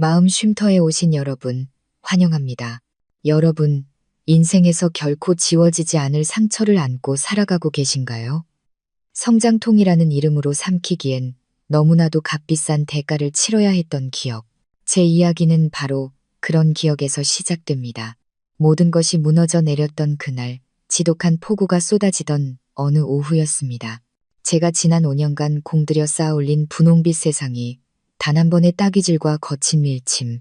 마음 쉼터에 오신 여러분, 환영합니다. 여러분, 인생에서 결코 지워지지 않을 상처를 안고 살아가고 계신가요? 성장통이라는 이름으로 삼키기엔 너무나도 값비싼 대가를 치러야 했던 기억. 제 이야기는 바로 그런 기억에서 시작됩니다. 모든 것이 무너져 내렸던 그날, 지독한 폭우가 쏟아지던 어느 오후였습니다. 제가 지난 5년간 공들여 쌓아올린 분홍빛 세상이 단 한 번의 따귀질과 거친 밀침,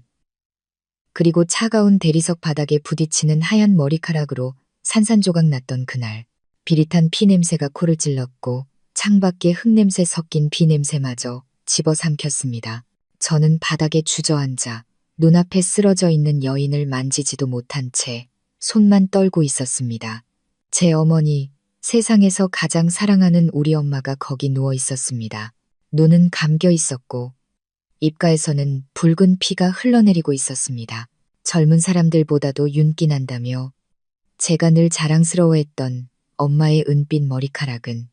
그리고 차가운 대리석 바닥에 부딪히는 하얀 머리카락으로 산산조각 났던 그날, 비릿한 피냄새가 코를 찔렀고 창밖에 흙냄새 섞인 비냄새마저 집어삼켰습니다. 저는 바닥에 주저앉아 눈앞에 쓰러져 있는 여인을 만지지도 못한 채 손만 떨고 있었습니다. 제 어머니, 세상에서 가장 사랑하는 우리 엄마가 거기 누워 있었습니다. 눈은 감겨 있었고 입가에서는 붉은 피가 흘러내리고 있었습니다. 젊은 사람들보다도 윤기 난다며 제가 늘 자랑스러워했던 엄마의 은빛 머리카락은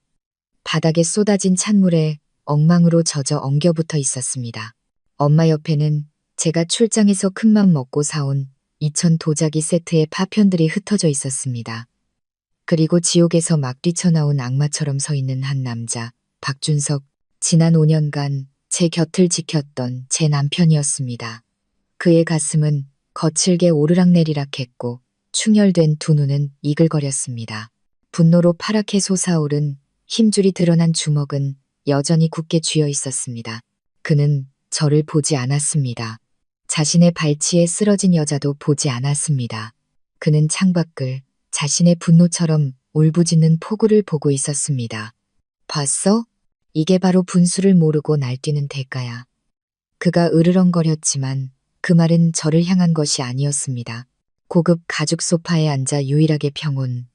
바닥에 쏟아진 찬물에 엉망으로 젖어 엉겨붙어 있었습니다. 엄마 옆에는 제가 출장에서 큰맘 먹고 사온 2000 도자기 세트의 파편들이 흩어져 있었습니다. 그리고 지옥에서 막 뛰쳐나온 악마처럼 서 있는 한 남자, 박준석, 지난 5년간 제 곁을 지켰던 제 남편이었습니다. 그의 가슴은 거칠게 오르락내리락 했고 충혈된 두 눈은 이글거렸습니다. 분노로 파랗게 솟아오른 힘줄이 드러난 주먹은 여전히 굳게 쥐어 있었습니다. 그는 저를 보지 않았습니다. 자신의 발치에 쓰러진 여자도 보지 않았습니다. 그는 창밖을 자신의 분노처럼 울부짖는 폭우를 보고 있었습니다. 봤어? 이게 바로 분수를 모르고 날뛰는 대가야. 그가 으르렁거렸지만 그 말은 저를 향한 것이 아니었습니다. 고급 가죽 소파에 앉아 유일하게 평온.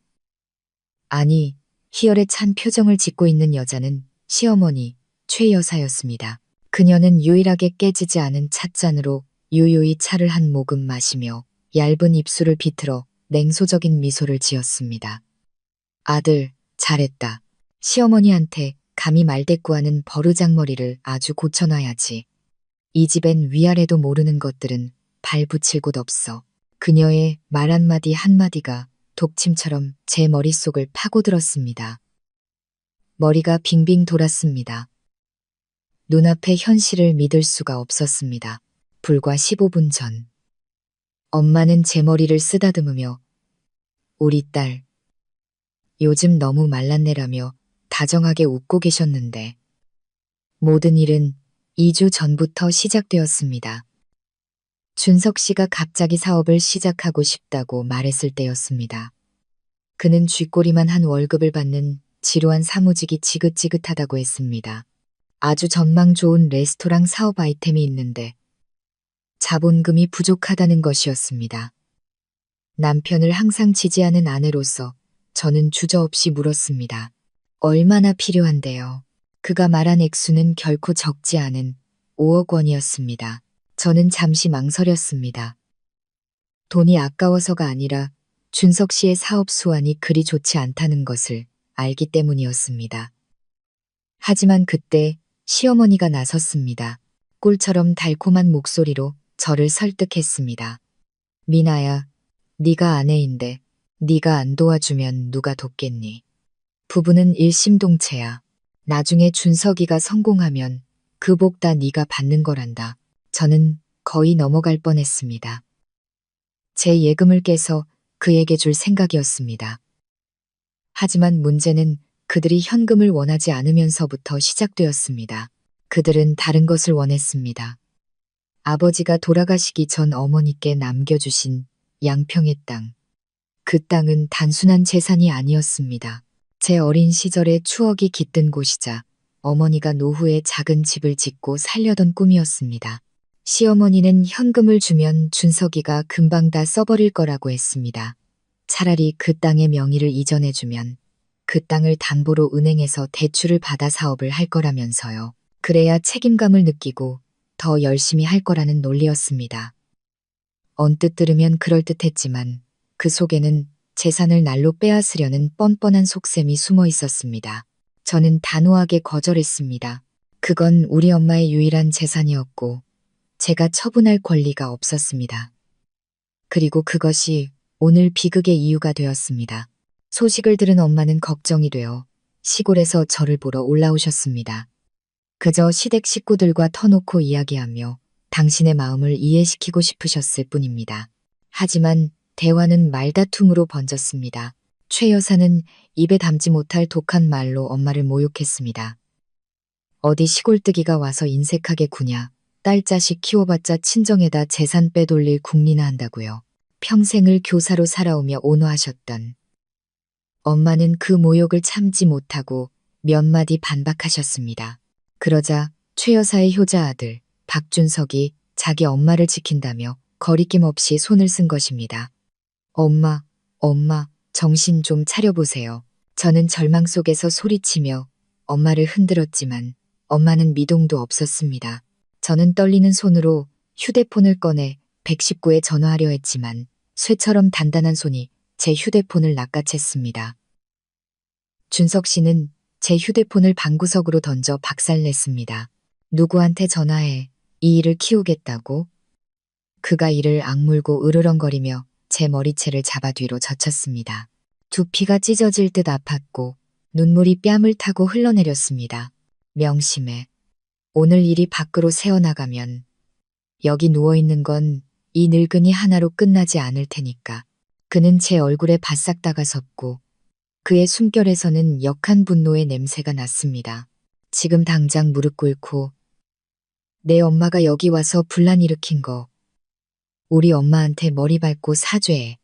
아니, 희열에 찬 표정을 짓고 있는 여자는 시어머니, 최 여사였습니다. 그녀는 유일하게 깨지지 않은 찻잔으로 유유히 차를 한 모금 마시며 얇은 입술을 비틀어 냉소적인 미소를 지었습니다. 아들, 잘했다. 시어머니한테 감히 말대꾸하는 버르장머리를 아주 고쳐놔야지. 이 집엔 위아래도 모르는 것들은 발 붙일 곳 없어. 그녀의 말 한마디 한마디가 독침처럼 제 머릿속을 파고들었습니다. 머리가 빙빙 돌았습니다. 눈앞의 현실을 믿을 수가 없었습니다. 불과 15분 전. 엄마는 제 머리를 쓰다듬으며 우리 딸, 요즘 너무 말랐네라며 다정하게 웃고 계셨는데 모든 일은 2주 전부터 시작되었습니다. 준석 씨가 갑자기 사업을 시작하고 싶다고 말했을 때였습니다. 그는 쥐꼬리만 한 월급을 받는 지루한 사무직이 지긋지긋하다고 했습니다. 아주 전망 좋은 레스토랑 사업 아이템이 있는데 자본금이 부족하다는 것이었습니다. 남편을 항상 지지하는 아내로서 저는 주저없이 물었습니다. 얼마나 필요한데요? 그가 말한 액수는 결코 적지 않은 5억 원이었습니다. 저는 잠시 망설였습니다. 돈이 아까워서가 아니라 준석 씨의 사업 수완이 그리 좋지 않다는 것을 알기 때문이었습니다. 하지만 그때 시어머니가 나섰습니다. 꿀처럼 달콤한 목소리로 저를 설득했습니다. 미나야, 네가 아내인데 네가 안 도와주면 누가 돕겠니? 부부는 일심동체야. 나중에 준석이가 성공하면 그 복 다 네가 받는 거란다. 저는 거의 넘어갈 뻔했습니다. 제 예금을 깨서 그에게 줄 생각이었습니다. 하지만 문제는 그들이 현금을 원하지 않으면서부터 시작되었습니다. 그들은 다른 것을 원했습니다. 아버지가 돌아가시기 전 어머니께 남겨주신 양평의 땅. 그 땅은 단순한 재산이 아니었습니다. 제 어린 시절의 추억이 깃든 곳이자 어머니가 노후에 작은 집을 짓고 살려던 꿈이었습니다. 시어머니는 현금을 주면 준석이가 금방 다 써버릴 거라고 했습니다. 차라리 그 땅의 명의를 이전해주면 그 땅을 담보로 은행에서 대출을 받아 사업을 할 거라면서요. 그래야 책임감을 느끼고 더 열심히 할 거라는 논리였습니다. 언뜻 들으면 그럴듯했지만 그 속에는 재산을 날로 빼앗으려는 뻔뻔한 속셈이 숨어 있었습니다. 저는 단호하게 거절했습니다. 그건 우리 엄마의 유일한 재산이었고 제가 처분할 권리가 없었습니다. 그리고 그것이 오늘 비극의 이유가 되었습니다. 소식을 들은 엄마는 걱정이 되어 시골에서 저를 보러 올라오셨습니다. 그저 시댁 식구들과 터놓고 이야기하며 당신의 마음을 이해시키고 싶으셨을 뿐입니다. 하지만 대화는 말다툼으로 번졌습니다. 최 여사는 입에 담지 못할 독한 말로 엄마를 모욕했습니다. 어디 시골뜨기가 와서 인색하게 구냐. 딸 자식 키워봤자 친정에다 재산 빼돌릴 궁리나 한다고요. 평생을 교사로 살아오며 온화하셨던 엄마는 그 모욕을 참지 못하고 몇 마디 반박하셨습니다. 그러자 최 여사의 효자 아들 박준석이 자기 엄마를 지킨다며 거리낌 없이 손을 쓴 것입니다. 엄마, 정신 좀 차려보세요. 저는 절망 속에서 소리치며 엄마를 흔들었지만 엄마는 미동도 없었습니다. 저는 떨리는 손으로 휴대폰을 꺼내 119에 전화하려 했지만 쇠처럼 단단한 손이 제 휴대폰을 낚아챘습니다. 준석 씨는 제 휴대폰을 방구석으로 던져 박살냈습니다. 누구한테 전화해 이 일을 키우겠다고? 그가 이를 악물고 으르렁거리며 제 머리채를 잡아 뒤로 젖혔습니다. 두피가 찢어질 듯 아팠고 눈물이 뺨을 타고 흘러내렸습니다. 명심해. 오늘 일이 밖으로 새어나가면 여기 누워있는 건 이 늙은이 하나로 끝나지 않을 테니까. 그는 제 얼굴에 바싹 다가섰고 그의 숨결에서는 역한 분노의 냄새가 났습니다. 지금 당장 무릎 꿇고 내 엄마가 여기 와서 분란 일으킨 거 우리 엄마한테 머리 밟고 사죄해.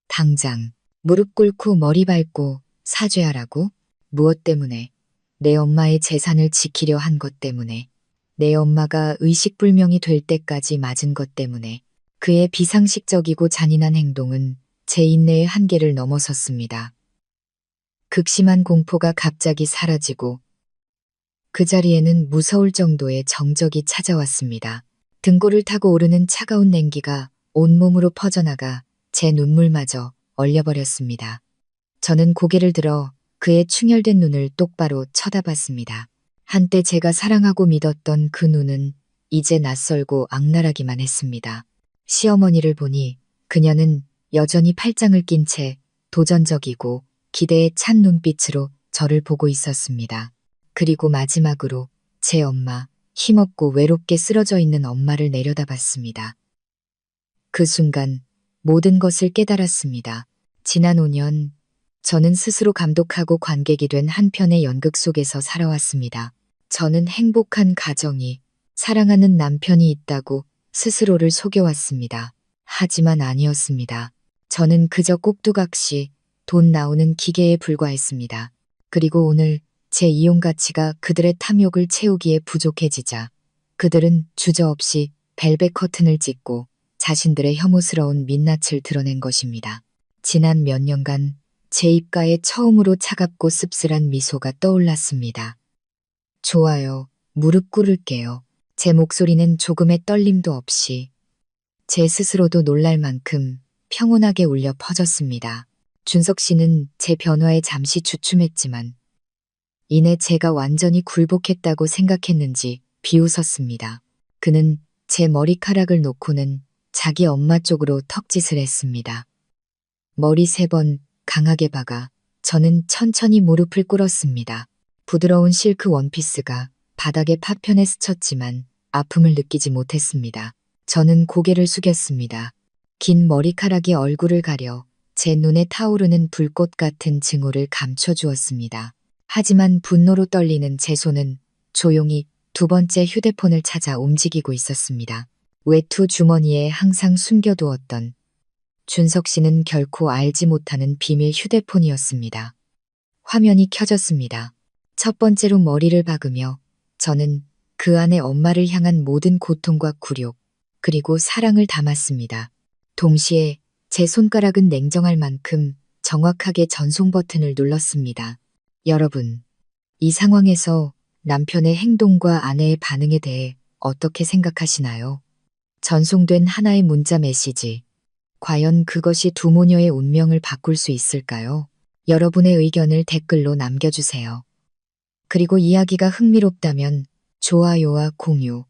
당장 무릎 꿇고 머리 밟고 사죄하라고? 무엇 때문에? 내 엄마의 재산을 지키려 한 것 때문에. 내 엄마가 의식불명이 될 때까지 맞은 것 때문에. 그의 비상식적이고 잔인한 행동은 제 인내의 한계를 넘어섰습니다. 극심한 공포가 갑자기 사라지고 그 자리에는 무서울 정도의 정적이 찾아왔습니다. 등골을 타고 오르는 차가운 냉기가 온몸으로 퍼져나가 제 눈물마저 얼려버렸습니다. 저는 고개를 들어 그의 충혈된 눈을 똑바로 쳐다봤습니다. 한때 제가 사랑하고 믿었던 그 눈은 이제 낯설고 악랄하기만 했습니다. 시어머니를 보니 그녀는 여전히 팔짱을 낀 채 도전적이고 기대에 찬 눈빛으로 저를 보고 있었습니다. 그리고 마지막으로 제 엄마, 힘없고 외롭게 쓰러져 있는 엄마를 내려다봤습니다. 그 순간 모든 것을 깨달았습니다. 지난 5년 저는 스스로 감독하고 관객이 된 한 편의 연극 속에서 살아왔습니다. 저는 행복한 가정이, 사랑하는 남편이 있다고 스스로를 속여왔습니다. 하지만 아니었습니다. 저는 그저 꼭두각시 돈 나오는 기계에 불과했습니다. 그리고 오늘 제 이용 가치가 그들의 탐욕을 채우기에 부족해지자 그들은 주저없이 벨벳 커튼을 찢고 자신들의 혐오스러운 민낯을 드러낸 것입니다. 지난 몇 년간 제 입가에 처음으로 차갑고 씁쓸한 미소가 떠올랐습니다. 좋아요. 무릎 꿇을게요. 제 목소리는 조금의 떨림도 없이 제 스스로도 놀랄 만큼 평온하게 울려 퍼졌습니다. 준석 씨는 제 변화에 잠시 주춤했지만 이내 제가 완전히 굴복했다고 생각했는지 비웃었습니다. 그는 제 머리카락을 놓고는 자기 엄마 쪽으로 턱짓을 했습니다. 머리 3번 강하게 박아 저는 천천히 무릎을 꿇었습니다. 부드러운 실크 원피스가 바닥에 파편에 스쳤지만 아픔을 느끼지 못했습니다. 저는 고개를 숙였습니다. 긴 머리카락이 얼굴을 가려 제 눈에 타오르는 불꽃 같은 증오를 감춰주었습니다. 하지만 분노로 떨리는 제 손은 조용히 2번째 휴대폰을 찾아 움직이고 있었습니다. 외투 주머니에 항상 숨겨두었던 준석 씨는 결코 알지 못하는 비밀 휴대폰이었습니다. 화면이 켜졌습니다. 첫 번째로 머리를 박으며 저는 그 안에 엄마를 향한 모든 고통과 굴욕, 그리고 사랑을 담았습니다. 동시에 제 손가락은 냉정할 만큼 정확하게 전송 버튼을 눌렀습니다. 여러분, 이 상황에서 남편의 행동과 아내의 반응에 대해 어떻게 생각하시나요? 전송된 하나의 문자 메시지. 과연 그것이 두 모녀의 운명을 바꿀 수 있을까요? 여러분의 의견을 댓글로 남겨주세요. 그리고 이야기가 흥미롭다면 좋아요와 공유,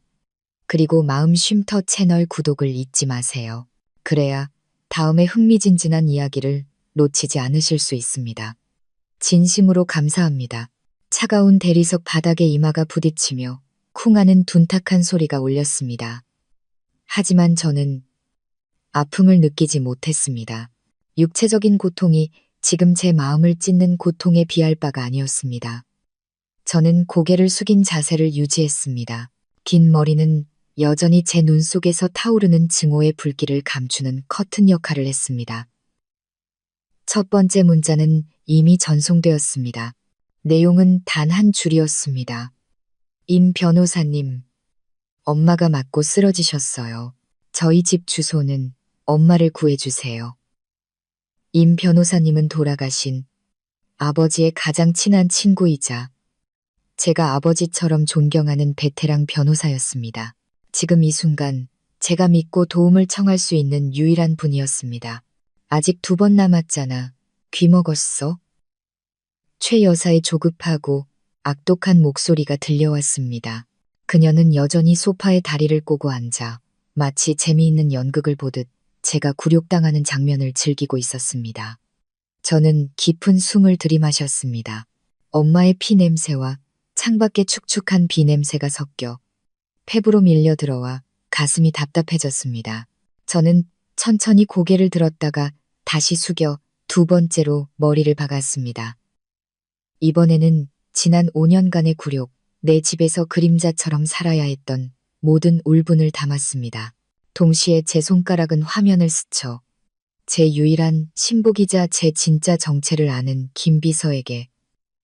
그리고 마음 쉼터 채널 구독을 잊지 마세요. 그래야 다음에 흥미진진한 이야기를 놓치지 않으실 수 있습니다. 진심으로 감사합니다. 차가운 대리석 바닥에 이마가 부딪히며 쿵 하는 둔탁한 소리가 울렸습니다. 하지만 저는 아픔을 느끼지 못했습니다. 육체적인 고통이 지금 제 마음을 찢는 고통에 비할 바가 아니었습니다. 저는 고개를 숙인 자세를 유지했습니다. 긴 머리는 여전히 제 눈 속에서 타오르는 증오의 불길을 감추는 커튼 역할을 했습니다. 첫 번째 문자는 이미 전송되었습니다. 내용은 단 한 줄이었습니다. 임 변호사님, 엄마가 맞고 쓰러지셨어요. 저희 집 주소는 엄마를 구해주세요. 임 변호사님은 돌아가신 아버지의 가장 친한 친구이자 제가 아버지처럼 존경하는 베테랑 변호사였습니다. 지금 이 순간 제가 믿고 도움을 청할 수 있는 유일한 분이었습니다. 아직 2번 남았잖아. 귀 먹었어? 최 여사의 조급하고 악독한 목소리가 들려왔습니다. 그녀는 여전히 소파에 다리를 꼬고 앉아 마치 재미있는 연극을 보듯 제가 굴욕당하는 장면을 즐기고 있었습니다. 저는 깊은 숨을 들이마셨습니다. 엄마의 피 냄새와 창밖의 축축한 비 냄새가 섞여 폐부로 밀려 들어와 가슴이 답답해졌습니다. 저는 천천히 고개를 들었다가 다시 숙여 2번째로 머리를 박았습니다. 이번에는 지난 5년간의 굴욕, 내 집에서 그림자처럼 살아야 했던 모든 울분을 담았습니다. 동시에 제 손가락은 화면을 스쳐 제 유일한 신복이자 제 진짜 정체를 아는 김 비서에게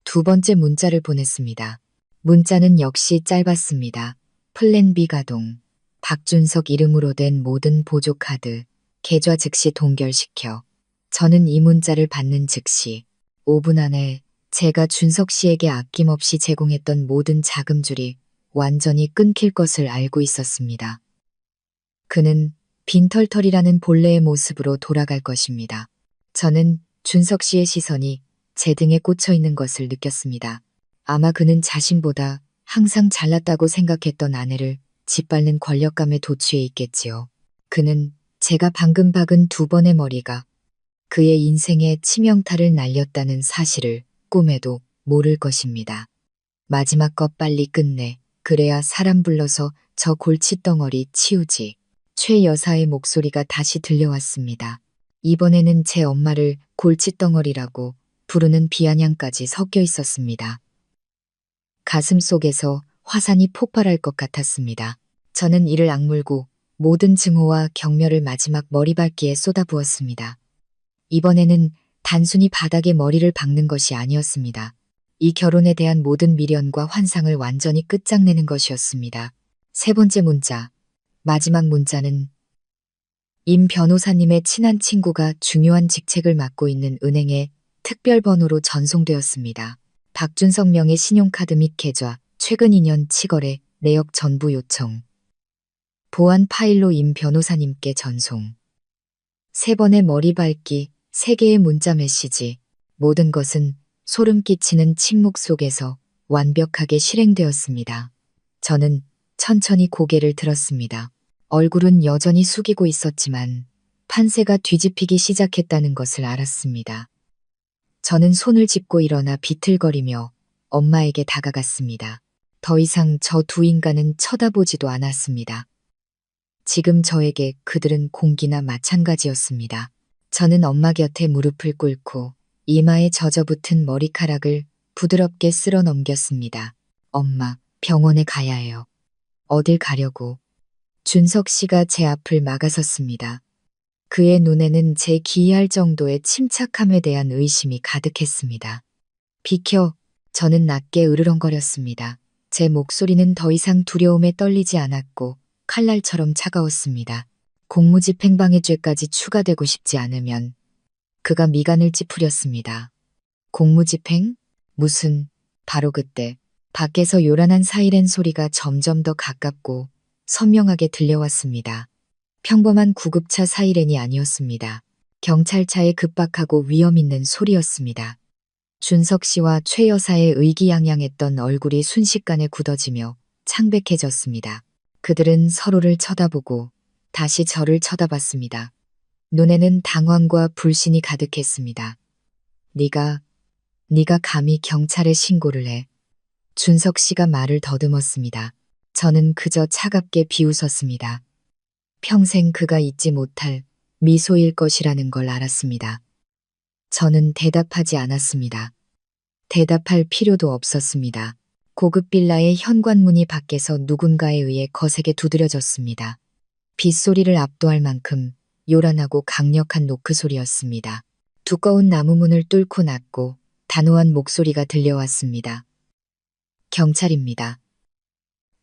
2번째 문자를 보냈습니다. 문자는 역시 짧았습니다. 플랜 B 가동. 박준석 이름으로 된 모든 보조 카드, 계좌 즉시 동결시켜. 저는 이 문자를 받는 즉시 5분 안에 제가 준석 씨에게 아낌없이 제공했던 모든 자금줄이 완전히 끊길 것을 알고 있었습니다. 그는 빈털털이라는 본래의 모습으로 돌아갈 것입니다. 저는 준석 씨의 시선이 제 등에 꽂혀 있는 것을 느꼈습니다. 아마 그는 자신보다 항상 잘났다고 생각했던 아내를 짓밟는 권력감에 도취해 있겠지요. 그는 제가 방금 박은 2번의 머리가 그의 인생에 치명타를 날렸다는 사실을 꿈에도 모를 것입니다. 마지막 것 빨리 끝내. 그래야 사람 불러서 저 골칫덩어리 치우지. 최 여사의 목소리가 다시 들려왔습니다. 이번에는 제 엄마를 골칫덩어리라고 부르는 비아냥까지 섞여 있었습니다. 가슴 속에서 화산이 폭발할 것 같았습니다. 저는 이를 악물고 모든 증오와 경멸을 마지막 머리밟기에 쏟아부었습니다. 이번에는 단순히 바닥에 머리를 박는 것이 아니었습니다. 이 결혼에 대한 모든 미련과 환상을 완전히 끝장내는 것이었습니다. 3번째 문자. 마지막 문자는 임 변호사님의 친한 친구가 중요한 직책을 맡고 있는 은행의 특별번호로 전송되었습니다. 박준석 명의 신용카드 및 계좌, 최근 2년 치거래, 내역 전부 요청. 보안 파일로 임 변호사님께 전송. 3번의 머리 밟기, 3개의 문자 메시지. 모든 것은 소름 끼치는 침묵 속에서 완벽하게 실행되었습니다. 저는 천천히 고개를 들었습니다. 얼굴은 여전히 숙이고 있었지만 판세가 뒤집히기 시작했다는 것을 알았습니다. 저는 손을 짚고 일어나 비틀거리며 엄마에게 다가갔습니다. 더 이상 저 2 인간은 쳐다보지도 않았습니다. 지금 저에게 그들은 공기나 마찬가지였습니다. 저는 엄마 곁에 무릎을 꿇고 이마에 젖어붙은 머리카락을 부드럽게 쓸어 넘겼습니다. 엄마, 병원에 가야 해요. 어딜 가려고? 준석 씨가 제 앞을 막아섰습니다. 그의 눈에는 제 기이할 정도의 침착함에 대한 의심이 가득했습니다. 비켜, 저는 낮게 으르렁거렸습니다. 제 목소리는 더 이상 두려움에 떨리지 않았고 칼날처럼 차가웠습니다. 공무집행방해 죄까지 추가되고 싶지 않으면 그가 미간을 찌푸렸습니다. 공무집행? 무슨? 바로 그때 밖에서 요란한 사이렌 소리가 점점 더 가깝고 선명하게 들려왔습니다. 평범한 구급차 사이렌이 아니었습니다. 경찰차의 급박하고 위험 있는 소리였습니다. 준석 씨와 최 여사의 의기양양했던 얼굴이 순식간에 굳어지며 창백해졌습니다. 그들은 서로를 쳐다보고 다시 저를 쳐다봤습니다. 눈에는 당황과 불신이 가득했습니다. 네가 감히 경찰에 신고를 해. 준석 씨가 말을 더듬었습니다. 저는 그저 차갑게 비웃었습니다. 평생 그가 잊지 못할 미소일 것이라는 걸 알았습니다. 저는 대답하지 않았습니다. 대답할 필요도 없었습니다. 고급 빌라의 현관문이 밖에서 누군가에 의해 거세게 두드려졌습니다. 빗소리를 압도할 만큼 요란하고 강력한 노크 소리였습니다. 두꺼운 나무 문을 뚫고 났고 단호한 목소리가 들려왔습니다. 경찰입니다.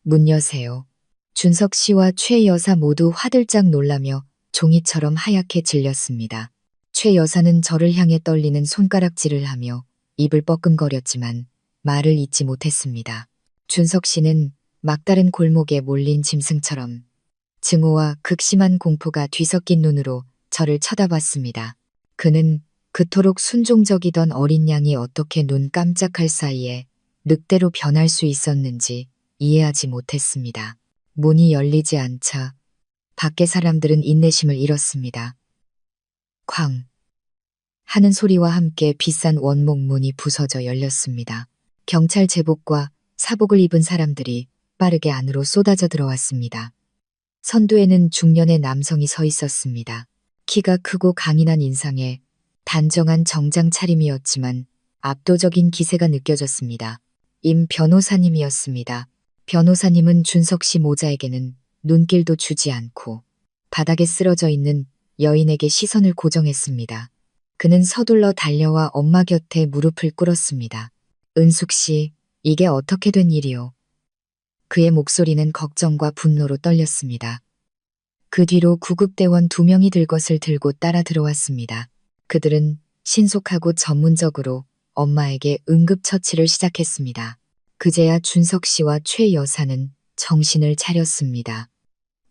문 여세요. 준석 씨와 최 여사 모두 화들짝 놀라며 종이처럼 하얗게 질렸습니다. 최 여사는 저를 향해 떨리는 손가락질을 하며 입을 뻐끔거렸지만 말을 잇지 못했습니다. 준석 씨는 막다른 골목에 몰린 짐승처럼 증오와 극심한 공포가 뒤섞인 눈으로 저를 쳐다봤습니다. 그는 그토록 순종적이던 어린 양이 어떻게 눈 깜짝할 사이에 늑대로 변할 수 있었는지 이해하지 못했습니다. 문이 열리지 않자 밖의 사람들은 인내심을 잃었습니다. 쾅 하는 소리와 함께 비싼 원목 문이 부서져 열렸습니다. 경찰 제복과 사복을 입은 사람들이 빠르게 안으로 쏟아져 들어왔습니다. 선두에는 중년의 남성이 서 있었습니다. 키가 크고 강인한 인상에 단정한 정장 차림이었지만 압도적인 기세가 느껴졌습니다. 임 변호사님이었습니다. 변호사님은 준석 씨 모자에게는 눈길도 주지 않고 바닥에 쓰러져 있는 여인에게 시선을 고정했습니다. 그는 서둘러 달려와 엄마 곁에 무릎을 꿇었습니다. 은숙 씨, 이게 어떻게 된 일이오? 그의 목소리는 걱정과 분노로 떨렸습니다. 그 뒤로 구급대원 2명이 들것을 들고 따라 들어왔습니다. 그들은 신속하고 전문적으로 엄마에게 응급처치를 시작했습니다. 그제야 준석 씨와 최 여사는 정신을 차렸습니다.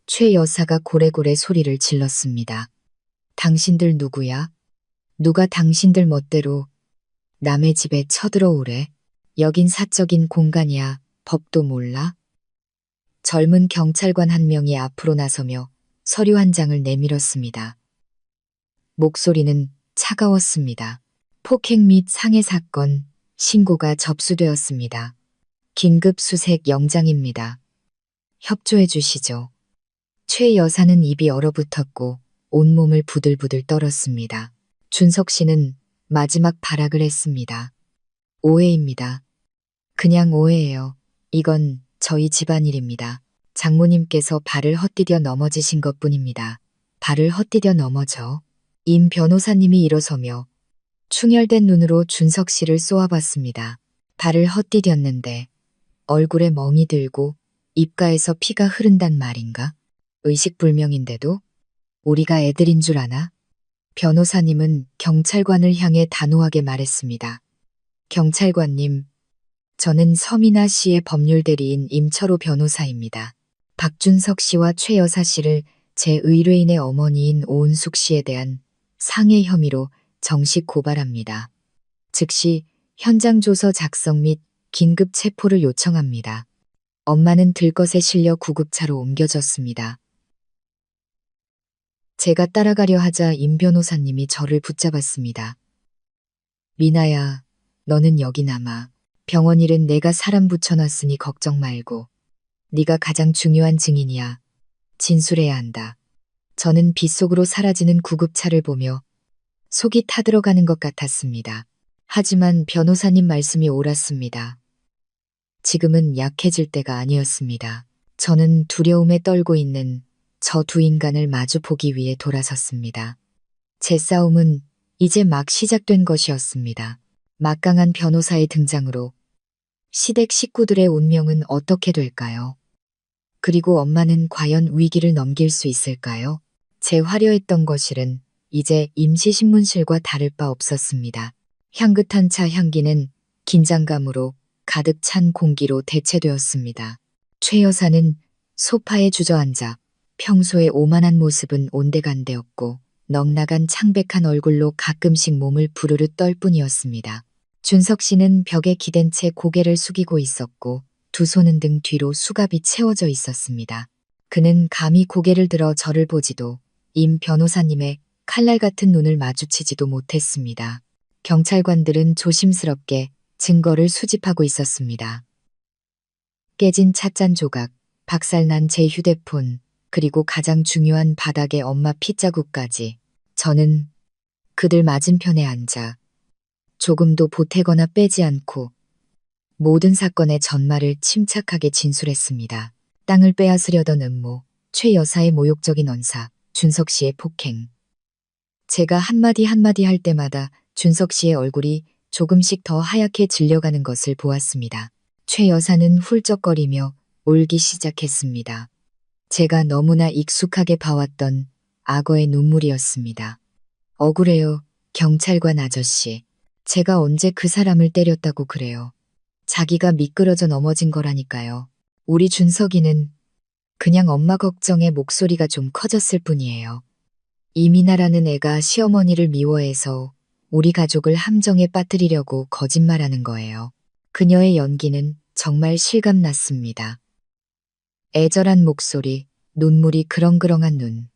최 여사가 고래고래 소리를 질렀습니다. 당신들 누구야? 누가 당신들 멋대로 남의 집에 쳐들어오래? 여긴 사적인 공간이야. 법도 몰라? 젊은 경찰관 한 명이 앞으로 나서며 서류 한 장을 내밀었습니다. 목소리는 차가웠습니다. 폭행 및 상해 사건 신고가 접수되었습니다. 긴급 수색 영장입니다. 협조해 주시죠. 최 여사는 입이 얼어붙었고 온몸을 부들부들 떨었습니다. 준석 씨는 마지막 발악을 했습니다. 오해입니다. 그냥 오해예요. 이건 저희 집안일입니다. 장모님께서 발을 헛디뎌 넘어지신 것뿐입니다. 발을 헛디뎌 넘어져. 임 변호사님이 일어서며 충혈된 눈으로 준석 씨를 쏘아봤습니다. 발을 헛디뎠는데 얼굴에 멍이 들고 입가에서 피가 흐른단 말인가? 의식불명인데도 우리가 애들인 줄 아나? 변호사님은 경찰관을 향해 단호하게 말했습니다. 경찰관님, 저는 서민아 씨의 법률 대리인 임철호 변호사입니다. 박준석 씨와 최 여사 씨를 제 의뢰인의 어머니인 오은숙 씨에 대한 상해 혐의로 정식 고발합니다. 즉시 현장 조서 작성 및 긴급 체포를 요청합니다. 엄마는 들것에 실려 구급차로 옮겨졌습니다. 제가 따라가려 하자 임 변호사님이 저를 붙잡았습니다. 미나야, 너는 여기 남아. 병원 일은 내가 사람 붙여놨으니 걱정 말고. 네가 가장 중요한 증인이야. 진술해야 한다. 저는 빗속으로 사라지는 구급차를 보며 속이 타들어가는 것 같았습니다. 하지만 변호사님 말씀이 옳았습니다. 지금은 약해질 때가 아니었습니다. 저는 두려움에 떨고 있는 저 두 인간을 마주 보기 위해 돌아섰습니다. 제 싸움은 이제 막 시작된 것이었습니다. 막강한 변호사의 등장으로 시댁 식구들의 운명은 어떻게 될까요? 그리고 엄마는 과연 위기를 넘길 수 있을까요? 제 화려했던 거실은 이제 임시신문실과 다를 바 없었습니다. 향긋한 차 향기는 긴장감으로 가득 찬 공기로 대체되었습니다. 최 여사는 소파에 주저앉아 평소의 오만한 모습은 온데간데없고 넉나간 창백한 얼굴로 가끔씩 몸을 부르르 떨 뿐이었습니다. 준석 씨는 벽에 기댄 채 고개를 숙이고 있었고 두 손은 등 뒤로 수갑이 채워져 있었습니다. 그는 감히 고개를 들어 저를 보지도 임 변호사님의 칼날 같은 눈을 마주치지도 못했습니다. 경찰관들은 조심스럽게 증거를 수집하고 있었습니다. 깨진 찻잔 조각, 박살난 제 휴대폰, 그리고 가장 중요한 바닥의 엄마 핏자국까지. 저는 그들 맞은편에 앉아 조금도 보태거나 빼지 않고 모든 사건의 전말을 침착하게 진술했습니다. 땅을 빼앗으려던 음모, 최 여사의 모욕적인 언사, 준석 씨의 폭행. 제가 한마디 한마디 할 때마다 준석 씨의 얼굴이 조금씩 더 하얗게 질려가는 것을 보았습니다. 최 여사는 훌쩍거리며 울기 시작했습니다. 제가 너무나 익숙하게 봐왔던 악어의 눈물이었습니다. 억울해요, 경찰관 아저씨. 제가 언제 그 사람을 때렸다고 그래요. 자기가 미끄러져 넘어진 거라니까요. 우리 준석이는 그냥 엄마 걱정에 목소리가 좀 커졌을 뿐이에요. 이민아라는 애가 시어머니를 미워해서 우리 가족을 함정에 빠뜨리려고 거짓말하는 거예요. 그녀의 연기는 정말 실감났습니다. 애절한 목소리, 눈물이 그렁그렁한 눈.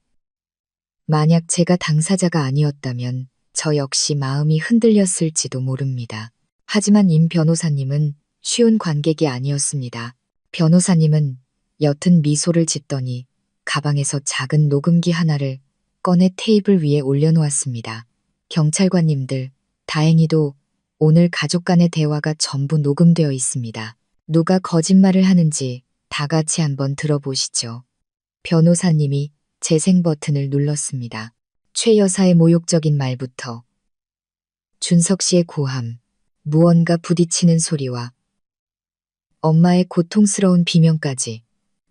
만약 제가 당사자가 아니었다면 저 역시 마음이 흔들렸을지도 모릅니다. 하지만 임 변호사님은 쉬운 관객이 아니었습니다. 변호사님은 옅은 미소를 짓더니 가방에서 작은 녹음기 하나를 꺼내 테이블 위에 올려놓았습니다. 경찰관님들, 다행히도 오늘 가족 간의 대화가 전부 녹음되어 있습니다. 누가 거짓말을 하는지 다 같이 한번 들어보시죠. 변호사님이 재생 버튼을 눌렀습니다. 최 여사의 모욕적인 말부터 준석 씨의 고함, 무언가 부딪히는 소리와 엄마의 고통스러운 비명까지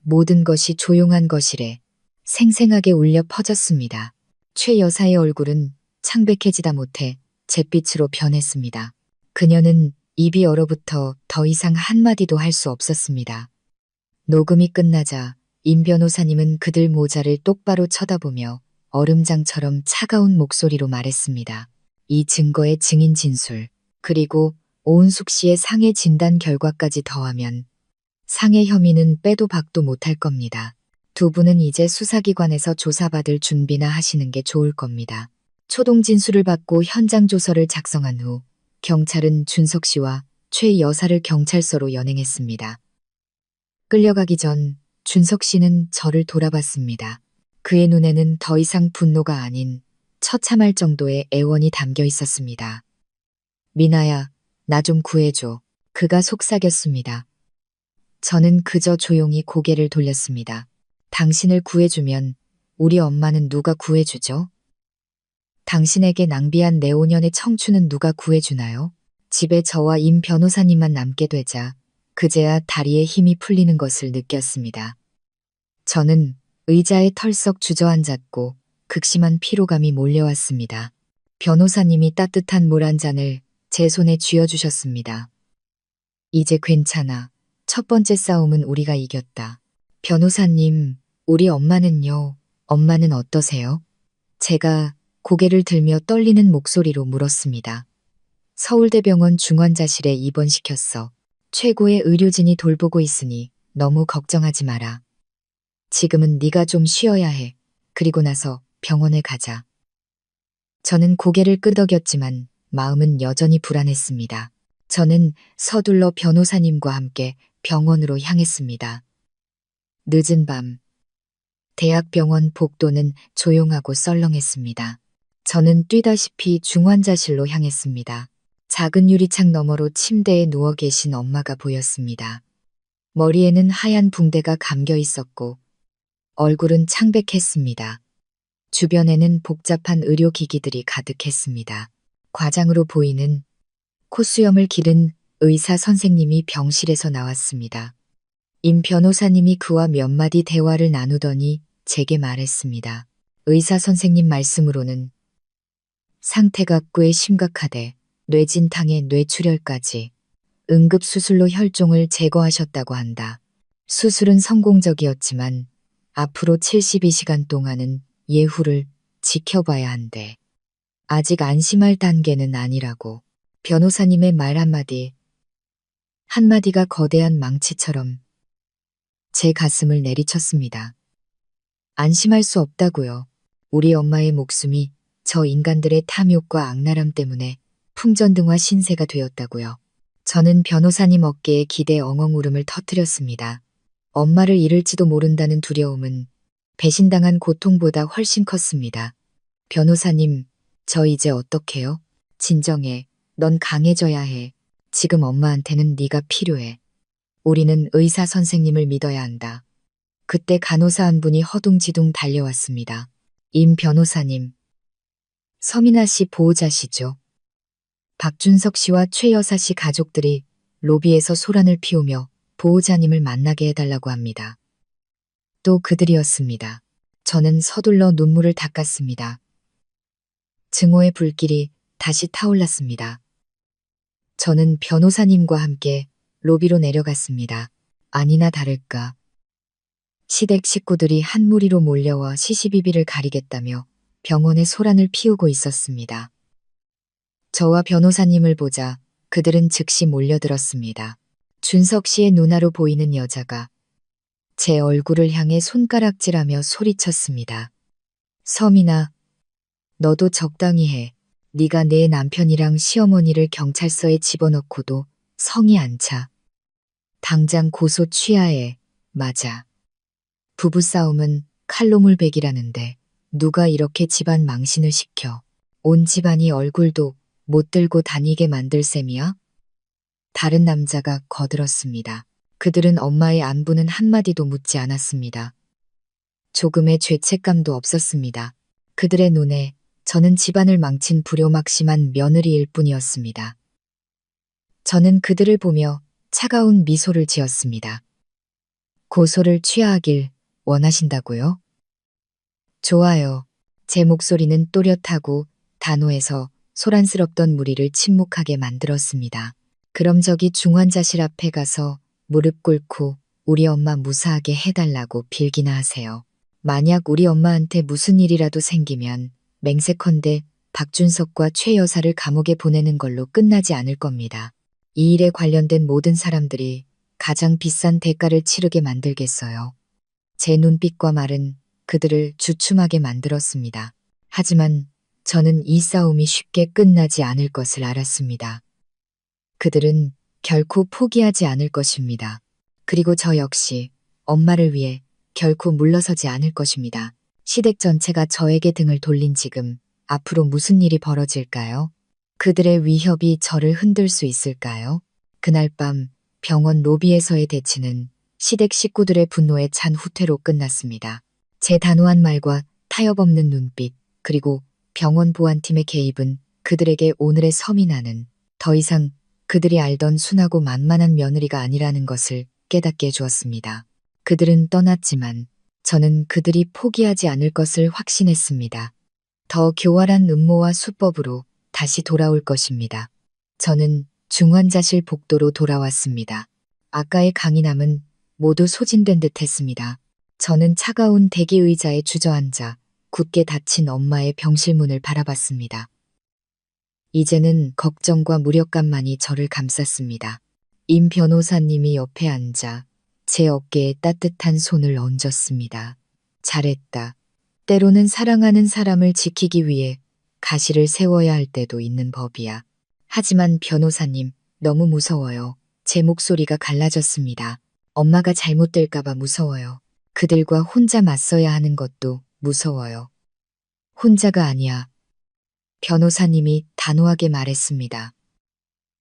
모든 것이 조용한 거실에 생생하게 울려 퍼졌습니다. 최 여사의 얼굴은 창백해지다 못해 잿빛으로 변했습니다. 그녀는 입이 얼어붙어 더 이상 한마디도 할 수 없었습니다. 녹음이 끝나자 임 변호사님은 그들 모자를 똑바로 쳐다보며 얼음장처럼 차가운 목소리로 말했습니다. 이 증거의 증인 진술, 그리고 오은숙 씨의 상해 진단 결과까지 더하면 상해 혐의는 빼도 박도 못할 겁니다. 두 분은 이제 수사기관에서 조사받을 준비나 하시는 게 좋을 겁니다. 초동 진술을 받고 현장 조서를 작성한 후 경찰은 준석 씨와 최 여사를 경찰서로 연행했습니다. 끌려가기 전 준석 씨는 저를 돌아봤습니다. 그의 눈에는 더 이상 분노가 아닌 처참할 정도의 애원이 담겨 있었습니다. 미나야, 나 좀 구해줘. 그가 속삭였습니다. 저는 그저 조용히 고개를 돌렸습니다. 당신을 구해주면 우리 엄마는 누가 구해주죠? 당신에게 낭비한 내 5년의 청춘은 누가 구해주나요? 집에 저와 임 변호사님만 남게 되자 그제야 다리에 힘이 풀리는 것을 느꼈습니다. 저는 의자에 털썩 주저앉았고 극심한 피로감이 몰려왔습니다. 변호사님이 따뜻한 물 한 잔을 제 손에 쥐어주셨습니다. 이제 괜찮아. 첫 번째 싸움은 우리가 이겼다. 변호사님, 우리 엄마는요? 엄마는 어떠세요? 제가 고개를 들며 떨리는 목소리로 물었습니다. 서울대병원 중환자실에 입원시켰어. 최고의 의료진이 돌보고 있으니 너무 걱정하지 마라. 지금은 네가 좀 쉬어야 해. 그리고 나서 병원에 가자. 저는 고개를 끄덕였지만 마음은 여전히 불안했습니다. 저는 서둘러 변호사님과 함께 병원으로 향했습니다. 늦은 밤, 대학병원 복도는 조용하고 썰렁했습니다. 저는 뛰다시피 중환자실로 향했습니다. 작은 유리창 너머로 침대에 누워 계신 엄마가 보였습니다. 머리에는 하얀 붕대가 감겨 있었고 얼굴은 창백했습니다. 주변에는 복잡한 의료기기들이 가득했습니다. 과장으로 보이는 콧수염을 기른 의사 선생님이 병실에서 나왔습니다. 임 변호사님이 그와 몇 마디 대화를 나누더니 제게 말했습니다. 의사 선생님 말씀으로는 상태가 꽤 심각하대 뇌진탕에 뇌출혈까지 응급수술로 혈종을 제거하셨다고 한다. 수술은 성공적이었지만 앞으로 72시간 동안은 예후를 지켜봐야 한대. 아직 안심할 단계는 아니라고. 변호사님의 말 한마디가 거대한 망치처럼 제 가슴을 내리쳤습니다. 안심할 수 없다고요. 우리 엄마의 목숨이 저 인간들의 탐욕과 악랄함 때문에 풍전등화 신세가 되었다고요. 저는 변호사님 어깨에 기대 엉엉 울음을 터뜨렸습니다. 엄마를 잃을지도 모른다는 두려움은 배신당한 고통보다 훨씬 컸습니다. 변호사님, 저 이제 어떡해요? 진정해. 넌 강해져야 해. 지금 엄마한테는 네가 필요해. 우리는 의사 선생님을 믿어야 한다. 그때 간호사 한 분이 허둥지둥 달려왔습니다. 임 변호사님. 서민아 씨 보호자시죠? 박준석 씨와 최 여사 씨 가족들이 로비에서 소란을 피우며 보호자님을 만나게 해달라고 합니다. 또 그들이었습니다. 저는 서둘러 눈물을 닦았습니다. 증오의 불길이 다시 타올랐습니다. 저는 변호사님과 함께 로비로 내려갔습니다. 아니나 다를까. 시댁 식구들이 한 무리로 몰려와 시시비비를 가리겠다며 병원에 소란을 피우고 있었습니다. 저와 변호사님을 보자 그들은 즉시 몰려들었습니다. 준석 씨의 누나로 보이는 여자가 제 얼굴을 향해 손가락질하며 소리쳤습니다. 서민아, 너도 적당히 해. 네가 내 남편이랑 시어머니를 경찰서에 집어넣고도 성이 안 차. 당장 고소 취하해. 맞아. 부부싸움은 칼로물백이라는데 누가 이렇게 집안 망신을 시켜. 온 집안이 얼굴도 못 들고 다니게 만들 셈이야? 다른 남자가 거들었습니다. 그들은 엄마의 안부는 한마디도 묻지 않았습니다. 조금의 죄책감도 없었습니다. 그들의 눈에 저는 집안을 망친 불효막심한 며느리일 뿐이었습니다. 저는 그들을 보며 차가운 미소를 지었습니다. 고소를 취하하길 원하신다고요? 좋아요. 제 목소리는 또렷하고 단호해서 소란스럽던 무리를 침묵하게 만들었습니다. 그럼 저기 중환자실 앞에 가서 무릎 꿇고 우리 엄마 무사하게 해달라고 빌기나 하세요. 만약 우리 엄마한테 무슨 일이라도 생기면 맹세컨대 박준석과 최 여사를 감옥에 보내는 걸로 끝나지 않을 겁니다. 이 일에 관련된 모든 사람들이 가장 비싼 대가를 치르게 만들겠어요. 제 눈빛과 말은 그들을 주춤하게 만들었습니다. 하지만 저는 이 싸움이 쉽게 끝나지 않을 것을 알았습니다. 그들은 결코 포기하지 않을 것입니다. 그리고 저 역시 엄마를 위해 결코 물러서지 않을 것입니다. 시댁 전체가 저에게 등을 돌린 지금 앞으로 무슨 일이 벌어질까요? 그들의 위협이 저를 흔들 수 있을까요? 그날 밤 병원 로비에서의 대치는 시댁 식구들의 분노에 찬 후퇴로 끝났습니다. 제 단호한 말과 타협 없는 눈빛, 그리고 병원 보안팀의 개입은 그들에게 오늘의 서민아는 더 이상 그들이 알던 순하고 만만한 며느리가 아니라는 것을 깨닫게 해주었습니다. 그들은 떠났지만 저는 그들이 포기하지 않을 것을 확신했습니다. 더 교활한 음모와 수법으로 다시 돌아올 것입니다. 저는 중환자실 복도로 돌아왔습니다. 아까의 강인함은 모두 소진된 듯 했습니다. 저는 차가운 대기 의자에 주저앉아 굳게 닫힌 엄마의 병실 문을 바라봤습니다. 이제는 걱정과 무력감만이 저를 감쌌습니다. 임 변호사님이 옆에 앉아 제 어깨에 따뜻한 손을 얹었습니다. 잘했다. 때로는 사랑하는 사람을 지키기 위해 가시를 세워야 할 때도 있는 법이야. 하지만 변호사님, 너무 무서워요. 제 목소리가 갈라졌습니다. 엄마가 잘못될까봐 무서워요. 그들과 혼자 맞서야 하는 것도 무서워요. 혼자가 아니야. 변호사님이 단호하게 말했습니다.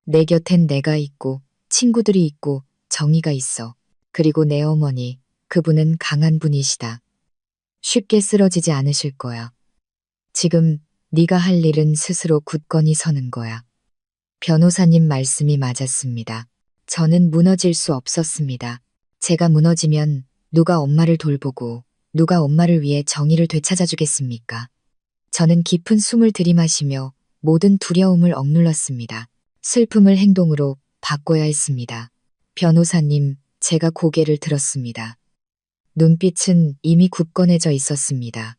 내 곁엔 내가 있고 친구들이 있고 정의가 있어. 그리고 내 어머니, 그분은 강한 분이시다. 쉽게 쓰러지지 않으실 거야. 지금 네가 할 일은 스스로 굳건히 서는 거야. 변호사님 말씀이 맞았습니다. 저는 무너질 수 없었습니다. 제가 무너지면 누가 엄마를 돌보고 누가 엄마를 위해 정의를 되찾아주겠습니까? 저는 깊은 숨을 들이마시며 모든 두려움을 억눌렀습니다. 슬픔을 행동으로 바꿔야 했습니다. 변호사님, 제가 고개를 들었습니다. 눈빛은 이미 굳건해져 있었습니다.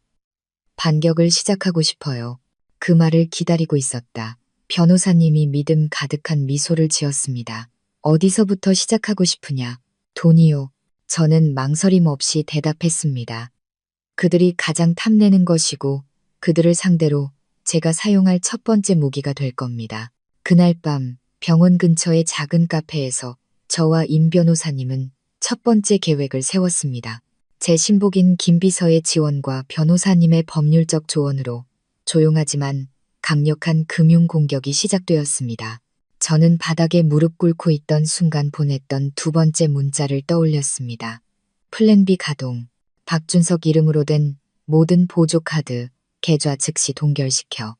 반격을 시작하고 싶어요. 그 말을 기다리고 있었다. 변호사님이 믿음 가득한 미소를 지었습니다. 어디서부터 시작하고 싶으냐? 돈이요. 저는 망설임 없이 대답했습니다. 그들이 가장 탐내는 것이고 그들을 상대로 제가 사용할 첫 번째 무기가 될 겁니다. 그날 밤 병원 근처의 작은 카페에서 저와 임 변호사님은 첫 번째 계획을 세웠습니다. 제 신복인 김 비서의 지원과 변호사님의 법률적 조언으로 조용하지만 강력한 금융 공격이 시작되었습니다. 저는 바닥에 무릎 꿇고 있던 순간 보냈던 두 번째 문자를 떠올렸습니다. 플랜 B 가동. 박준석 이름으로 된 모든 보조 카드 계좌 즉시 동결시켜.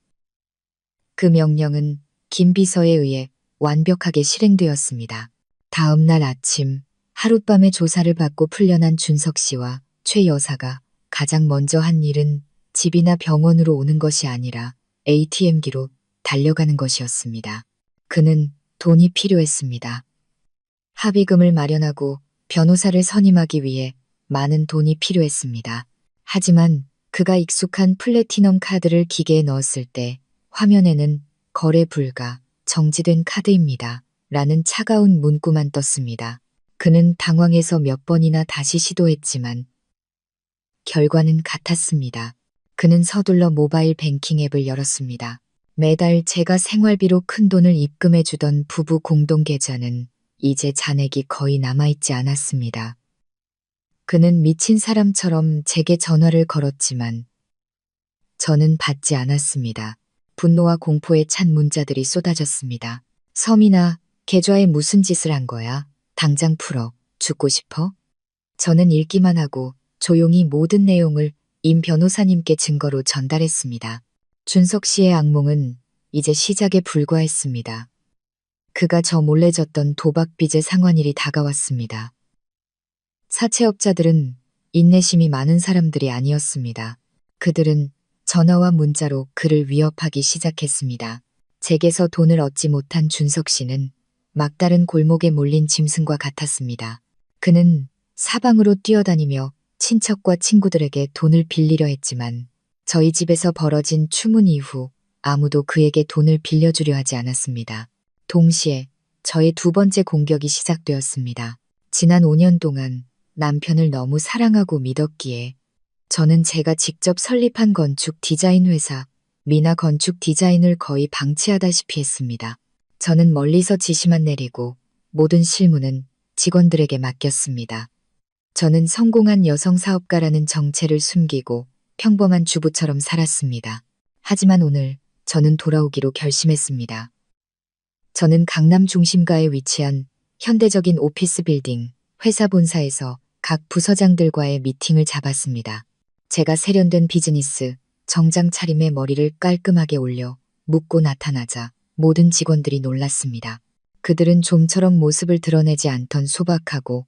그 명령은 김 비서에 의해 완벽하게 실행되었습니다. 다음 날 아침 하룻밤의 조사를 받고 풀려난 준석 씨와 최 여사가 가장 먼저 한 일은 집이나 병원으로 오는 것이 아니라 ATM기로 달려가는 것이었습니다. 그는 돈이 필요했습니다. 합의금을 마련하고 변호사를 선임하기 위해 많은 돈이 필요했습니다. 하지만 그가 익숙한 플래티넘 카드를 기계에 넣었을 때 화면에는 거래 불가, 정지된 카드입니다. 라는 차가운 문구만 떴습니다. 그는 당황해서 몇 번이나 다시 시도했지만 결과는 같았습니다. 그는 서둘러 모바일 뱅킹 앱을 열었습니다. 매달 제가 생활비로 큰돈을 입금해 주던 부부 공동 계좌는 이제 잔액이 거의 남아있지 않았습니다. 그는 미친 사람처럼 제게 전화를 걸었지만 저는 받지 않았습니다. 분노와 공포에 찬 문자들이 쏟아졌습니다. 서민아, 계좌에 무슨 짓을 한 거야? 당장 풀어. 죽고 싶어? 저는 읽기만 하고 조용히 모든 내용을 임 변호사님께 증거로 전달했습니다. 준석 씨의 악몽은 이제 시작에 불과했습니다. 그가 저 몰래 졌던 도박 빚의 상환일이 다가왔습니다. 사채업자들은 인내심이 많은 사람들이 아니었습니다. 그들은 전화와 문자로 그를 위협하기 시작했습니다. 제게서 돈을 얻지 못한 준석 씨는 막다른 골목에 몰린 짐승과 같았습니다. 그는 사방으로 뛰어다니며 친척과 친구들에게 돈을 빌리려 했지만 저희 집에서 벌어진 추문 이후 아무도 그에게 돈을 빌려주려 하지 않았습니다. 동시에 저의 두 번째 공격이 시작되었습니다. 지난 5년 동안 남편을 너무 사랑하고 믿었기에 저는 제가 직접 설립한 건축 디자인 회사 미나 건축 디자인을 거의 방치하다시피 했습니다. 저는 멀리서 지시만 내리고 모든 실무는 직원들에게 맡겼습니다. 저는 성공한 여성 사업가라는 정체를 숨기고 평범한 주부처럼 살았습니다. 하지만 오늘 저는 돌아오기로 결심했습니다. 저는 강남 중심가에 위치한 현대적인 오피스 빌딩 회사 본사에서 각 부서장들과의 미팅을 잡았습니다. 제가 세련된 비즈니스 정장 차림에 머리를 깔끔하게 올려 묶고 나타나자 모든 직원들이 놀랐습니다. 그들은 좀처럼 모습을 드러내지 않던 소박하고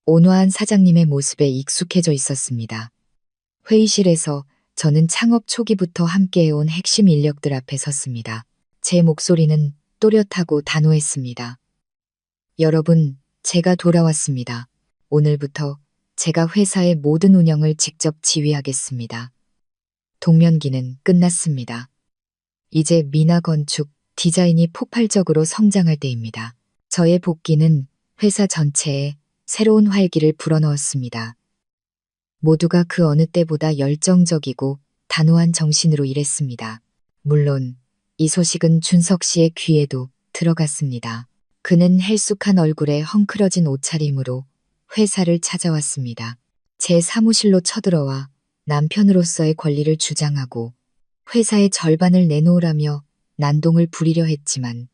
온화한 사장님의 모습에 익숙해져 있었습니다. 회의실에서 저는 창업 초기부터 함께해온 핵심 인력들 앞에 섰습니다. 제 목소리는 또렷하고 단호했습니다. 여러분, 제가 돌아왔습니다. 오늘부터 제가 회사의 모든 운영을 직접 지휘하겠습니다. 동면기는 끝났습니다. 이제 미나 건축 디자인이 폭발적으로 성장할 때입니다. 저의 복귀는 회사 전체에 새로운 활기를 불어넣었습니다. 모두가 그 어느 때보다 열정적이고 단호한 정신으로 일했습니다. 물론 이 소식은 준석 씨의 귀에도 들어갔습니다. 그는 헬쑥한 얼굴에 헝클어진 옷차림으로 회사를 찾아왔습니다. 제 사무실로 쳐들어와 남편으로서의 권리를 주장하고 회사의 절반을 내놓으라며 난동을 부리려 했지만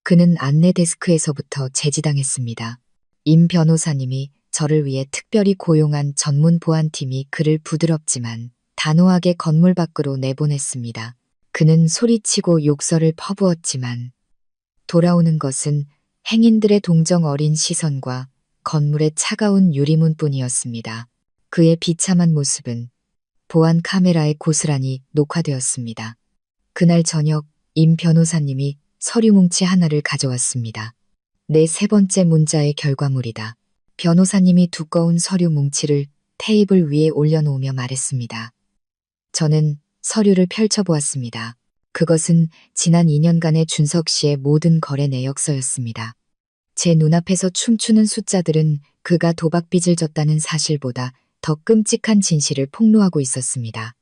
그는 안내 데스크에서부터 제지당했습니다. 임 변호사님이 저를 위해 특별히 고용한 전문 보안팀이 그를 부드럽지만 단호하게 건물 밖으로 내보냈습니다. 그는 소리치고 욕설을 퍼부었지만 돌아오는 것은 행인들의 동정 어린 시선과 건물의 차가운 유리문뿐이었습니다. 그의 비참한 모습은 보안 카메라에 고스란히 녹화되었습니다. 그날 저녁 임 변호사님이 서류 뭉치 하나를 가져왔습니다. 내 세 번째 문자의 결과물이다. 변호사님이 두꺼운 서류 뭉치를 테이블 위에 올려놓으며 말했습니다. 저는 서류를 펼쳐보았습니다. 그것은 지난 2년간의 준석 씨의 모든 거래 내역서였습니다. 제 눈앞에서 춤추는 숫자들은 그가 도박빚을 졌다는 사실보다 더 끔찍한 진실을 폭로하고 있었습니다.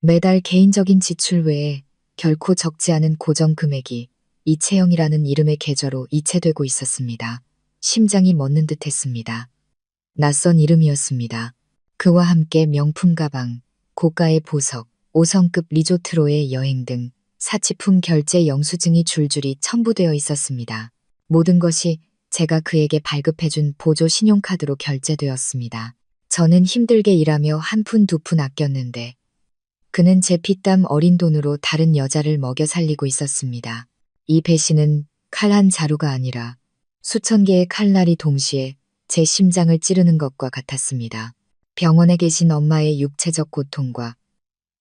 매달 개인적인 지출 외에 결코 적지 않은 고정 금액이 이채영이라는 이름의 계좌로 이체되고 있었습니다. 심장이 멎는 듯 했습니다. 낯선 이름이었습니다. 그와 함께 명품 가방, 고가의 보석, 5성급 리조트로의 여행 등 사치품 결제 영수증이 줄줄이 첨부되어 있었습니다. 모든 것이 제가 그에게 발급해준 보조 신용카드로 결제되었습니다. 저는 힘들게 일하며 한 푼 두 푼 아꼈는데 그는 제 피땀 어린 돈으로 다른 여자를 먹여 살리고 있었습니다. 이 배신은 칼 한 자루가 아니라 수천 개의 칼날이 동시에 제 심장을 찌르는 것과 같았습니다. 병원에 계신 엄마의 육체적 고통과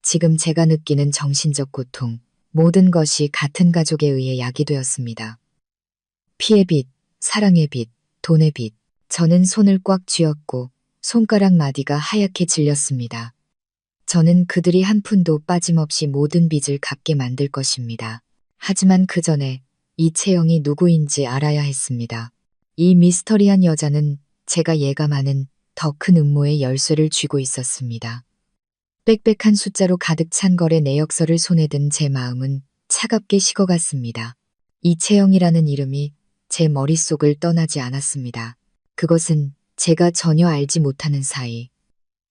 지금 제가 느끼는 정신적 고통, 모든 것이 같은 가족에 의해 야기되었습니다. 피의 빚, 사랑의 빚, 돈의 빚. 저는 손을 꽉 쥐었고 손가락 마디가 하얗게 질렸습니다. 저는 그들이 한 푼도 빠짐없이 모든 빚을 갚게 만들 것입니다. 하지만 그 전에 이채영이 누구인지 알아야 했습니다. 이 미스터리한 여자는 제가 예감하는 더 큰 음모의 열쇠를 쥐고 있었습니다. 빽빽한 숫자로 가득 찬 거래 내역서를 손에 든 제 마음은 차갑게 식어갔습니다. 이채영이라는 이름이 제 머릿속을 떠나지 않았습니다. 그것은 제가 전혀 알지 못하는 사이,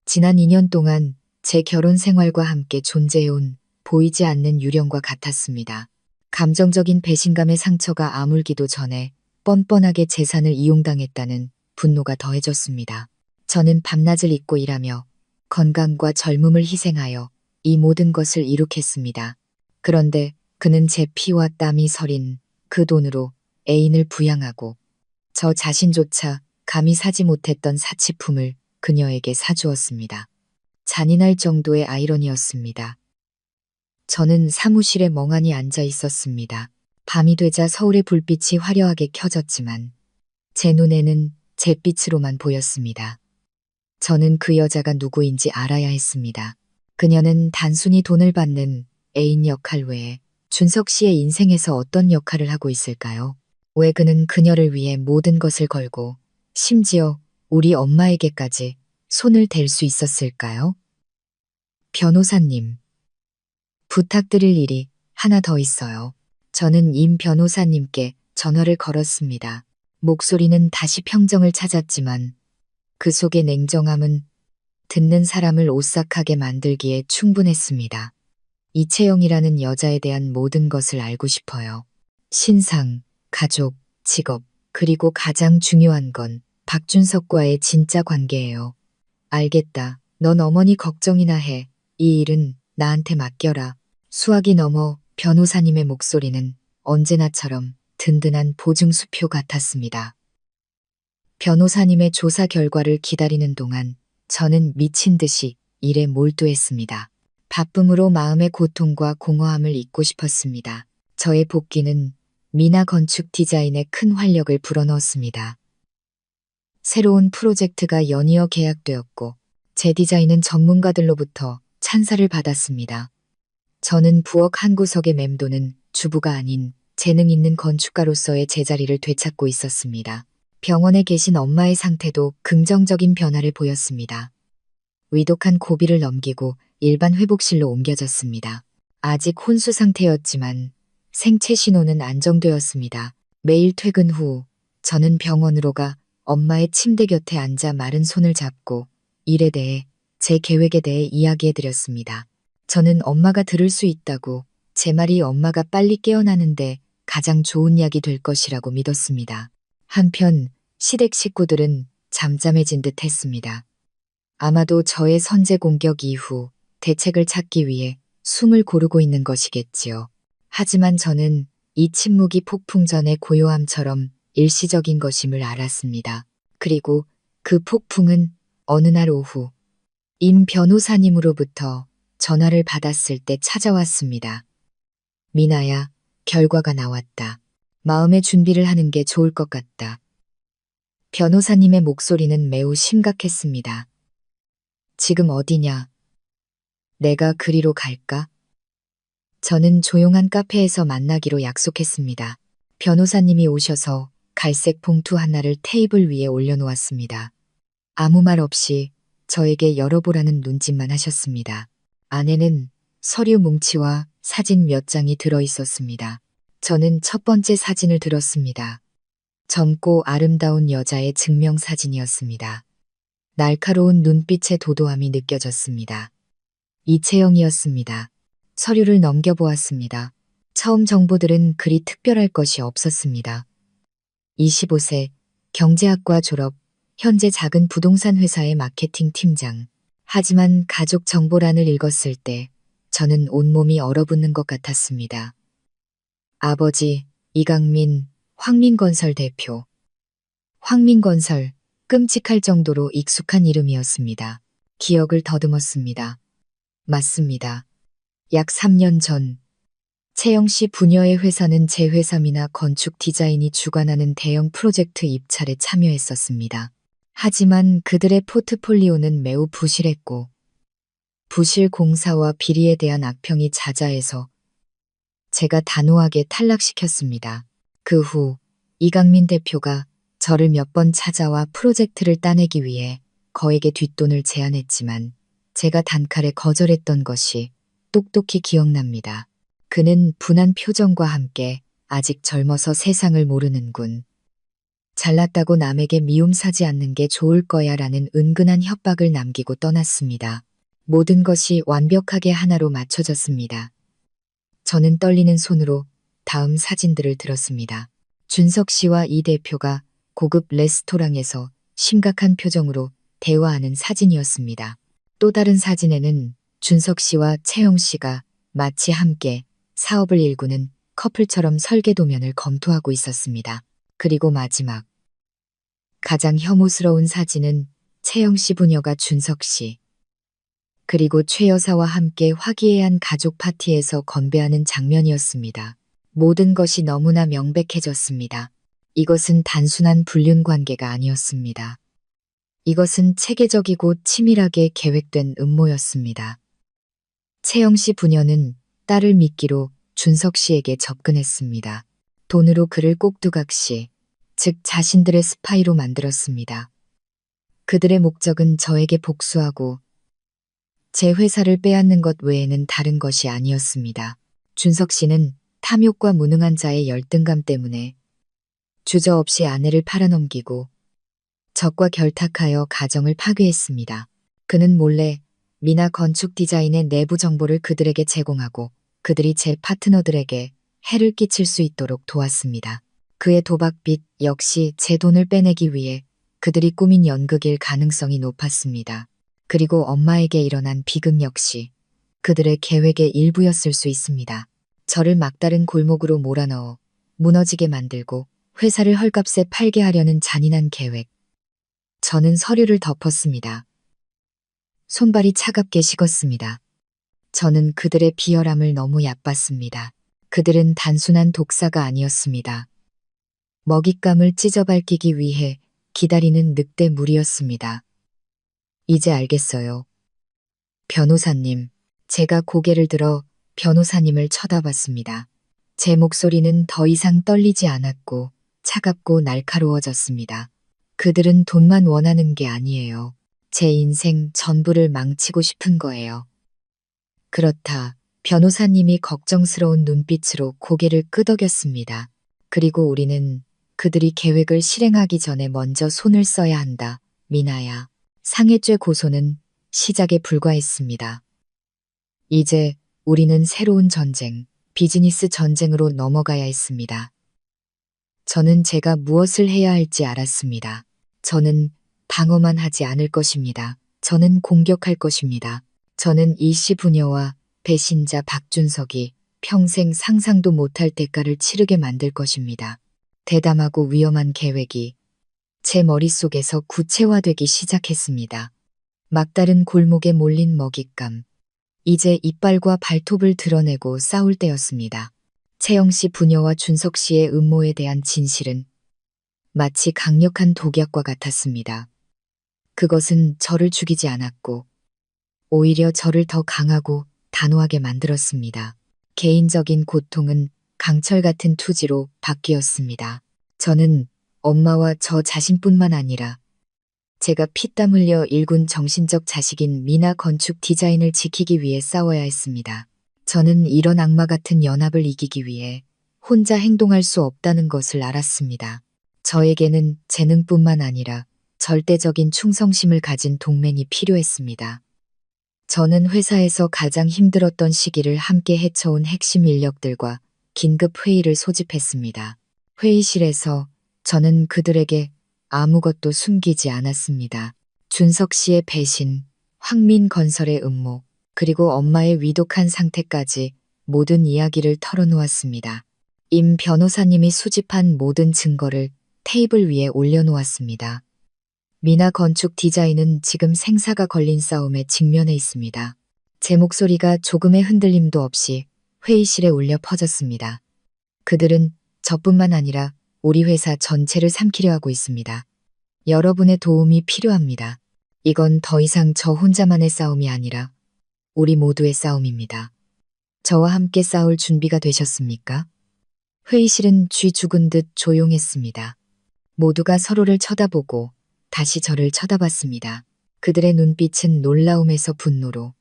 지난 2년 동안 제 결혼 생활과 함께 존재해온 보이지 않는 유령과 같았습니다. 감정적인 배신감의 상처가 아물기도 전에 뻔뻔하게 재산을 이용당했다는 분노가 더해졌습니다. 저는 밤낮을 잊고 일하며 건강과 젊음을 희생하여 이 모든 것을 이룩했습니다. 그런데 그는 제 피와 땀이 서린 그 돈으로 애인을 부양하고 저 자신조차 감히 사지 못했던 사치품을 그녀에게 사주었습니다. 잔인할 정도의 아이러니였습니다. 저는 사무실에 멍하니 앉아 있었습니다. 밤이 되자 서울의 불빛이 화려하게 켜졌지만 제 눈에는 잿빛으로만 보였습니다. 저는 그 여자가 누구인지 알아야 했습니다. 그녀는 단순히 돈을 받는 애인 역할 외에 준석 씨의 인생에서 어떤 역할을 하고 있을까요? 왜 그는 그녀를 위해 모든 것을 걸고 심지어 우리 엄마에게까지 손을 댈 수 있었을까요? 변호사님, 부탁드릴 일이 하나 더 있어요. 저는 임 변호사님께 전화를 걸었습니다. 목소리는 다시 평정을 찾았지만 그 속의 냉정함은 듣는 사람을 오싹하게 만들기에 충분했습니다. 이채영이라는 여자에 대한 모든 것을 알고 싶어요. 신상, 가족, 직업, 그리고 가장 중요한 건 박준석과의 진짜 관계예요. 알겠다. 넌 어머니 걱정이나 해. 이 일은 나한테 맡겨라. 수학이 넘어 변호사님의 목소리는 언제나처럼 든든한 보증수표 같았습니다. 변호사님의 조사 결과를 기다리는 동안 저는 미친 듯이 일에 몰두했습니다. 바쁨으로 마음의 고통과 공허함을 잊고 싶었습니다. 저의 복귀는 미나 건축 디자인에 큰 활력을 불어넣었습니다. 새로운 프로젝트가 연이어 계약되었고 제 디자인은 전문가들로부터 찬사를 받았습니다. 저는 부엌 한 구석에 맴도는 주부가 아닌 재능 있는 건축가로서의 제자리를 되찾고 있었습니다. 병원에 계신 엄마의 상태도 긍정적인 변화를 보였습니다. 위독한 고비를 넘기고 일반 회복실로 옮겨졌습니다. 아직 혼수 상태였지만 생체 신호는 안정되었습니다. 매일 퇴근 후 저는 병원으로 가 엄마의 침대 곁에 앉아 마른 손을 잡고 일에 대해 제 계획에 대해 이야기해드렸습니다. 저는 엄마가 들을 수 있다고 제 말이 엄마가 빨리 깨어나는데 가장 좋은 약이 될 것이라고 믿었습니다. 한편 시댁 식구들은 잠잠해진 듯 했습니다. 아마도 저의 선제 공격 이후 대책을 찾기 위해 숨을 고르고 있는 것이겠지요. 하지만 저는 이 침묵이 폭풍 전의 고요함처럼 일시적인 것임을 알았습니다. 그리고 그 폭풍은 어느 날 오후 임 변호사님으로부터 전화를 받았을 때 찾아왔습니다. 미나야, 결과가 나왔다. 마음의 준비를 하는 게 좋을 것 같다. 변호사님의 목소리는 매우 심각했습니다. 지금 어디냐? 내가 그리로 갈까? 저는 조용한 카페에서 만나기로 약속했습니다. 변호사님이 오셔서 갈색 봉투 하나를 테이블 위에 올려놓았습니다. 아무 말 없이 저에게 열어보라는 눈짓만 하셨습니다. 안에는 서류 뭉치와 사진 몇 장이 들어 있었습니다. 저는 첫 번째 사진을 들었습니다. 젊고 아름다운 여자의 증명사진이었습니다. 날카로운 눈빛의 도도함이 느껴졌습니다. 이채영이었습니다. 서류를 넘겨보았습니다. 처음 정보들은 그리 특별할 것이 없었습니다. 25세, 경제학과 졸업, 현재 작은 부동산 회사의 마케팅 팀장. 하지만 가족 정보란을 읽었을 때 저는 온몸이 얼어붙는 것 같았습니다. 아버지, 이강민, 황민건설 대표. 황민건설, 끔찍할 정도로 익숙한 이름이었습니다. 기억을 더듬었습니다. 맞습니다. 약 3년 전, 채영 씨 부녀의 회사는 제 회사미나 건축 디자인이 주관하는 대형 프로젝트 입찰에 참여했었습니다. 하지만 그들의 포트폴리오는 매우 부실했고, 부실 공사와 비리에 대한 악평이 자자해서 제가 단호하게 탈락시켰습니다. 그 후 이강민 대표가 저를 몇 번 찾아와 프로젝트를 따내기 위해 거액의 뒷돈을 제안했지만 제가 단칼에 거절했던 것이 똑똑히 기억납니다. 그는 분한 표정과 함께 아직 젊어서 세상을 모르는군. 잘났다고 남에게 미움 사지 않는 게 좋을 거야 라는 은근한 협박을 남기고 떠났습니다. 모든 것이 완벽하게 하나로 맞춰졌습니다. 저는 떨리는 손으로 다음 사진들을 들었습니다. 준석 씨와 이 대표가 고급 레스토랑에서 심각한 표정으로 대화하는 사진이었습니다. 또 다른 사진에는 준석 씨와 채영 씨가 마치 함께 사업을 일구는 커플처럼 설계도면을 검토하고 있었습니다. 그리고 마지막, 가장 혐오스러운 사진은 채영 씨 부녀가 준석 씨, 그리고 최 여사와 함께 화기애애한 가족 파티에서 건배하는 장면이었습니다. 모든 것이 너무나 명백해졌습니다. 이것은 단순한 불륜 관계가 아니었습니다. 이것은 체계적이고 치밀하게 계획된 음모였습니다. 채영 씨 부녀는 딸을 미끼로 준석 씨에게 접근했습니다. 돈으로 그를 꼭두각시, 즉 자신들의 스파이로 만들었습니다. 그들의 목적은 저에게 복수하고 제 회사를 빼앗는 것 외에는 다른 것이 아니었습니다. 준석 씨는 탐욕과 무능한 자의 열등감 때문에 주저없이 아내를 팔아넘기고 적과 결탁하여 가정을 파괴했습니다. 그는 몰래 미나 건축 디자인의 내부 정보를 그들에게 제공하고 그들이 제 파트너들에게 해를 끼칠 수 있도록 도왔습니다. 그의 도박빚 역시 제 돈을 빼내기 위해 그들이 꾸민 연극일 가능성이 높았습니다. 그리고 엄마에게 일어난 비극 역시 그들의 계획의 일부였을 수 있습니다. 저를 막다른 골목으로 몰아넣어 무너지게 만들고 회사를 헐값에 팔게 하려는 잔인한 계획. 저는 서류를 덮었습니다. 손발이 차갑게 식었습니다. 저는 그들의 비열함을 너무 얕봤습니다. 그들은 단순한 독사가 아니었습니다. 먹잇감을 찢어밟기 위해 기다리는 늑대 무리였습니다. 이제 알겠어요. 변호사님, 제가 고개를 들어 변호사님을 쳐다봤습니다. 제 목소리는 더 이상 떨리지 않았고 차갑고 날카로워졌습니다. 그들은 돈만 원하는 게 아니에요. 제 인생 전부를 망치고 싶은 거예요. 그렇다. 변호사님이 걱정스러운 눈빛으로 고개를 끄덕였습니다. 그리고 우리는 그들이 계획을 실행하기 전에 먼저 손을 써야 한다. 미나야. 상해죄 고소는 시작에 불과했습니다. 이제 우리는 새로운 전쟁, 비즈니스 전쟁으로 넘어가야 했습니다. 저는 제가 무엇을 해야 할지 알았습니다. 저는 방어만 하지 않을 것입니다. 저는 공격할 것입니다. 저는 이 씨 부녀와 배신자 박준석이 평생 상상도 못할 대가를 치르게 만들 것입니다. 대담하고 위험한 계획이 제 머릿속에서 구체화되기 시작했습니다. 막다른 골목에 몰린 먹잇감. 이제 이빨과 발톱을 드러내고 싸울 때였습니다. 채영 씨 부녀와 준석 씨의 음모에 대한 진실은 마치 강력한 독약과 같았습니다. 그것은 저를 죽이지 않았고 오히려 저를 더 강하고 단호하게 만들었습니다. 개인적인 고통은 강철 같은 투지로 바뀌었습니다. 저는 엄마와 저 자신뿐만 아니라 제가 피땀 흘려 일군 정신적 자식인 미나 건축 디자인을 지키기 위해 싸워야 했습니다. 저는 이런 악마 같은 연합을 이기기 위해 혼자 행동할 수 없다는 것을 알았습니다. 저에게는 재능뿐만 아니라 절대적인 충성심을 가진 동맹이 필요했습니다. 저는 회사에서 가장 힘들었던 시기를 함께 헤쳐온 핵심 인력들과 긴급 회의를 소집했습니다. 회의실에서 저는 그들에게 아무것도 숨기지 않았습니다. 준석 씨의 배신, 황민건설의 음모, 그리고 엄마의 위독한 상태까지 모든 이야기를 털어놓았습니다. 임 변호사님이 수집한 모든 증거를 테이블 위에 올려놓았습니다. 미나 건축 디자인은 지금 생사가 걸린 싸움에 직면해 있습니다. 제 목소리가 조금의 흔들림도 없이 회의실에 울려 퍼졌습니다. 그들은 저뿐만 아니라 우리 회사 전체를 삼키려 하고 있습니다. 여러분의 도움이 필요합니다. 이건 더 이상 저 혼자만의 싸움이 아니라 우리 모두의 싸움입니다. 저와 함께 싸울 준비가 되셨습니까? 회의실은 쥐 죽은 듯 조용했습니다. 모두가 서로를 쳐다보고 다시 저를 쳐다봤습니다. 그들의 눈빛은 놀라움에서 분노로,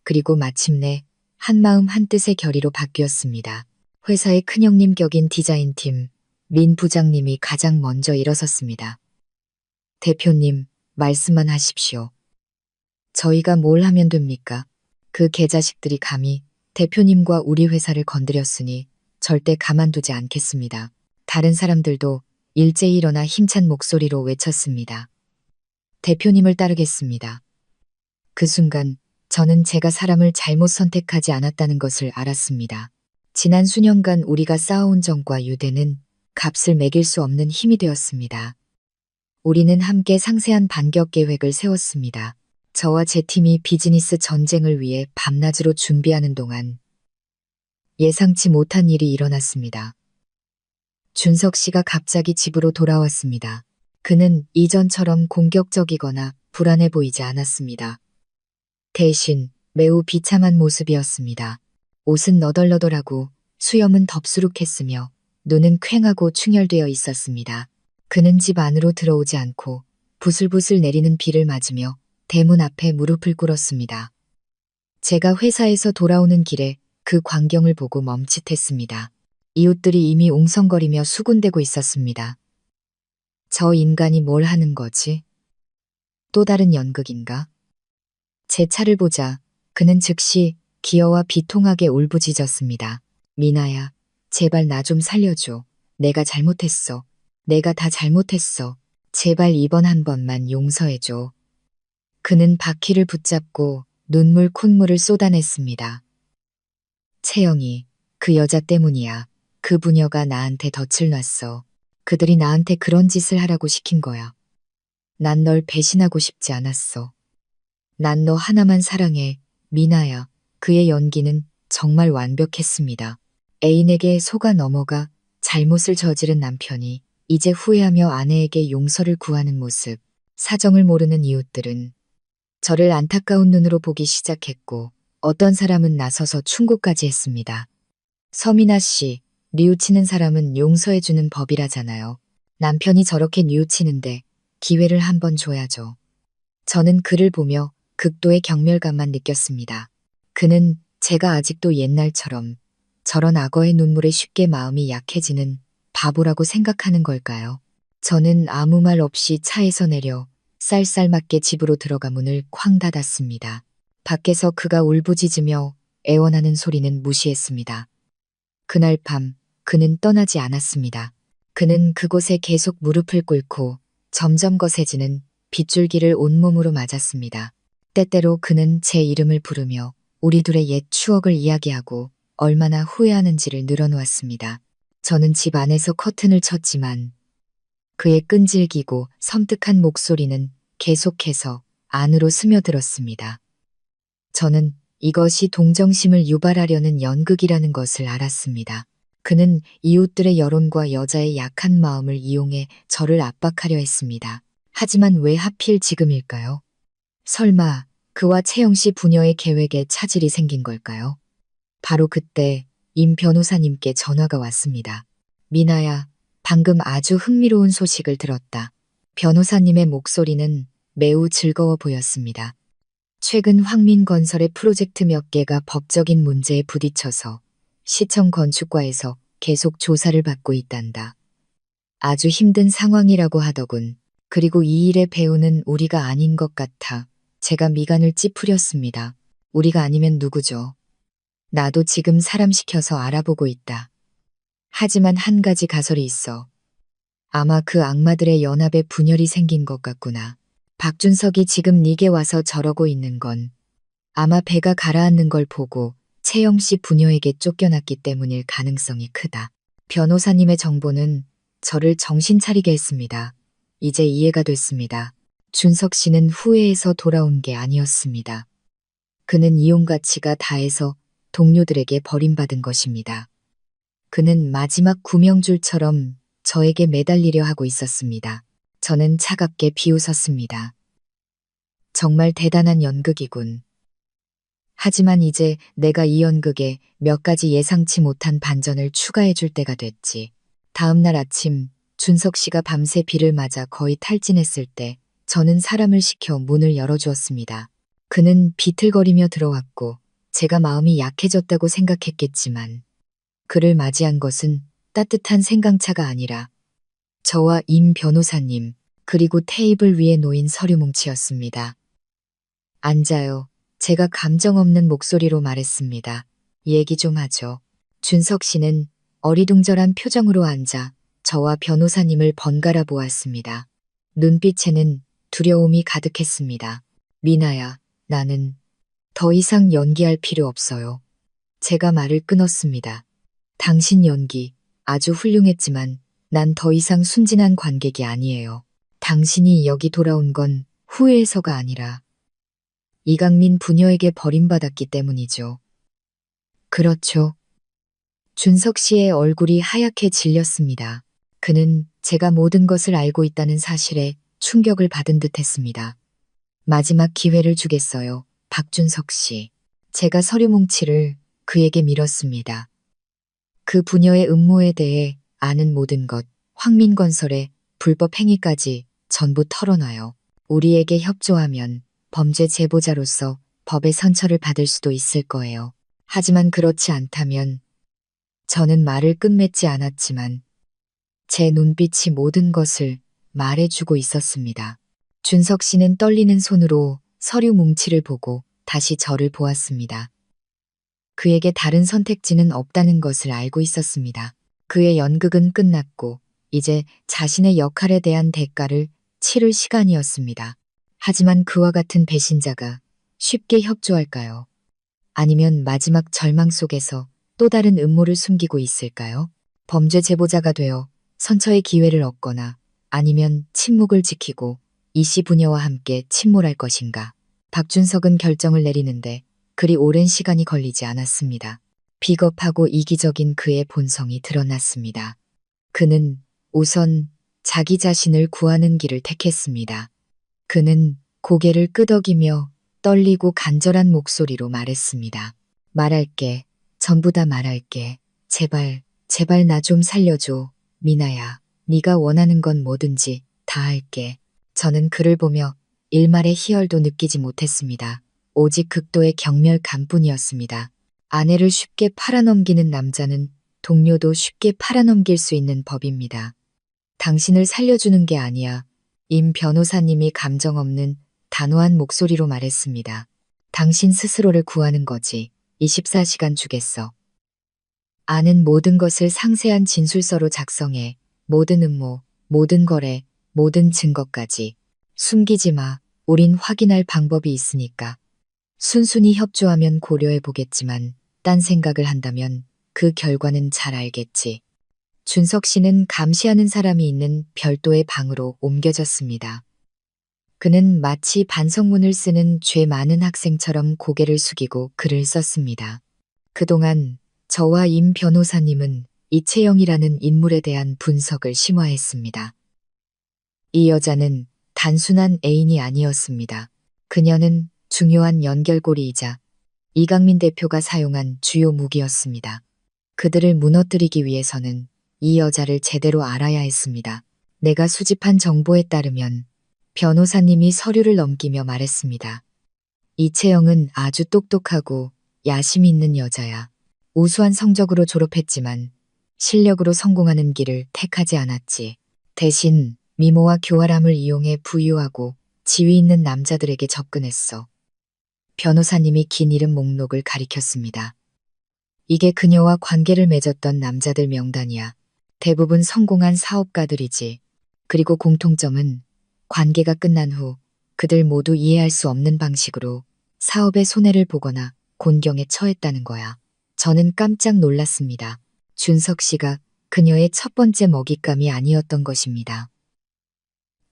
그리고 마침내 한마음 한뜻의 결의로 바뀌었습니다. 회사의 큰형님 격인 디자인팀 민 부장님이 가장 먼저 일어섰습니다. 대표님, 말씀만 하십시오. 저희가 뭘 하면 됩니까? 그 개자식들이 감히 대표님과 우리 회사를 건드렸으니 절대 가만두지 않겠습니다. 다른 사람들도 일제히 일어나 힘찬 목소리로 외쳤습니다. 대표님을 따르겠습니다. 그 순간 저는 제가 사람을 잘못 선택하지 않았다는 것을 알았습니다. 지난 수년간 우리가 쌓아온 정과 유대는 값을 매길 수 없는 힘이 되었습니다. 우리는 함께 상세한 반격 계획을 세웠습니다. 저와 제 팀이 비즈니스 전쟁을 위해 밤낮으로 준비하는 동안 예상치 못한 일이 일어났습니다. 준석 씨가 갑자기 집으로 돌아왔습니다. 그는 이전처럼 공격적이거나 불안해 보이지 않았습니다. 대신 매우 비참한 모습이었습니다. 옷은 너덜너덜하고 수염은 덥수룩했으며 눈은 퀭하고 충혈되어 있었습니다. 그는 집 안으로 들어오지 않고 부슬부슬 내리는 비를 맞으며 대문 앞에 무릎을 꿇었습니다. 제가 회사에서 돌아오는 길에 그 광경을 보고 멈칫했습니다. 이웃들이 이미 웅성거리며 수군대고 있었습니다. 저 인간이 뭘 하는 거지? 또 다른 연극인가? 제 차를 보자 그는 즉시 기어와 비통하게 울부짖었습니다. 미나야, 제발 나 좀 살려줘. 내가 잘못했어. 내가 다 잘못했어. 제발 이번 한 번만 용서해줘. 그는 바퀴를 붙잡고 눈물 콧물을 쏟아냈습니다. 채영이, 그 여자 때문이야. 그 부녀가 나한테 덫을 놨어. 그들이 나한테 그런 짓을 하라고 시킨 거야. 난 널 배신하고 싶지 않았어. 난 너 하나만 사랑해, 미나야. 그의 연기는 정말 완벽했습니다. 애인에게 속아 넘어가 잘못을 저지른 남편이 이제 후회하며 아내에게 용서를 구하는 모습. 사정을 모르는 이웃들은 저를 안타까운 눈으로 보기 시작했고 어떤 사람은 나서서 충고까지 했습니다. 서민아 씨, 뉘우치는 사람은 용서해주는 법이라잖아요. 남편이 저렇게 뉘우치는데 기회를 한번 줘야죠. 저는 그를 보며 극도의 경멸감만 느꼈습니다. 그는 제가 아직도 옛날처럼 저런 악어의 눈물에 쉽게 마음이 약해지는 바보라고 생각하는 걸까요? 저는 아무 말 없이 차에서 내려 쌀쌀맞게 집으로 들어가 문을 쾅 닫았습니다. 밖에서 그가 울부짖으며 애원하는 소리는 무시했습니다. 그날 밤 그는 떠나지 않았습니다. 그는 그곳에 계속 무릎을 꿇고 점점 거세지는 빗줄기를 온몸으로 맞았습니다. 때때로 그는 제 이름을 부르며 우리 둘의 옛 추억을 이야기하고 얼마나 후회하는지를 늘어놓았습니다. 저는 집 안에서 커튼을 쳤지만 그의 끈질기고 섬뜩한 목소리는 계속해서 안으로 스며들었습니다. 저는 이것이 동정심을 유발하려는 연극이라는 것을 알았습니다. 그는 이웃들의 여론과 여자의 약한 마음을 이용해 저를 압박하려 했습니다. 하지만 왜 하필 지금일까요? 설마 그와 채영 씨 부녀의 계획에 차질이 생긴 걸까요? 바로 그때 임 변호사님께 전화가 왔습니다. 미나야, 방금 아주 흥미로운 소식을 들었다. 변호사님의 목소리는 매우 즐거워 보였습니다. 최근 황민건설의 프로젝트 몇 개가 법적인 문제에 부딪혀서 시청 건축과에서 계속 조사를 받고 있단다. 아주 힘든 상황이라고 하더군. 그리고 이 일의 배우는 우리가 아닌 것 같아 제가 미간을 찌푸렸습니다. 우리가 아니면 누구죠? 나도 지금 사람 시켜서 알아보고 있다. 하지만 한 가지 가설이 있어. 아마 그 악마들의 연합에 분열이 생긴 것 같구나. 박준석이 지금 네게 와서 저러고 있는 건 아마 배가 가라앉는 걸 보고 채영 씨 부녀에게 쫓겨났기 때문일 가능성이 크다. 변호사님의 정보는 저를 정신 차리게 했습니다. 이제 이해가 됐습니다. 준석 씨는 후회해서 돌아온 게 아니었습니다. 그는 이용 가치가 다해서 동료들에게 버림받은 것입니다. 그는 마지막 구명줄처럼 저에게 매달리려 하고 있었습니다. 저는 차갑게 비웃었습니다. 정말 대단한 연극이군. 하지만 이제 내가 이 연극에 몇 가지 예상치 못한 반전을 추가해 줄 때가 됐지. 다음 날 아침 준석 씨가 밤새 비를 맞아 거의 탈진했을 때 저는 사람을 시켜 문을 열어주었습니다. 그는 비틀거리며 들어왔고 제가 마음이 약해졌다고 생각했겠지만 그를 맞이한 것은 따뜻한 생강차가 아니라 저와 임 변호사님 그리고 테이블 위에 놓인 서류 뭉치였습니다. 앉아요. 제가 감정 없는 목소리로 말했습니다. 얘기 좀 하죠. 준석 씨는 어리둥절한 표정으로 앉아 저와 변호사님을 번갈아 보았습니다. 눈빛에는 두려움이 가득했습니다. 미나야, 나는 더 이상 연기할 필요 없어요. 제가 말을 끊었습니다. 당신 연기 아주 훌륭했지만 난 더 이상 순진한 관객이 아니에요. 당신이 여기 돌아온 건 후회해서가 아니라 이강민 부녀에게 버림받았기 때문이죠. 그렇죠. 준석 씨의 얼굴이 하얗게 질렸습니다. 그는 제가 모든 것을 알고 있다는 사실에 충격을 받은 듯 했습니다. 마지막 기회를 주겠어요. 박준석 씨. 제가 서류 뭉치를 그에게 밀었습니다. 그 부녀의 음모에 대해 아는 모든 것, 황민건설의 불법 행위까지 전부 털어놔요. 우리에게 협조하면 범죄 제보자로서 법의 선처를 받을 수도 있을 거예요. 하지만 그렇지 않다면 저는 말을 끝맺지 않았지만 제 눈빛이 모든 것을 말해주고 있었습니다. 준석 씨는 떨리는 손으로 서류 뭉치를 보고 다시 저를 보았습니다. 그에게 다른 선택지는 없다는 것을 알고 있었습니다. 그의 연극은 끝났고 이제 자신의 역할에 대한 대가를 치를 시간이었습니다. 하지만 그와 같은 배신자가 쉽게 협조할까요? 아니면 마지막 절망 속에서 또 다른 음모를 숨기고 있을까요? 범죄 제보자가 되어 선처의 기회를 얻거나 아니면 침묵을 지키고 이씨 부녀와 함께 침몰할 것인가. 박준석은 결정을 내리는데 그리 오랜 시간이 걸리지 않았습니다. 비겁하고 이기적인 그의 본성이 드러났습니다. 그는 우선 자기 자신을 구하는 길을 택했습니다. 그는 고개를 끄덕이며 떨리고 간절한 목소리로 말했습니다. 말할게. 전부 다 말할게. 제발, 제발 나 좀 살려줘. 미나야, 네가 원하는 건 뭐든지 다 할게. 저는 그를 보며 일말의 희열도 느끼지 못했습니다. 오직 극도의 경멸감뿐이었습니다. 아내를 쉽게 팔아넘기는 남자는 동료도 쉽게 팔아넘길 수 있는 법입니다. 당신을 살려주는 게 아니야. 임 변호사님이 감정 없는 단호한 목소리로 말했습니다. 당신 스스로를 구하는 거지. 24시간 주겠어. 아는 모든 것을 상세한 진술서로 작성해. 모든 음모, 모든 거래, 모든 증거까지. 숨기지 마. 우린 확인할 방법이 있으니까. 순순히 협조하면 고려해 보겠지만 딴 생각을 한다면 그 결과는 잘 알겠지. 준석 씨는 감시하는 사람이 있는 별도의 방으로 옮겨졌습니다. 그는 마치 반성문을 쓰는 죄 많은 학생처럼 고개를 숙이고 글을 썼습니다. 그동안 저와 임 변호사님은 이채영이라는 인물에 대한 분석을 심화했습니다. 이 여자는 단순한 애인이 아니었습니다. 그녀는 중요한 연결고리이자 이강민 대표가 사용한 주요 무기였습니다. 그들을 무너뜨리기 위해서는 이 여자를 제대로 알아야 했습니다. 내가 수집한 정보에 따르면 변호사님이 서류를 넘기며 말했습니다. 이채영은 아주 똑똑하고 야심 있는 여자야. 우수한 성적으로 졸업했지만 실력으로 성공하는 길을 택하지 않았지. 대신 미모와 교활함을 이용해 부유하고 지위 있는 남자들에게 접근했어. 변호사님이 긴 이름 목록을 가리켰습니다. 이게 그녀와 관계를 맺었던 남자들 명단이야. 대부분 성공한 사업가들이지. 그리고 공통점은 관계가 끝난 후 그들 모두 이해할 수 없는 방식으로 사업에 손해를 보거나 곤경에 처했다는 거야. 저는 깜짝 놀랐습니다. 준석 씨가 그녀의 첫 번째 먹잇감이 아니었던 것입니다.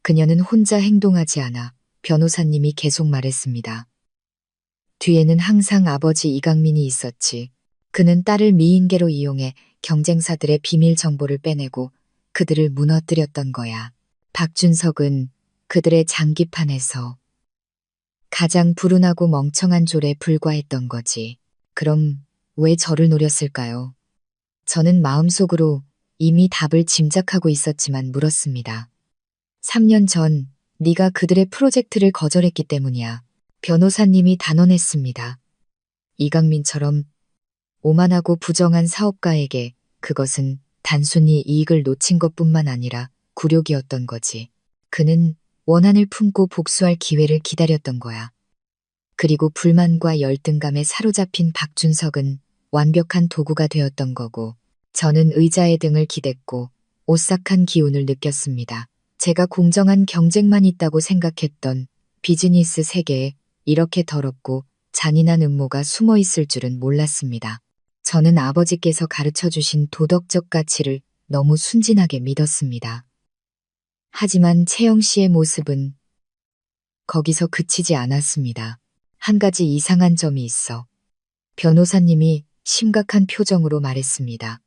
그녀는 혼자 행동하지 않아 변호사님이 계속 말했습니다. 뒤에는 항상 아버지 이강민이 있었지. 그는 딸을 미인계로 이용해 경쟁사들의 비밀 정보를 빼내고 그들을 무너뜨렸던 거야. 박준석은 그들의 장기판에서 가장 불운하고 멍청한 졸에 불과했던 거지. 그럼 왜 저를 노렸을까요? 저는 마음속으로 이미 답을 짐작하고 있었지만 물었습니다. 3년 전 네가 그들의 프로젝트를 거절했기 때문이야. 변호사님이 단언했습니다. 이강민처럼 오만하고 부정한 사업가에게 그것은 단순히 이익을 놓친 것뿐만 아니라 굴욕이었던 거지. 그는 원한을 품고 복수할 기회를 기다렸던 거야. 그리고 불만과 열등감에 사로잡힌 박준석은 완벽한 도구가 되었던 거고, 저는 의자의 등을 기댔고 오싹한 기운을 느꼈습니다. 제가 공정한 경쟁만 있다고 생각했던 비즈니스 세계에 이렇게 더럽고 잔인한 음모가 숨어 있을 줄은 몰랐습니다. 저는 아버지께서 가르쳐 주신 도덕적 가치를 너무 순진하게 믿었습니다. 하지만 채영 씨의 모습은 거기서 그치지 않았습니다. 한 가지 이상한 점이 있어. 변호사님이 심각한 표정으로 말했습니다.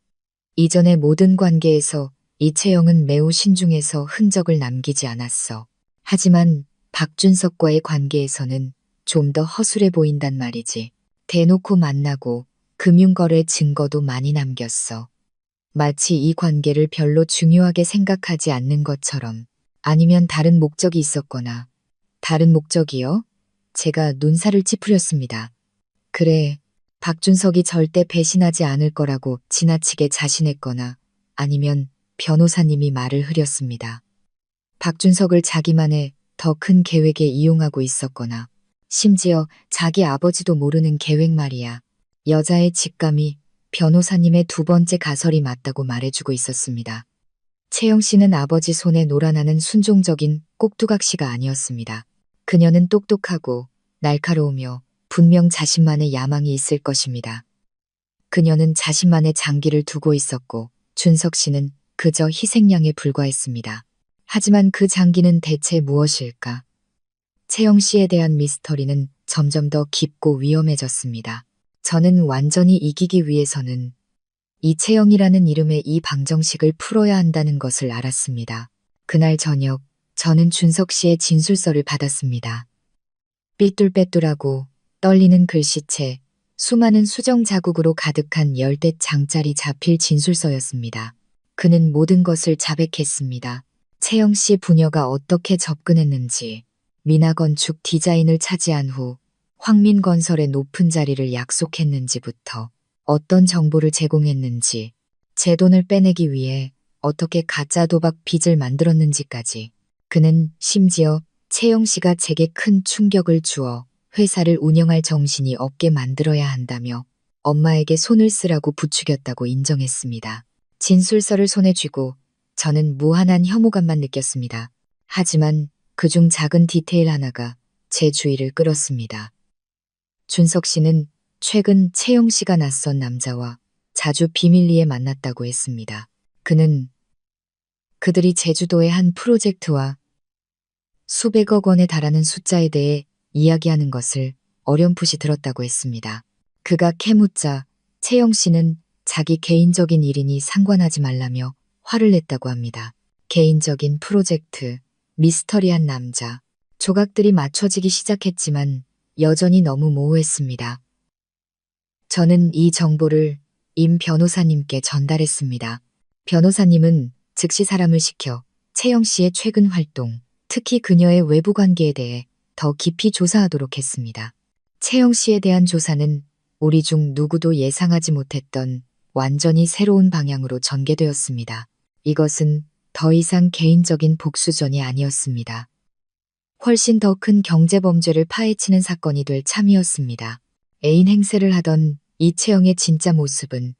이전의 모든 관계에서 이채영은 매우 신중해서 흔적을 남기지 않았어. 하지만 박준석과의 관계에서는 좀 더 허술해 보인단 말이지. 대놓고 만나고 금융거래 증거도 많이 남겼어. 마치 이 관계를 별로 중요하게 생각하지 않는 것처럼. 아니면 다른 목적이 있었거나. 다른 목적이요? 제가 눈살을 찌푸렸습니다. 그래, 박준석이 절대 배신하지 않을 거라고 지나치게 자신했거나 아니면 변호사님이 말을 흐렸습니다. 박준석을 자기만의 더 큰 계획에 이용하고 있었거나 심지어 자기 아버지도 모르는 계획 말이야. 여자의 직감이 변호사님의 두 번째 가설이 맞다고 말해주고 있었습니다. 채영 씨는 아버지 손에 놀아나는 순종적인 꼭두각시가 아니었습니다. 그녀는 똑똑하고 날카로우며 분명 자신만의 야망이 있을 것입니다. 그녀는 자신만의 장기를 두고 있었고 준석 씨는 그저 희생양에 불과했습니다. 하지만 그 장기는 대체 무엇일까? 채영 씨에 대한 미스터리는 점점 더 깊고 위험해졌습니다. 저는 완전히 이기기 위해서는 이채영이라는 이름의 이 방정식을 풀어야 한다는 것을 알았습니다. 그날 저녁 저는 준석 씨의 진술서를 받았습니다. 삐뚤빼뚤하고 떨리는 글씨체, 수많은 수정 자국으로 가득한 열댓 장짜리 자필 진술서였습니다. 그는 모든 것을 자백했습니다. 채영 씨 부녀가 어떻게 접근했는지, 미나건축 디자인을 차지한 후 황민건설의 높은 자리를 약속했는지부터 어떤 정보를 제공했는지, 제 돈을 빼내기 위해 어떻게 가짜 도박 빚을 만들었는지까지. 그는 심지어 채영 씨가 제게 큰 충격을 주어 회사를 운영할 정신이 없게 만들어야 한다며 엄마에게 손을 쓰라고 부추겼다고 인정했습니다. 진술서를 손에 쥐고 저는 무한한 혐오감만 느꼈습니다. 하지만 그중 작은 디테일 하나가 제 주의를 끌었습니다. 준석 씨는 최근 채영 씨가 낯선 남자와 자주 비밀리에 만났다고 했습니다. 그는 그들이 제주도의 한 프로젝트와 수백억 원에 달하는 숫자에 대해 이야기하는 것을 어렴풋이 들었다고 했습니다. 그가 캐묻자 채영 씨는 자기 개인적인 일이니 상관하지 말라며 화를 냈다고 합니다. 개인적인 프로젝트, 미스터리한 남자. 조각들이 맞춰지기 시작했지만 여전히 너무 모호했습니다. 저는 이 정보를 임 변호사님께 전달했습니다. 변호사님은 즉시 사람을 시켜 채영 씨의 최근 활동, 특히 그녀의 외부 관계에 대해 더 깊이 조사하도록 했습니다. 채영 씨에 대한 조사는 우리 중 누구도 예상하지 못했던 완전히 새로운 방향으로 전개되었습니다. 이것은 더 이상 개인적인 복수전이 아니었습니다. 훨씬 더 큰 경제범죄를 파헤치는 사건이 될 참이었습니다. 애인 행세를 하던 이채영의 진짜 모습은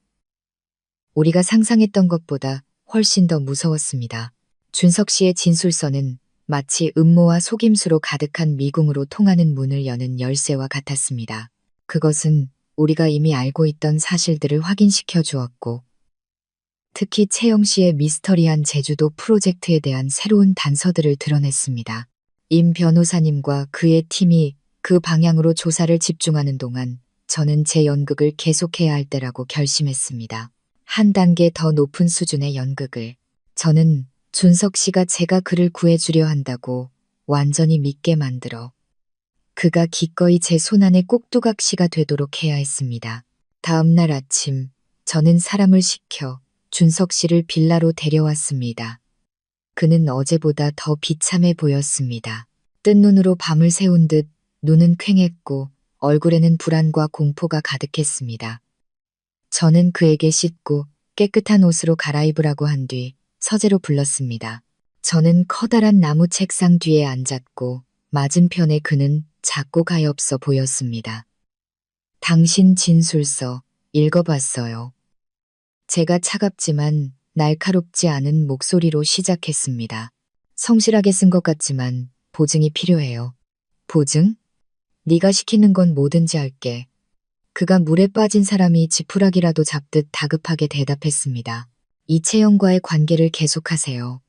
우리가 상상했던 것보다 훨씬 더 무서웠습니다. 준석 씨의 진술서는 마치 음모와 속임수로 가득한 미궁으로 통하는 문을 여는 열쇠와 같았습니다. 그것은 우리가 이미 알고 있던 사실들을 확인시켜 주었고, 특히 채영 씨의 미스터리한 제주도 프로젝트에 대한 새로운 단서들을 드러냈습니다. 임 변호사님과 그의 팀이 그 방향으로 조사를 집중하는 동안 저는 제 연극을 계속해야 할 때라고 결심했습니다. 한 단계 더 높은 수준의 연극을. 저는 준석 씨가 제가 그를 구해주려 한다고 완전히 믿게 만들어 그가 기꺼이 제 손안의 꼭두각시가 되도록 해야 했습니다. 다음 날 아침 저는 사람을 시켜 준석 씨를 빌라로 데려왔습니다. 그는 어제보다 더 비참해 보였습니다. 뜬 눈으로 밤을 새운 듯 눈은 퀭했고 얼굴에는 불안과 공포가 가득했습니다. 저는 그에게 씻고 깨끗한 옷으로 갈아입으라고 한 뒤 서재로 불렀습니다. 저는 커다란 나무 책상 뒤에 앉았고 맞은편에 그는 작고 가엾어 보였습니다. 당신 진술서 읽어봤어요. 제가 차갑지만 날카롭지 않은 목소리로 시작했습니다. 성실하게 쓴 것 같지만 보증이 필요해요. 보증? 네가 시키는 건 뭐든지 할게. 그가 물에 빠진 사람이 지푸라기라도 잡듯 다급하게 대답했습니다. 이채영과의 관계를 계속하세요.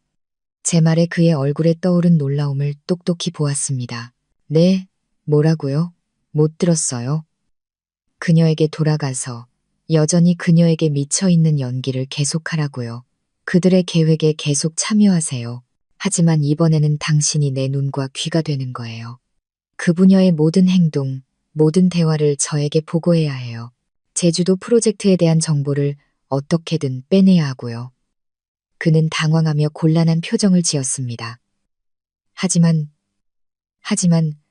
제 말에 그의 얼굴에 떠오른 놀라움을 똑똑히 보았습니다. 네, 뭐라고요? 못 들었어요. 그녀에게 돌아가서 여전히 그녀에게 미쳐있는 연기를 계속하라고요. 그들의 계획에 계속 참여하세요. 하지만 이번에는 당신이 내 눈과 귀가 되는 거예요. 그부녀의 모든 행동, 모든 대화를 저에게 보고해야 해요. 제주도 프로젝트에 대한 정보를 어떻게든 빼내야 하고요. 그는 당황하며 곤란한 표정을 지었습니다. 하지만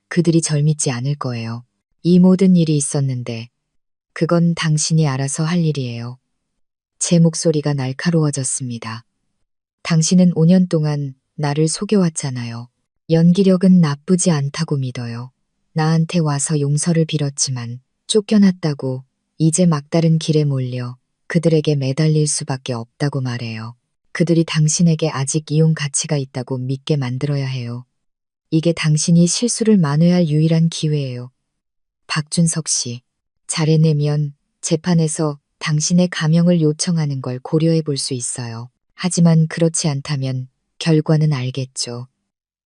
그들이 절 믿지 않을 거예요. 이 모든 일이 있었는데 그건 당신이 알아서 할 일이에요. 제 목소리가 날카로워졌습니다. 당신은 5년 동안 나를 속여왔잖아요. 연기력은 나쁘지 않다고 믿어요. 나한테 와서 용서를 빌었지만 쫓겨났다고 이제 막다른 길에 몰려 그들에게 매달릴 수밖에 없다고 말해요. 그들이 당신에게 아직 이용 가치가 있다고 믿게 만들어야 해요. 이게 당신이 실수를 만회할 유일한 기회예요. 박준석 씨, 잘 해내면 재판에서 당신의 감형을 요청하는 걸 고려해 볼 수 있어요. 하지만 그렇지 않다면 결과는 알겠죠.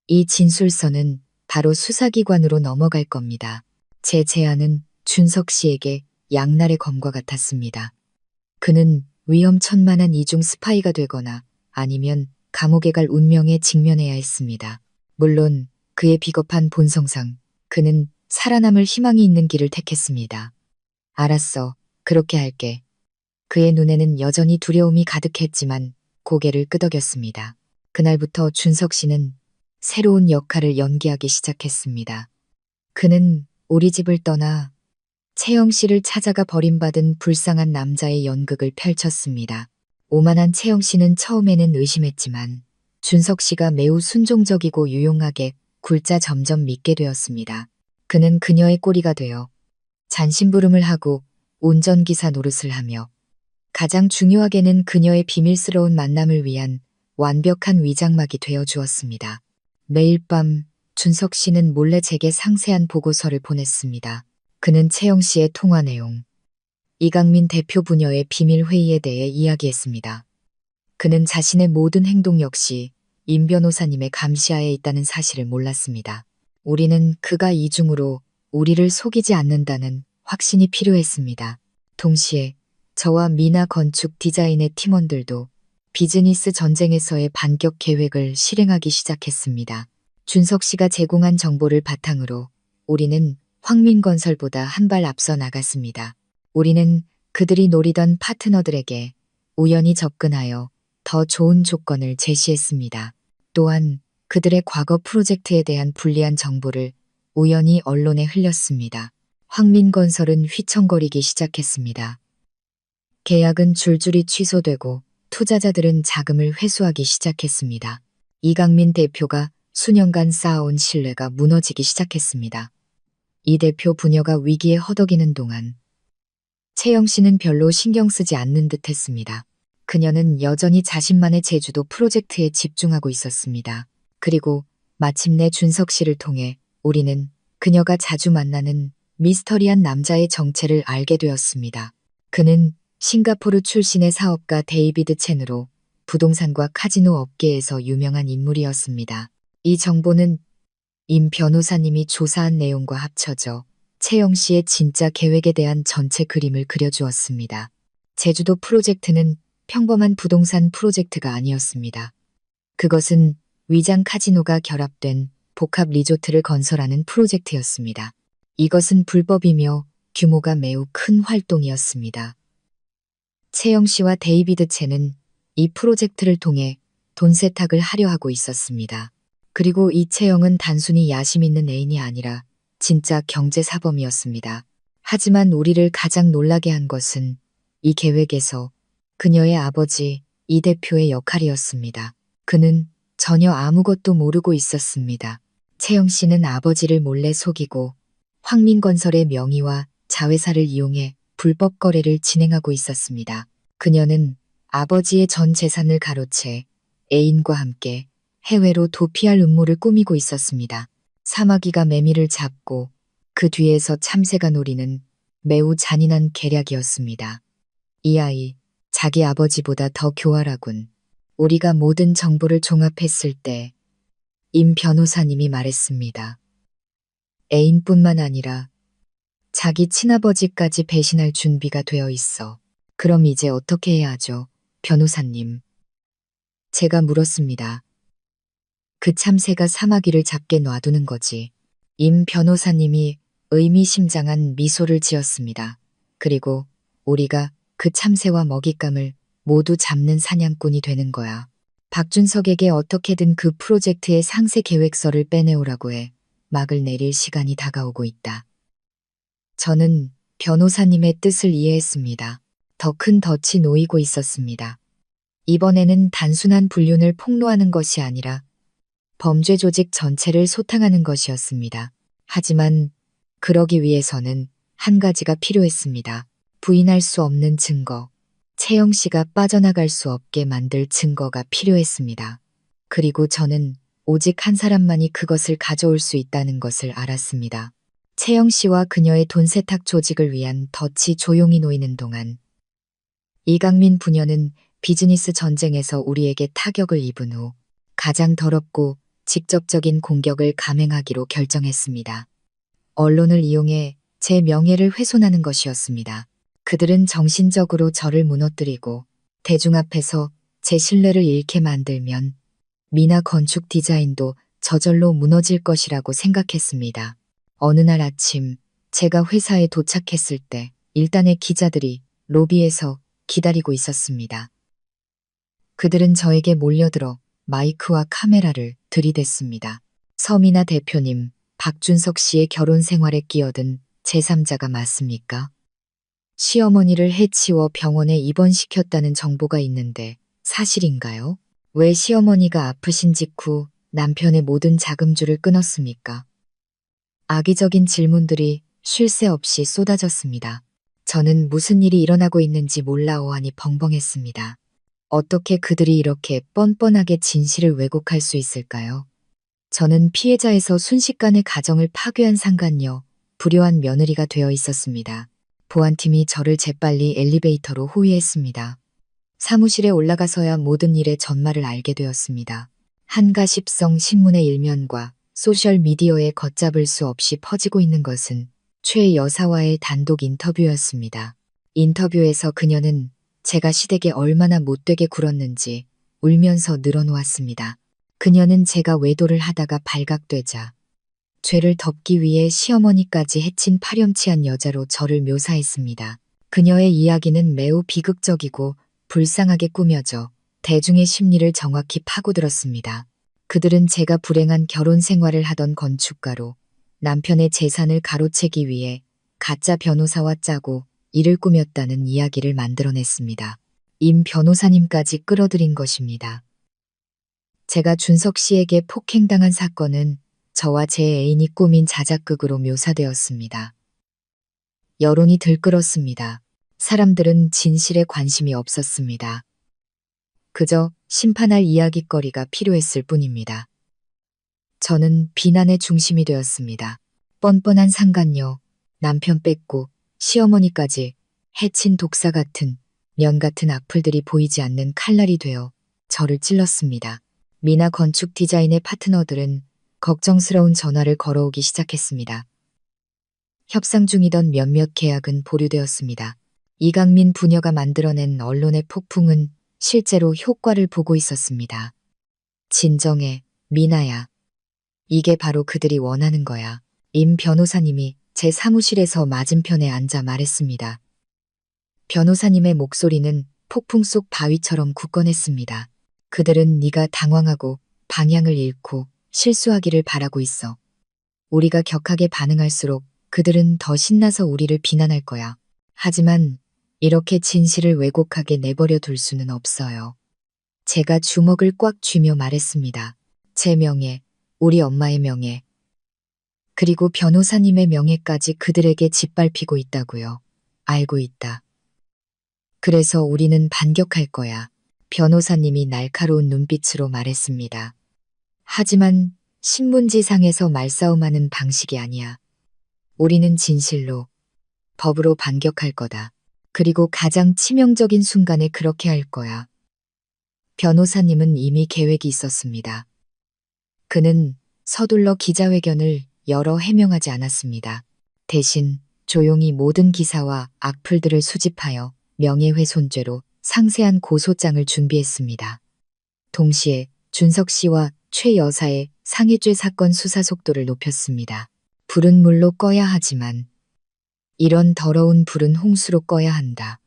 이 진술서는 바로 수사기관으로 넘어갈 겁니다. 제 제안은 준석 씨에게 양날의 검과 같았습니다. 그는 위험천만한 이중 스파이가 되거나 아니면 감옥에 갈 운명에 직면해야 했습니다. 물론 그의 비겁한 본성상 그는 살아남을 희망이 있는 길을 택했습니다. 알았어. 그렇게 할게. 그의 눈에는 여전히 두려움이 가득했지만 고개를 끄덕였습니다. 그날부터 준석 씨는 새로운 역할을 연기하기 시작했습니다. 그는 우리 집을 떠나 채영 씨를 찾아가 버림받은 불쌍한 남자의 연극을 펼쳤습니다. 오만한 채영 씨는 처음에는 의심했지만 준석 씨가 매우 순종적이고 유용하게 굴자 점점 믿게 되었습니다. 그는 그녀의 꼬리가 되어 잔심부름을 하고 운전기사 노릇을 하며 가장 중요하게는 그녀의 비밀스러운 만남을 위한 완벽한 위장막이 되어 주었습니다. 매일 밤 준석 씨는 몰래 제게 상세한 보고서를 보냈습니다. 그는 채영 씨의 통화 내용, 이강민 대표 부녀의 비밀 회의에 대해 이야기했습니다. 그는 자신의 모든 행동 역시 임 변호사님의 감시하에 있다는 사실을 몰랐습니다. 우리는 그가 이중으로 우리를 속이지 않는다는 확신이 필요했습니다. 동시에 저와 미나 건축 디자인의 팀원들도 비즈니스 전쟁에서의 반격 계획을 실행하기 시작했습니다. 준석 씨가 제공한 정보를 바탕으로 우리는 황민건설보다 한 발 앞서 나갔습니다. 우리는 그들이 노리던 파트너들에게 우연히 접근하여 더 좋은 조건을 제시했습니다. 또한 그들의 과거 프로젝트에 대한 불리한 정보를 우연히 언론에 흘렸습니다. 황민건설은 휘청거리기 시작했습니다. 계약은 줄줄이 취소되고 투자자들은 자금을 회수하기 시작했습니다. 이강민 대표가 수년간 쌓아온 신뢰가 무너지기 시작했습니다. 이 대표 부녀가 위기에 허덕이는 동안 채영 씨는 별로 신경 쓰지 않는 듯 했습니다. 그녀는 여전히 자신만의 제주도 프로젝트에 집중하고 있었습니다. 그리고 마침내 준석 씨를 통해 우리는 그녀가 자주 만나는 미스터리한 남자의 정체를 알게 되었습니다. 그는 싱가포르 출신의 사업가 데이비드 첸으로 부동산과 카지노 업계에서 유명한 인물이었습니다. 이 정보는 임 변호사님이 조사한 내용과 합쳐져 채영 씨의 진짜 계획에 대한 전체 그림을 그려주었습니다. 제주도 프로젝트는 평범한 부동산 프로젝트가 아니었습니다. 그것은 위장 카지노가 결합된 복합 리조트를 건설하는 프로젝트였습니다. 이것은 불법이며 규모가 매우 큰 활동이었습니다. 채영 씨와 데이비드 첸은 이 프로젝트를 통해 돈 세탁을 하려 하고 있었습니다. 그리고 이 채영은 단순히 야심 있는 애인이 아니라 진짜 경제사범이었습니다. 하지만 우리를 가장 놀라게 한 것은 이 계획에서 그녀의 아버지 이 대표의 역할이었습니다. 그는 전혀 아무것도 모르고 있었습니다. 채영 씨는 아버지를 몰래 속이고 황민건설의 명의와 자회사를 이용해 불법 거래를 진행하고 있었습니다. 그녀는 아버지의 전 재산을 가로채 애인과 함께 해외로 도피할 음모를 꾸미고 있었습니다. 사마귀가 매미를 잡고 그 뒤에서 참새가 노리는 매우 잔인한 계략이었습니다. 이 아이, 자기 아버지보다 더 교활하군. 우리가 모든 정보를 종합했을 때 임 변호사님이 말했습니다. 애인뿐만 아니라 자기 친아버지까지 배신할 준비가 되어 있어. 그럼 이제 어떻게 해야 하죠, 변호사님? 제가 물었습니다. 그 참새가 사마귀를 잡게 놔두는 거지. 임 변호사님이 의미심장한 미소를 지었습니다. 그리고 우리가 그 참새와 먹잇감을 모두 잡는 사냥꾼이 되는 거야. 박준석에게 어떻게든 그 프로젝트의 상세 계획서를 빼내오라고 해. 막을 내릴 시간이 다가오고 있다. 저는 변호사님의 뜻을 이해했습니다. 더 큰 덫이 놓이고 있었습니다. 이번에는 단순한 불륜을 폭로하는 것이 아니라 범죄 조직 전체를 소탕하는 것이었습니다. 하지만 그러기 위해서는 한 가지가 필요했습니다. 부인할 수 없는 증거. 채영 씨가 빠져나갈 수 없게 만들 증거가 필요했습니다. 그리고 저는 오직 한 사람만이 그것을 가져올 수 있다는 것을 알았습니다. 채영 씨와 그녀의 돈 세탁 조직을 위한 덫이 조용히 놓이는 동안 이강민 부녀는 비즈니스 전쟁에서 우리에게 타격을 입은 후 가장 더럽고 직접적인 공격을 감행하기로 결정했습니다. 언론을 이용해 제 명예를 훼손하는 것이었습니다. 그들은 정신적으로 저를 무너뜨리고 대중 앞에서 제 신뢰를 잃게 만들면 미나 건축 디자인도 저절로 무너질 것이라고 생각했습니다. 어느 날 아침 제가 회사에 도착했을 때 일단의 기자들이 로비에서 기다리고 있었습니다. 그들은 저에게 몰려들어 마이크와 카메라를 들이댔습니다. 서미나 대표님, 박준석 씨의 결혼 생활에 끼어든 제3자가 맞습니까? 시어머니를 해치워 병원에 입원시켰다는 정보가 있는데 사실인가요? 왜 시어머니가 아프신 직후 남편의 모든 자금줄을 끊었습니까? 악의적인 질문들이 쉴 새 없이 쏟아졌습니다. 저는 무슨 일이 일어나고 있는지 몰라오하니 벙벙했습니다. 어떻게 그들이 이렇게 뻔뻔하게 진실을 왜곡할 수 있을까요? 저는 피해자에서 순식간에 가정을 파괴한 상간녀, 불효한 며느리가 되어 있었습니다. 보안팀이 저를 재빨리 엘리베이터로 호위했습니다. 사무실에 올라가서야 모든 일의 전말을 알게 되었습니다. 한가십성 신문의 일면과 소셜미디어에 걷잡을 수 없이 퍼지고 있는 것은 최 여사와의 단독 인터뷰였습니다. 인터뷰에서 그녀는 제가 시댁에 얼마나 못되게 굴었는지 울면서 늘어놓았습니다. 그녀는 제가 외도를 하다가 발각되자 죄를 덮기 위해 시어머니까지 해친 파렴치한 여자로 저를 묘사했습니다. 그녀의 이야기는 매우 비극적이고 불쌍하게 꾸며져 대중의 심리를 정확히 파고들었습니다. 그들은 제가 불행한 결혼 생활을 하던 건축가로 남편의 재산을 가로채기 위해 가짜 변호사와 짜고 일을 꾸몄다는 이야기를 만들어냈습니다. 임 변호사님까지 끌어들인 것입니다. 제가 준석 씨에게 폭행당한 사건은 저와 제 애인이 꾸민 자작극으로 묘사되었습니다. 여론이 들끓었습니다. 사람들은 진실에 관심이 없었습니다. 그저 심판할 이야깃거리가 필요했을 뿐입니다. 저는 비난의 중심이 되었습니다. 뻔뻔한 상간녀, 남편 뺏고 시어머니까지 해친 독사 같은 면 같은 악플들이 보이지 않는 칼날이 되어 저를 찔렀습니다. 미나 건축 디자인의 파트너들은 걱정스러운 전화를 걸어오기 시작했습니다. 협상 중이던 몇몇 계약은 보류되었습니다. 이강민 부녀가 만들어낸 언론의 폭풍은 실제로 효과를 보고 있었습니다. 진정해, 미나야. 이게 바로 그들이 원하는 거야. 임 변호사님이 제 사무실에서 맞은편에 앉아 말했습니다. 변호사님의 목소리는 폭풍 속 바위처럼 굳건했습니다. 그들은 네가 당황하고 방향을 잃고 실수하기를 바라고 있어. 우리가 격하게 반응할수록 그들은 더 신나서 우리를 비난할 거야. 하지만 이렇게 진실을 왜곡하게 내버려 둘 수는 없어요. 제가 주먹을 꽉 쥐며 말했습니다. 제 명예, 우리 엄마의 명예, 그리고 변호사님의 명예까지 그들에게 짓밟히고 있다고요. 알고 있다. 그래서 우리는 반격할 거야. 변호사님이 날카로운 눈빛으로 말했습니다. 하지만 신문지상에서 말싸움하는 방식이 아니야. 우리는 진실로, 법으로 반격할 거다. 그리고 가장 치명적인 순간에 그렇게 할 거야. 변호사님은 이미 계획이 있었습니다. 그는 서둘러 기자회견을 열어 해명하지 않았습니다. 대신 조용히 모든 기사와 악플들을 수집하여 명예훼손죄로 상세한 고소장을 준비했습니다. 동시에 준석 씨와 최 여사의 상해죄 사건 수사 속도를 높였습니다. 불은 물로 꺼야 하지만 이런 더러운 불은 홍수로 꺼야 한다.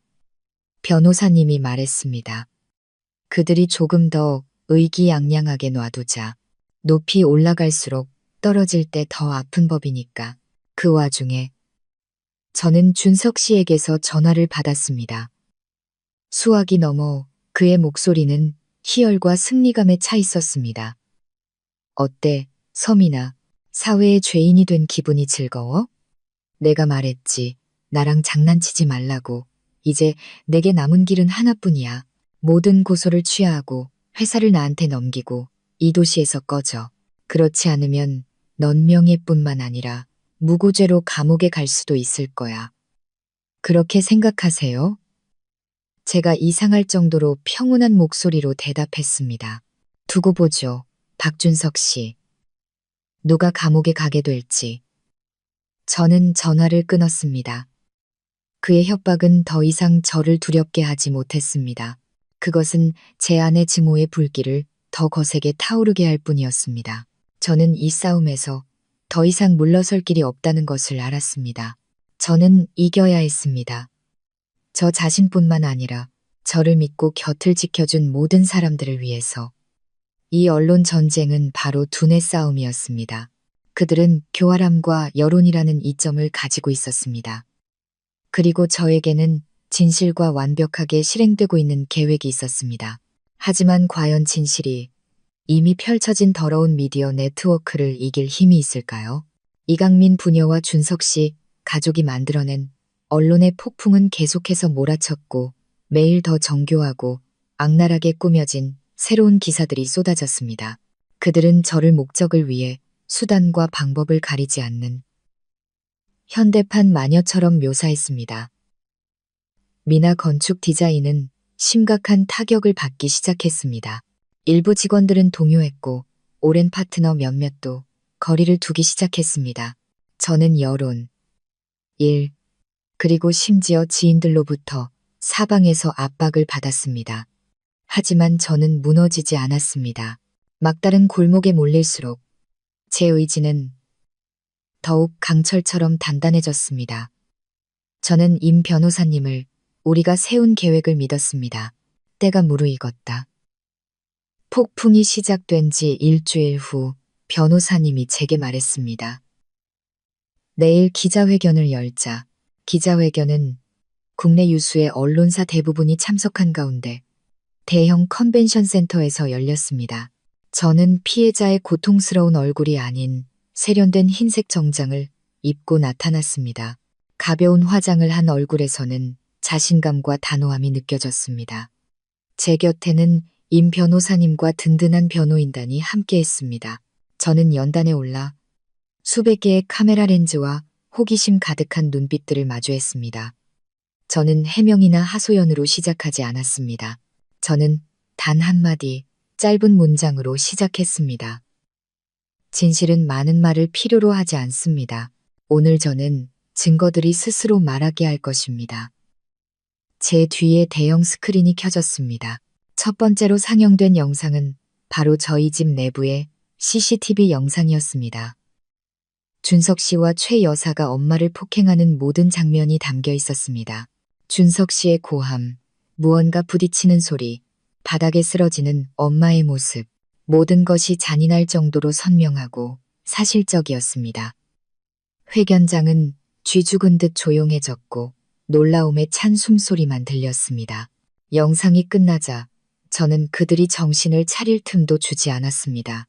변호사님이 말했습니다. 그들이 조금 더 의기양양하게 놔두자. 높이 올라갈수록 떨어질 때 더 아픈 법이니까. 그 와중에 저는 준석 씨에게서 전화를 받았습니다. 수화기 넘어 그의 목소리는 희열과 승리감에 차 있었습니다. 어때, 서민아? 사회의 죄인이 된 기분이 즐거워? 내가 말했지. 나랑 장난치지 말라고. 이제 내게 남은 길은 하나뿐이야. 모든 고소를 취하하고 회사를 나한테 넘기고 이 도시에서 꺼져. 그렇지 않으면 넌 명예뿐만 아니라 무고죄로 감옥에 갈 수도 있을 거야. 그렇게 생각하세요? 제가 이상할 정도로 평온한 목소리로 대답했습니다. 두고 보죠, 박준석 씨. 누가 감옥에 가게 될지. 저는 전화를 끊었습니다. 그의 협박은 더 이상 저를 두렵게 하지 못했습니다. 그것은 제 안의 증오의 불길을 더 거세게 타오르게 할 뿐이었습니다. 저는 이 싸움에서 더 이상 물러설 길이 없다는 것을 알았습니다. 저는 이겨야 했습니다. 저 자신뿐만 아니라 저를 믿고 곁을 지켜준 모든 사람들을 위해서. 이 언론 전쟁은 바로 두뇌 싸움이었습니다. 그들은 교활함과 여론이라는 이점을 가지고 있었습니다. 그리고 저에게는 진실과 완벽하게 실행되고 있는 계획이 있었습니다. 하지만 과연 진실이 이미 펼쳐진 더러운 미디어 네트워크를 이길 힘이 있을까요? 이강민 부녀와 준석 씨 가족이 만들어낸 언론의 폭풍은 계속해서 몰아쳤고 매일 더 정교하고 악랄하게 꾸며진 새로운 기사들이 쏟아졌습니다. 그들은 저를 목적을 위해 수단과 방법을 가리지 않는 현대판 마녀처럼 묘사했습니다. 미나 건축 디자인은 심각한 타격을 받기 시작했습니다. 일부 직원들은 동요했고 오랜 파트너 몇몇도 거리를 두기 시작했습니다. 저는 여론, 일, 그리고 심지어 지인들로부터 사방에서 압박을 받았습니다. 하지만 저는 무너지지 않았습니다. 막다른 골목에 몰릴수록 제 의지는 더욱 강철처럼 단단해졌습니다. 저는 임 변호사님을 우리가 세운 계획을 믿었습니다. 때가 무르익었다. 폭풍이 시작된 지 일주일 후 변호사님이 제게 말했습니다. 내일 기자회견을 열자. 기자회견은 국내 유수의 언론사 대부분이 참석한 가운데 대형 컨벤션 센터에서 열렸습니다. 저는 피해자의 고통스러운 얼굴이 아닌 세련된 흰색 정장을 입고 나타났습니다. 가벼운 화장을 한 얼굴에서는 자신감과 단호함이 느껴졌습니다. 제 곁에는 임 변호사님과 든든한 변호인단이 함께했습니다. 저는 연단에 올라 수백 개의 카메라 렌즈와 호기심 가득한 눈빛들을 마주했습니다. 저는 해명이나 하소연으로 시작하지 않았습니다. 저는 단 한마디 짧은 문장으로 시작했습니다. 진실은 많은 말을 필요로 하지 않습니다. 오늘 저는 증거들이 스스로 말하게 할 것입니다. 제 뒤에 대형 스크린이 켜졌습니다. 첫 번째로 상영된 영상은 바로 저희 집 내부의 CCTV 영상이었습니다. 준석 씨와 최 여사가 엄마를 폭행하는 모든 장면이 담겨 있었습니다. 준석 씨의 고함, 무언가 부딪히는 소리, 바닥에 쓰러지는 엄마의 모습, 모든 것이 잔인할 정도로 선명하고 사실적이었습니다. 회견장은 쥐 죽은 듯 조용해졌고 놀라움에 찬 숨소리만 들렸습니다. 영상이 끝나자 저는 그들이 정신을 차릴 틈도 주지 않았습니다.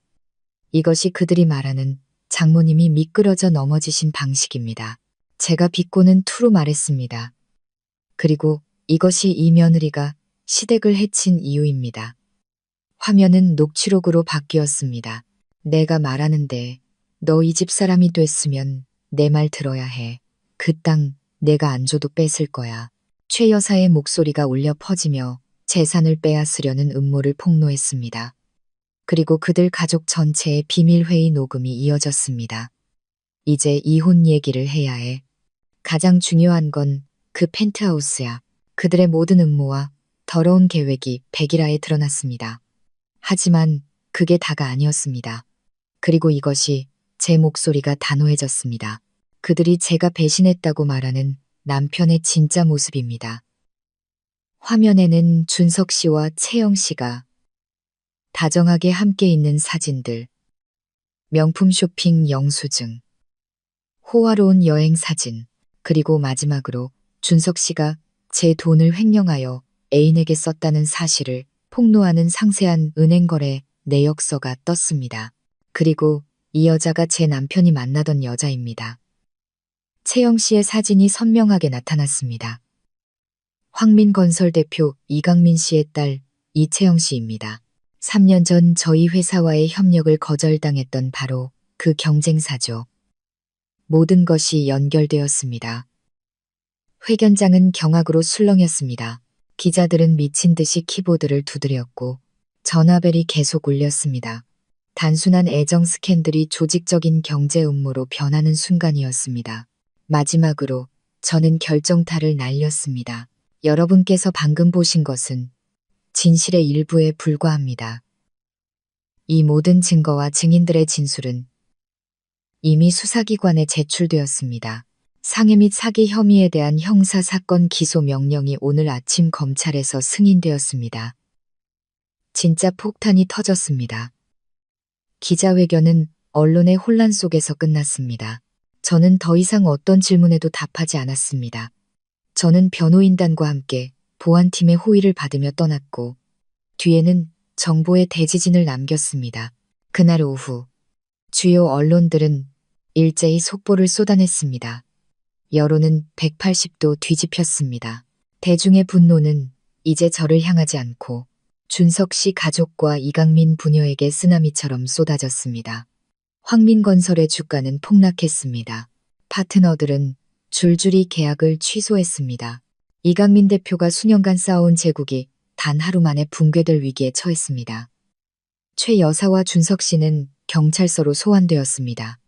이것이 그들이 말하는 장모님이 미끄러져 넘어지신 방식입니다. 제가 비꼬는 투로 말했습니다. 그리고 이것이 이 며느리가 시댁을 해친 이유입니다. 화면은 녹취록으로 바뀌었습니다. 내가 말하는데 너 이 집 사람이 됐으면 내 말 들어야 해. 그 땅 내가 안 줘도 뺏을 거야. 최 여사의 목소리가 울려 퍼지며 재산을 빼앗으려는 음모를 폭로했습니다. 그리고 그들 가족 전체의 비밀회의 녹음이 이어졌습니다. 이제 이혼 얘기를 해야 해. 가장 중요한 건 그 펜트하우스야. 그들의 모든 음모와 더러운 계획이 백일화에 드러났습니다. 하지만 그게 다가 아니었습니다. 그리고 이것이 제 목소리가 단호해졌습니다. 그들이 제가 배신했다고 말하는 남편의 진짜 모습입니다. 화면에는 준석 씨와 채영 씨가 다정하게 함께 있는 사진들, 명품 쇼핑 영수증, 호화로운 여행 사진, 그리고 마지막으로 준석 씨가 제 돈을 횡령하여 애인에게 썼다는 사실을 폭로하는 상세한 은행 거래 내역서가 떴습니다. 그리고 이 여자가 제 남편이 만나던 여자입니다. 채영 씨의 사진이 선명하게 나타났습니다. 황민건설 대표 이강민 씨의 딸 이채영 씨입니다. 3년 전 저희 회사와의 협력을 거절당했던 바로 그 경쟁사죠. 모든 것이 연결되었습니다. 회견장은 경악으로 술렁였습니다. 기자들은 미친 듯이 키보드를 두드렸고 전화벨이 계속 울렸습니다. 단순한 애정 스캔들이 조직적인 경제 음모로 변하는 순간이었습니다. 마지막으로 저는 결정타를 날렸습니다. 여러분께서 방금 보신 것은 진실의 일부에 불과합니다. 이 모든 증거와 증인들의 진술은 이미 수사기관에 제출되었습니다. 상해 및 사기 혐의에 대한 형사사건 기소 명령이 오늘 아침 검찰에서 승인되었습니다. 진짜 폭탄이 터졌습니다. 기자회견은 언론의 혼란 속에서 끝났습니다. 저는 더 이상 어떤 질문에도 답하지 않았습니다. 저는 변호인단과 함께 보안팀의 호의를 받으며 떠났고 뒤에는 정보의 대지진을 남겼습니다. 그날 오후 주요 언론들은 일제히 속보를 쏟아냈습니다. 여론은 180도 뒤집혔습니다. 대중의 분노는 이제 저를 향하지 않고 준석 씨 가족과 이강민 부녀에게 쓰나미처럼 쏟아졌습니다. 황민건설의 주가는 폭락했습니다. 파트너들은 줄줄이 계약을 취소했습니다. 이강민 대표가 수년간 쌓아온 제국이 단 하루 만에 붕괴될 위기에 처했습니다. 최 여사와 준석 씨는 경찰서로 소환되었습니다.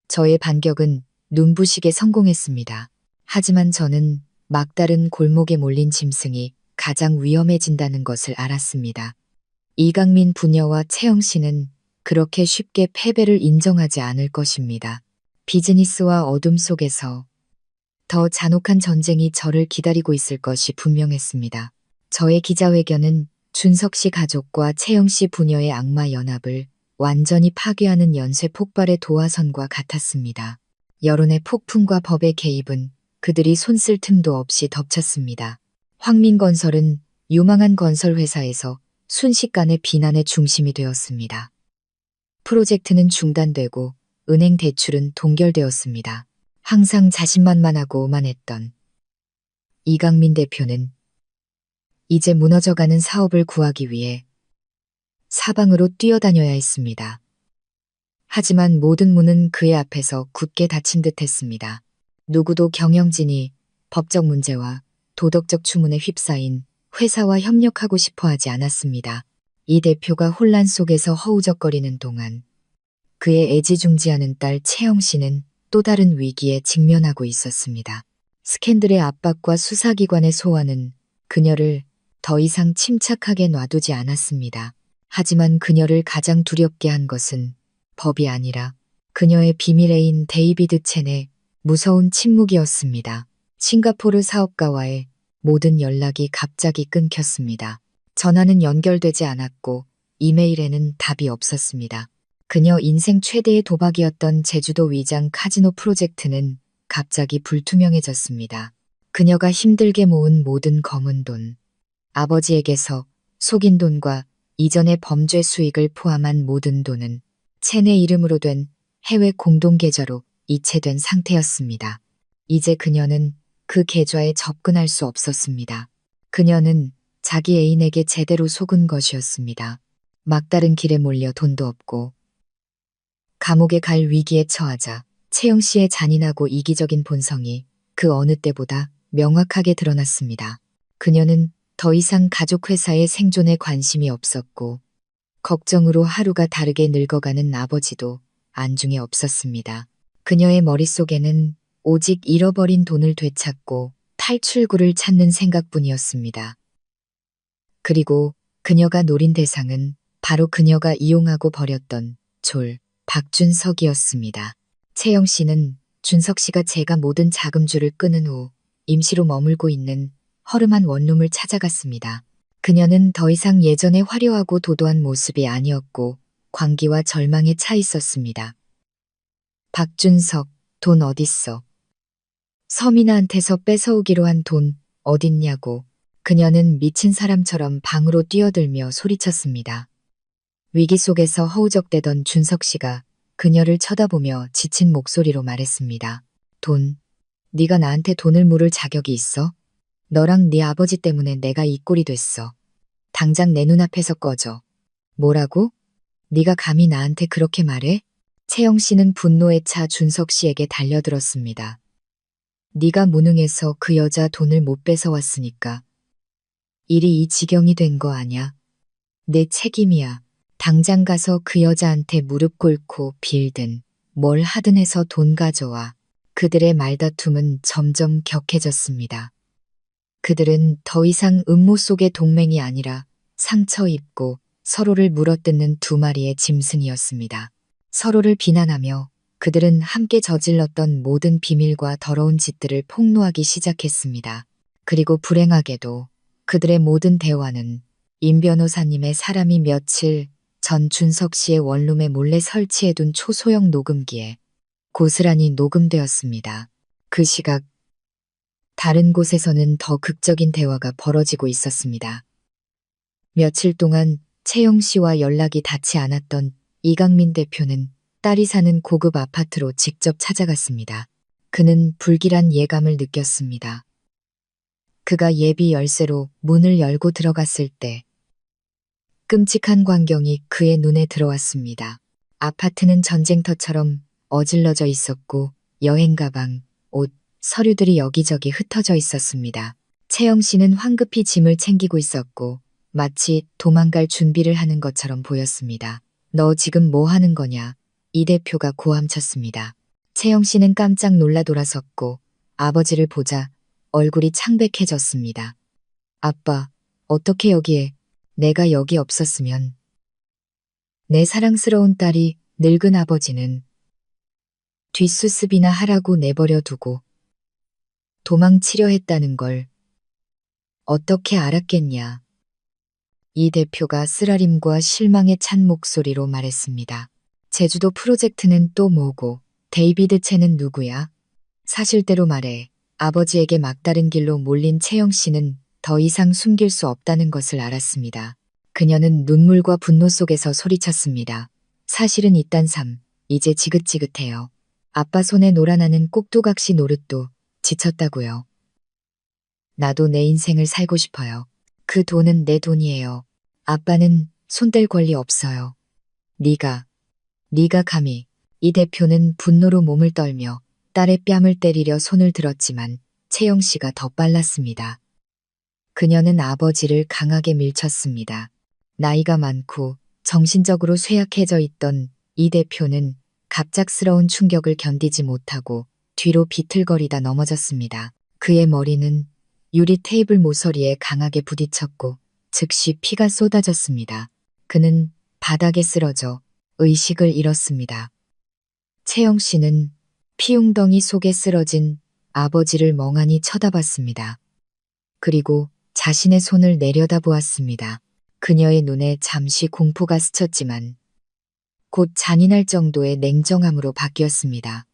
저의 반격은 눈부시게 성공했습니다. 하지만 저는 막다른 골목에 몰린 짐승이 가장 위험해진다는 것을 알았습니다. 이강민 부녀와 채영 씨는 그렇게 쉽게 패배를 인정하지 않을 것입니다. 비즈니스와 어둠 속에서 더 잔혹한 전쟁이 저를 기다리고 있을 것이 분명했습니다. 저의 기자회견은 준석 씨 가족과 채영 씨 부녀의 악마 연합을 완전히 파괴하는 연쇄 폭발의 도화선과 같았습니다. 여론의 폭풍과 법의 개입은 그들이 손쓸 틈도 없이 덮쳤습니다. 황민건설은 유망한 건설회사에서 순식간에 비난의 중심이 되었습니다. 프로젝트는 중단되고 은행 대출은 동결되었습니다. 항상 자신만만하고 오만했던 이강민 대표는 이제 무너져가는 사업을 구하기 위해 사방으로 뛰어다녀야 했습니다. 하지만 모든 문은 그의 앞에서 굳게 닫힌 듯 했습니다. 누구도 경영진이 법적 문제와 도덕적 추문에 휩싸인 회사와 협력하고 싶어 하지 않았습니다. 이 대표가 혼란 속에서 허우적거리는 동안 그의 애지중지하는 딸 채영 씨는 또 다른 위기에 직면하고 있었습니다. 스캔들의 압박과 수사기관의 소환은 그녀를 더 이상 침착하게 놔두지 않았습니다. 하지만 그녀를 가장 두렵게 한 것은 법이 아니라 그녀의 비밀애인 데이비드 첸의 무서운 침묵이었습니다. 싱가포르 사업가와의 모든 연락이 갑자기 끊겼습니다. 전화는 연결되지 않았고 이메일에는 답이 없었습니다. 그녀 인생 최대의 도박이었던 제주도 위장 카지노 프로젝트는 갑자기 불투명해졌습니다. 그녀가 힘들게 모은 모든 검은 돈, 아버지에게서 속인 돈과 이전의 범죄 수익을 포함한 모든 돈은 첸의 이름으로 된 해외 공동계좌로 이체된 상태였습니다. 이제 그녀는 그 계좌에 접근할 수 없었습니다. 그녀는 자기 애인에게 제대로 속은 것이었습니다. 막다른 길에 몰려 돈도 없고 감옥에 갈 위기에 처하자 채영 씨의 잔인하고 이기적인 본성이 그 어느 때보다 명확하게 드러났습니다. 그녀는 더 이상 가족회사의 생존에 관심이 없었고 걱정으로 하루가 다르게 늙어가는 아버지도 안중에 없었습니다. 그녀의 머릿속에는 오직 잃어버린 돈을 되찾고 탈출구를 찾는 생각뿐이었습니다. 그리고 그녀가 노린 대상은 바로 그녀가 이용하고 버렸던 박준석이었습니다. 채영 씨는 준석 씨가 제가 모든 자금줄을 끊은 후 임시로 머물고 있는 허름한 원룸을 찾아갔습니다. 그녀는 더 이상 예전의 화려하고 도도한 모습이 아니었고 광기와 절망에 차 있었습니다. 박준석, 돈 어딨어? 서민아한테서 뺏어오기로 한 돈 어딨냐고 그녀는 미친 사람처럼 방으로 뛰어들며 소리쳤습니다. 위기 속에서 허우적대던 준석 씨가 그녀를 쳐다보며 지친 목소리로 말했습니다. 돈, 네가 나한테 돈을 물을 자격이 있어? 너랑 네 아버지 때문에 내가 이 꼴이 됐어. 당장 내 눈앞에서 꺼져. 뭐라고? 네가 감히 나한테 그렇게 말해? 채영 씨는 분노에 차 준석 씨에게 달려들었습니다. 네가 무능해서 그 여자 돈을 못 뺏어왔으니까. 일이 이 지경이 된 거 아냐? 내 책임이야. 당장 가서 그 여자한테 무릎 꿇고 빌든 뭘 하든 해서 돈 가져와. 그들의 말다툼은 점점 격해졌습니다. 그들은 더 이상 음모 속의 동맹이 아니라 상처 입고 서로를 물어뜯는 두 마리의 짐승이었습니다. 서로를 비난하며 그들은 함께 저질렀던 모든 비밀과 더러운 짓들을 폭로하기 시작했습니다. 그리고 불행하게도 그들의 모든 대화는 임 변호사님의 사람이 며칠 전 준석 씨의 원룸에 몰래 설치해둔 초소형 녹음기에 고스란히 녹음되었습니다. 그 시각 다른 곳에서는 더 극적인 대화가 벌어지고 있었습니다. 며칠 동안 채영 씨와 연락이 닿지 않았던 이강민 대표는 딸이 사는 고급 아파트로 직접 찾아갔습니다. 그는 불길한 예감을 느꼈습니다. 그가 예비 열쇠로 문을 열고 들어갔을 때 끔찍한 광경이 그의 눈에 들어왔습니다. 아파트는 전쟁터처럼 어질러져 있었고 여행 가방, 옷, 서류들이 여기저기 흩어져 있었습니다. 채영 씨는 황급히 짐을 챙기고 있었고 마치 도망갈 준비를 하는 것처럼 보였습니다. 너 지금 뭐 하는 거냐? 이 대표가 고함쳤습니다. 채영 씨는 깜짝 놀라 돌아섰고 아버지를 보자 얼굴이 창백해졌습니다. 아빠, 어떻게 여기에? 내가 여기 없었으면. 내 사랑스러운 딸이 늙은 아버지는 뒷수습이나 하라고 내버려 두고 도망치려 했다는 걸 어떻게 알았겠냐. 이 대표가 쓰라림과 실망에 찬 목소리로 말했습니다. 제주도 프로젝트는 또 뭐고, 데이비드 채는 누구야? 사실대로 말해. 아버지에게 막다른 길로 몰린 채영 씨는 더 이상 숨길 수 없다는 것을 알았습니다. 그녀는 눈물과 분노 속에서 소리쳤습니다. 사실은 이딴 삶, 이제 지긋지긋해요. 아빠 손에 놀아나는 꼭두각시 노릇도 지쳤다고요. 나도 내 인생을 살고 싶어요. 그 돈은 내 돈이에요. 아빠는 손댈 권리 없어요. 네가 감히. 이 대표는 분노로 몸을 떨며 딸의 뺨을 때리려 손을 들었지만 채영 씨가 더 빨랐습니다. 그녀는 아버지를 강하게 밀쳤습니다. 나이가 많고 정신적으로 쇠약해져 있던 이 대표는 갑작스러운 충격을 견디지 못하고 뒤로 비틀거리다 넘어졌습니다. 그의 머리는 유리 테이블 모서리에 강하게 부딪혔고 즉시 피가 쏟아졌습니다. 그는 바닥에 쓰러져 의식을 잃었습니다. 채영 씨는 피웅덩이 속에 쓰러진 아버지를 멍하니 쳐다봤습니다. 그리고 자신의 손을 내려다보았습니다. 그녀의 눈에 잠시 공포가 스쳤지만 곧 잔인할 정도의 냉정함으로 바뀌었습니다.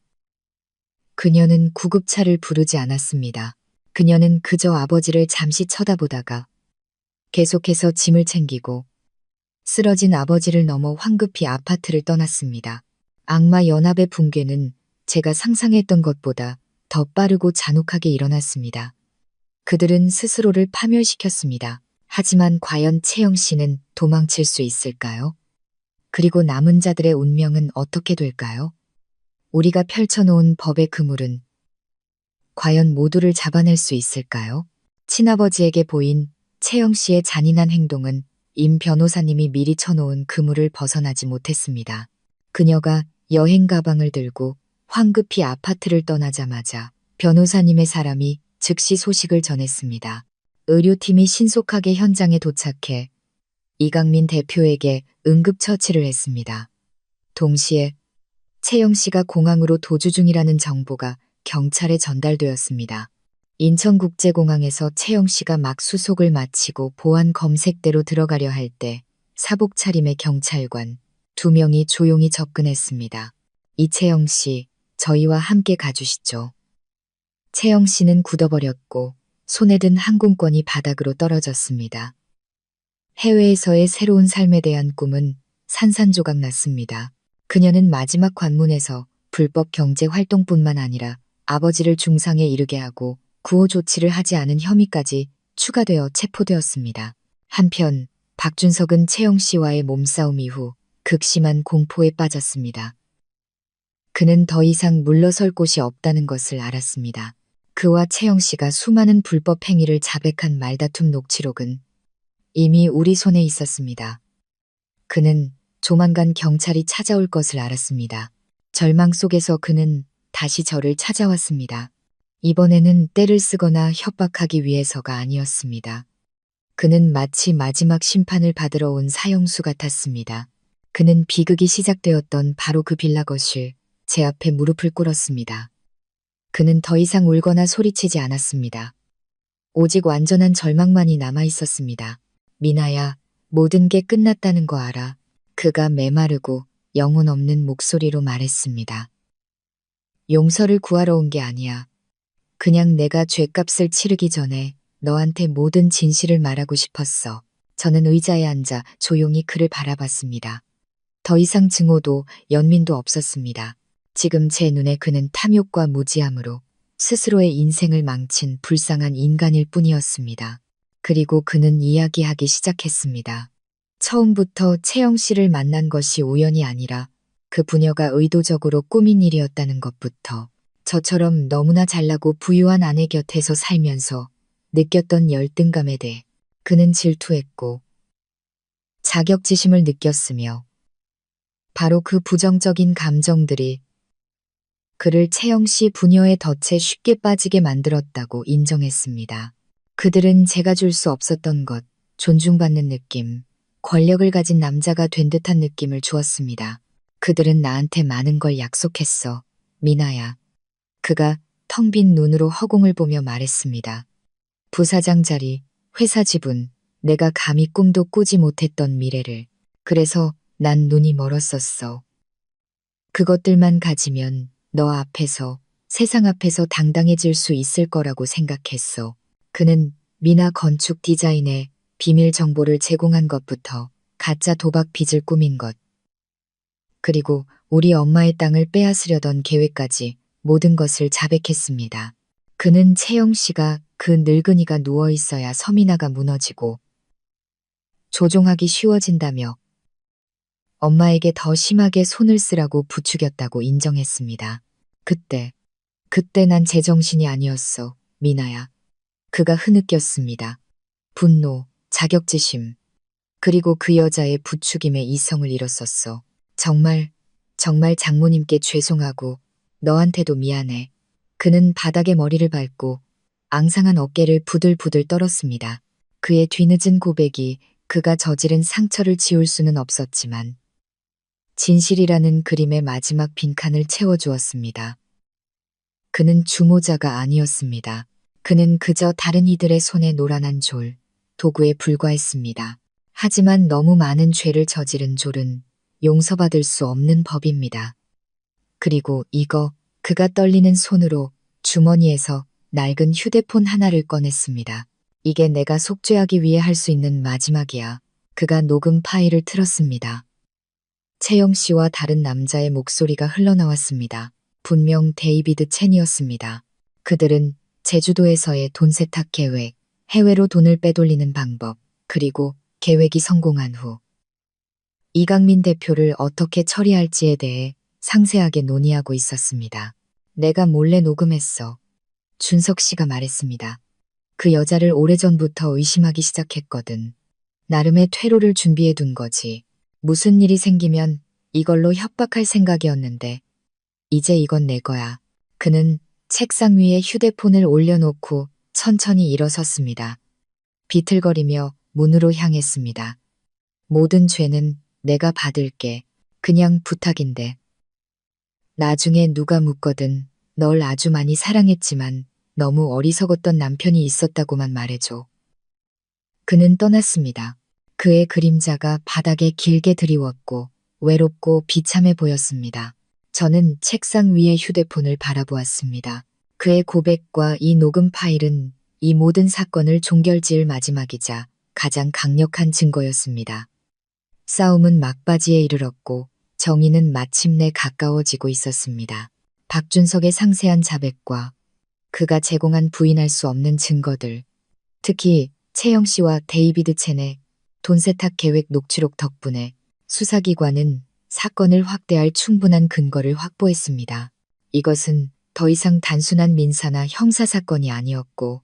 그녀는 구급차를 부르지 않았습니다. 그녀는 그저 아버지를 잠시 쳐다보다가 계속해서 짐을 챙기고 쓰러진 아버지를 넘어 황급히 아파트를 떠났습니다. 악마 연합의 붕괴는 제가 상상했던 것보다 더 빠르고 잔혹하게 일어났습니다. 그들은 스스로를 파멸시켰습니다. 하지만 과연 채영 씨는 도망칠 수 있을까요? 그리고 남은 자들의 운명은 어떻게 될까요? 우리가 펼쳐놓은 법의 그물은 과연 모두를 잡아낼 수 있을까요? 친아버지에게 보인 채영 씨의 잔인한 행동은 임 변호사님이 미리 쳐놓은 그물을 벗어나지 못했습니다. 그녀가 여행 가방을 들고 황급히 아파트를 떠나자마자 변호사님의 사람이 즉시 소식을 전했습니다. 의료팀이 신속하게 현장에 도착해 이강민 대표에게 응급처치를 했습니다. 동시에 채영 씨가 공항으로 도주 중이라는 정보가 경찰에 전달되었습니다. 인천국제공항에서 채영 씨가 막 수속을 마치고 보안 검색대로 들어가려 할 때 사복 차림의 경찰관 2명이 조용히 접근했습니다. 이채영 씨, 저희와 함께 가주시죠. 채영 씨는 굳어버렸고 손에 든 항공권이 바닥으로 떨어졌습니다. 해외에서의 새로운 삶에 대한 꿈은 산산조각 났습니다. 그녀는 마지막 관문에서 불법 경제 활동뿐만 아니라 아버지를 중상에 이르게 하고 구호 조치를 하지 않은 혐의까지 추가되어 체포되었습니다. 한편 박준석은 채영 씨와의 몸싸움 이후 극심한 공포에 빠졌습니다. 그는 더 이상 물러설 곳이 없다는 것을 알았습니다. 그와 채영 씨가 수많은 불법 행위를 자백한 말다툼 녹취록은 이미 우리 손에 있었습니다. 그는 조만간 경찰이 찾아올 것을 알았습니다. 절망 속에서 그는 다시 저를 찾아왔습니다. 이번에는 떼를 쓰거나 협박하기 위해서가 아니었습니다. 그는 마치 마지막 심판을 받으러 온 사형수 같았습니다. 그는 비극이 시작되었던 바로 그 빌라 거실, 제 앞에 무릎을 꿇었습니다. 그는 더 이상 울거나 소리치지 않았습니다. 오직 완전한 절망만이 남아 있었습니다. 미나야, 모든 게 끝났다는 거 알아. 그가 메마르고 영혼 없는 목소리로 말했습니다. 용서를 구하러 온 게 아니야. 그냥 내가 죗값을 치르기 전에 너한테 모든 진실을 말하고 싶었어. 저는 의자에 앉아 조용히 그를 바라봤습니다. 더 이상 증오도 연민도 없었습니다. 지금 제 눈에 그는 탐욕과 무지함으로 스스로의 인생을 망친 불쌍한 인간일 뿐이었습니다. 그리고 그는 이야기하기 시작했습니다. 처음부터 채영 씨를 만난 것이 우연이 아니라 그 부녀가 의도적으로 꾸민 일이었다는 것부터 저처럼 너무나 잘나고 부유한 아내 곁에서 살면서 느꼈던 열등감에 대해 그는 질투했고 자격지심을 느꼈으며 바로 그 부정적인 감정들이 그를 채영 씨 부녀의 덫에 쉽게 빠지게 만들었다고 인정했습니다. 그들은 제가 줄 수 없었던 것, 존중받는 느낌, 권력을 가진 남자가 된 듯한 느낌을 주었습니다. 그들은 나한테 많은 걸 약속했어, 미나야. 그가 텅 빈 눈으로 허공을 보며 말했습니다. 부사장 자리, 회사 지분, 내가 감히 꿈도 꾸지 못했던 미래를. 그래서 난 눈이 멀었었어. 그것들만 가지면 너 앞에서, 세상 앞에서 당당해질 수 있을 거라고 생각했어. 그는 미나 건축 디자인에 비밀 정보를 제공한 것부터 가짜 도박 빚을 꾸민 것, 그리고 우리 엄마의 땅을 빼앗으려던 계획까지 모든 것을 자백했습니다. 그는 채영 씨가 그 늙은이가 누워 있어야 서민아가 무너지고 조종하기 쉬워진다며 엄마에게 더 심하게 손을 쓰라고 부추겼다고 인정했습니다. 그때 난 제정신이 아니었어, 미나야. 그가 흐느꼈습니다. 분노, 자격지심, 그리고 그 여자의 부추김에 이성을 잃었었어. 정말 장모님께 죄송하고 너한테도 미안해. 그는 바닥에 머리를 밟고 앙상한 어깨를 부들부들 떨었습니다. 그의 뒤늦은 고백이 그가 저지른 상처를 지울 수는 없었지만 진실이라는 그림의 마지막 빈칸을 채워주었습니다. 그는 주모자가 아니었습니다. 그는 그저 다른 이들의 손에 노란한 졸, 도구에 불과했습니다. 하지만 너무 많은 죄를 저지른 졸은 용서받을 수 없는 법입니다. 그리고 그가 떨리는 손으로 주머니에서 낡은 휴대폰 하나를 꺼냈습니다. 이게 내가 속죄하기 위해 할 수 있는 마지막이야. 그가 녹음 파일을 틀었습니다. 채영 씨와 다른 남자의 목소리가 흘러나왔습니다. 분명 데이비드 첸이었습니다. 그들은 제주도에서의 돈 세탁 계획, 해외로 돈을 빼돌리는 방법, 그리고 계획이 성공한 후 이강민 대표를 어떻게 처리할지에 대해 상세하게 논의하고 있었습니다. 내가 몰래 녹음했어. 준석 씨가 말했습니다. 그 여자를 오래전부터 의심하기 시작했거든. 나름의 퇴로를 준비해 둔 거지. 무슨 일이 생기면 이걸로 협박할 생각이었는데 이제 이건 내 거야. 그는 책상 위에 휴대폰을 올려놓고 천천히 일어섰습니다. 비틀거리며 문으로 향했습니다. 모든 죄는 내가 받을게. 그냥 부탁인데. 나중에 누가 묻거든 널 아주 많이 사랑했지만 너무 어리석었던 남편이 있었다고만 말해줘. 그는 떠났습니다. 그의 그림자가 바닥에 길게 드리웠고 외롭고 비참해 보였습니다. 저는 책상 위의 휴대폰을 바라보았습니다. 그의 고백과 이 녹음 파일은 이 모든 사건을 종결지을 마지막이자 가장 강력한 증거였습니다. 싸움은 막바지에 이르렀고 정의는 마침내 가까워지고 있었습니다. 박준석의 상세한 자백과 그가 제공한 부인할 수 없는 증거들, 특히 채영 씨와 데이비드 첸의 돈 세탁 계획 녹취록 덕분에 수사기관은 사건을 확대할 충분한 근거를 확보했습니다. 이것은 더 이상 단순한 민사나 형사 사건이 아니었고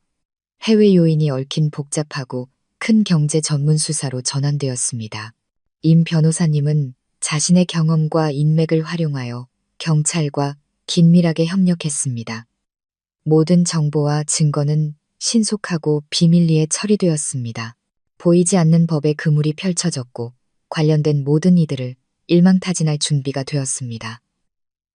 해외 요인이 얽힌 복잡하고 큰 경제 전문 수사로 전환되었습니다. 임 변호사님은 자신의 경험과 인맥을 활용하여 경찰과 긴밀하게 협력했습니다. 모든 정보와 증거는 신속하고 비밀리에 처리되었습니다. 보이지 않는 법의 그물이 펼쳐졌고 관련된 모든 이들을 일망타진할 준비가 되었습니다.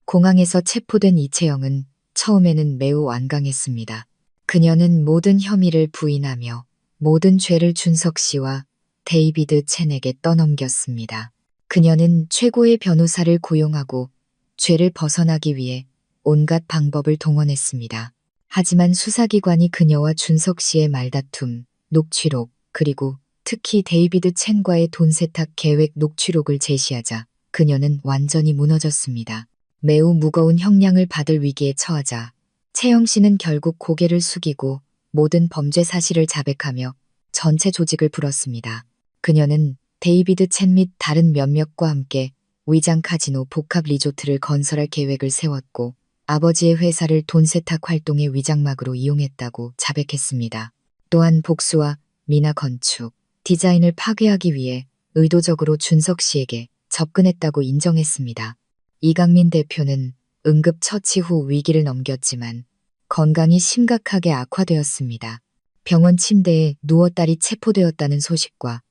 공항에서 체포된 이채영은 처음에는 매우 완강했습니다. 그녀는 모든 혐의를 부인하며 모든 죄를 준석 씨와 데이비드 첸에게 떠넘겼습니다. 그녀는 최고의 변호사를 고용하고 죄를 벗어나기 위해 온갖 방법을 동원했습니다. 하지만 수사기관이 그녀와 준석 씨의 말다툼, 녹취록, 그리고 특히 데이비드 첸과의 돈 세탁 계획 녹취록을 제시하자 그녀는 완전히 무너졌습니다. 매우 무거운 형량을 받을 위기에 처하자 채영 씨는 결국 고개를 숙이고 모든 범죄 사실을 자백하며 전체 조직을 풀었습니다. 그녀는 데이비드 첸 및 다른 몇몇과 함께 위장 카지노 복합 리조트를 건설할 계획을 세웠고 아버지의 회사를 돈 세탁 활동의 위장막으로 이용했다고 자백했습니다. 또한 복수와 미나 건축, 디자인을 파괴하기 위해 의도적으로 준석 씨에게 접근했다고 인정했습니다. 이강민 대표는 응급처치 후 위기를 넘겼지만 건강이 심각하게 악화되었습니다. 병원 침대에 누워 딸이 체포되었다는 소식과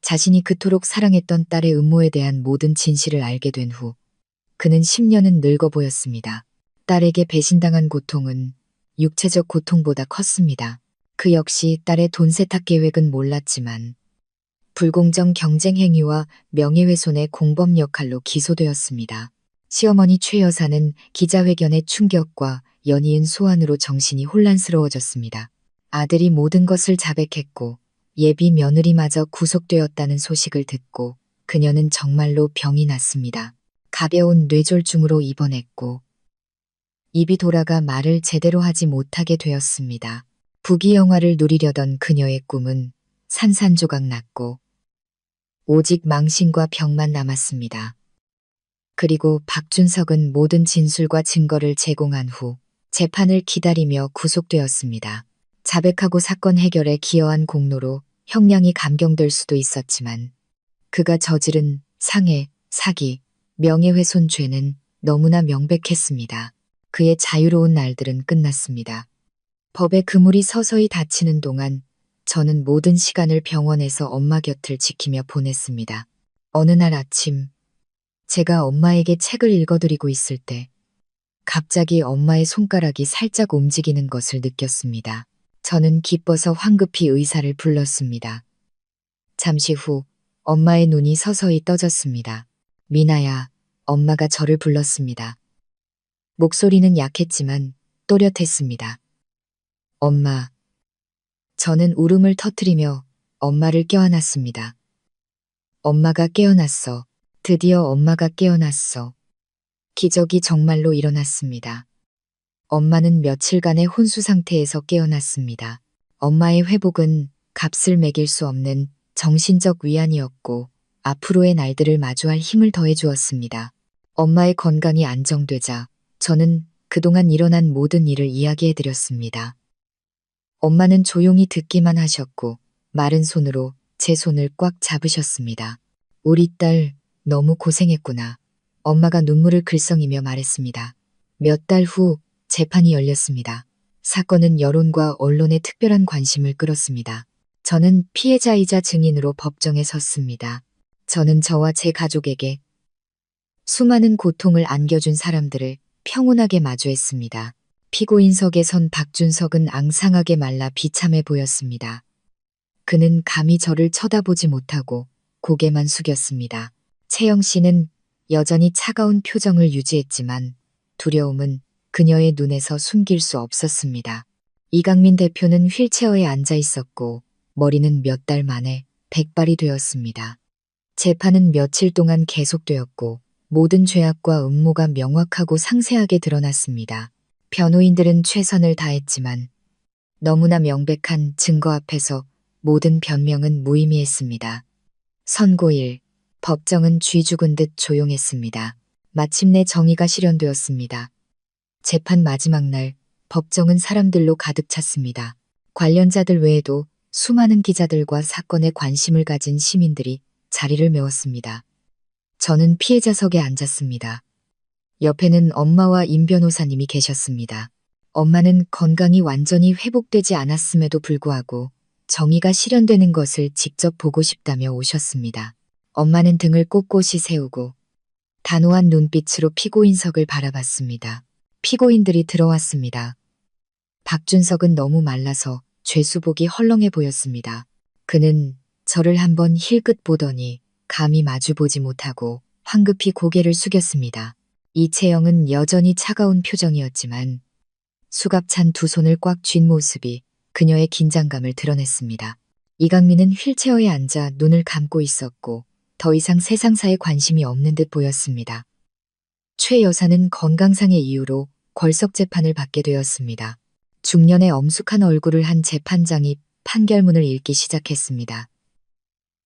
자신이 그토록 사랑했던 딸의 음모에 대한 모든 진실을 알게 된 후 그는 10년은 늙어 보였습니다. 딸에게 배신당한 고통은 육체적 고통보다 컸습니다. 그 역시 딸의 돈 세탁 계획은 몰랐지만 불공정 경쟁 행위와 명예훼손의 공범 역할로 기소되었습니다. 시어머니 최 여사는 기자회견의 충격과 연이은 소환으로 정신이 혼란스러워졌습니다. 아들이 모든 것을 자백했고 예비 며느리마저 구속되었다는 소식을 듣고 그녀는 정말로 병이 났습니다. 가벼운 뇌졸중으로 입원했고 입이 돌아가 말을 제대로 하지 못하게 되었습니다. 부귀영화를 누리려던 그녀의 꿈은 산산조각 났고 오직 망신과 병만 남았습니다. 그리고 박준석은 모든 진술과 증거를 제공한 후 재판을 기다리며 구속되었습니다. 자백하고 사건 해결에 기여한 공로로 형량이 감경될 수도 있었지만 그가 저지른 상해, 사기, 명예훼손 죄는 너무나 명백했습니다. 그의 자유로운 날들은 끝났습니다. 법의 그물이 서서히 닫히는 동안 저는 모든 시간을 병원에서 엄마 곁을 지키며 보냈습니다. 어느 날 아침 제가 엄마에게 책을 읽어드리고 있을 때 갑자기 엄마의 손가락이 살짝 움직이는 것을 느꼈습니다. 저는 기뻐서 황급히 의사를 불렀습니다. 잠시 후 엄마의 눈이 서서히 떠졌습니다. 미나야, 엄마가 저를 불렀습니다. 목소리는 약했지만 또렷했습니다. 엄마. 저는 울음을 터뜨리며 엄마를 껴안았습니다. 엄마가 깨어났어. 드디어 엄마가 깨어났어. 기적이 정말로 일어났습니다. 엄마는 며칠간의 혼수 상태에서 깨어났습니다. 엄마의 회복은 값을 매길 수 없는 정신적 위안이었고 앞으로의 날들을 마주할 힘을 더해 주었습니다. 엄마의 건강이 안정되자 저는 그동안 일어난 모든 일을 이야기해 드렸습니다. 엄마는 조용히 듣기만 하셨고 마른 손으로 제 손을 꽉 잡으셨습니다. 우리 딸 너무 고생했구나. 엄마가 눈물을 글썽이며 말했습니다. 몇 달 후 재판이 열렸습니다. 사건은 여론과 언론의 특별한 관심을 끌었습니다. 저는 피해자이자 증인으로 법정에 섰습니다. 저는 저와 제 가족에게 수많은 고통을 안겨준 사람들을 평온하게 마주했습니다. 피고인석에 선 박준석은 앙상하게 말라 비참해 보였습니다. 그는 감히 저를 쳐다보지 못하고 고개만 숙였습니다. 채영 씨는 여전히 차가운 표정을 유지했지만 두려움은 그녀의 눈에서 숨길 수 없었습니다. 이강민 대표는 휠체어에 앉아 있었고 머리는 몇 달 만에 백발이 되었습니다. 재판은 며칠 동안 계속되었고 모든 죄악과 음모가 명확하고 상세하게 드러났습니다. 변호인들은 최선을 다했지만 너무나 명백한 증거 앞에서 모든 변명은 무의미했습니다. 선고일, 법정은 쥐 죽은 듯 조용했습니다. 마침내 정의가 실현되었습니다. 재판 마지막 날, 법정은 사람들로 가득 찼습니다. 관련자들 외에도 수많은 기자들과 사건에 관심을 가진 시민들이 자리를 메웠습니다. 저는 피해자석에 앉았습니다. 옆에는 엄마와 임 변호사님이 계셨습니다. 엄마는 건강이 완전히 회복되지 않았음에도 불구하고 정의가 실현되는 것을 직접 보고 싶다며 오셨습니다. 엄마는 등을 꼿꼿이 세우고 단호한 눈빛으로 피고인석을 바라봤습니다. 피고인들이 들어왔습니다. 박준석은 너무 말라서 죄수복이 헐렁해 보였습니다. 그는 저를 한번 힐끗 보더니 감히 마주보지 못하고 황급히 고개를 숙였습니다. 이채영은 여전히 차가운 표정이었지만 수갑찬 두 손을 꽉 쥔 모습이 그녀의 긴장감을 드러냈습니다. 이강민은 휠체어에 앉아 눈을 감고 있었고 더 이상 세상사에 관심이 없는 듯 보였습니다. 최 여사는 건강상의 이유로 궐석 재판을 받게 되었습니다. 중년의 엄숙한 얼굴을 한 재판장이 판결문을 읽기 시작했습니다.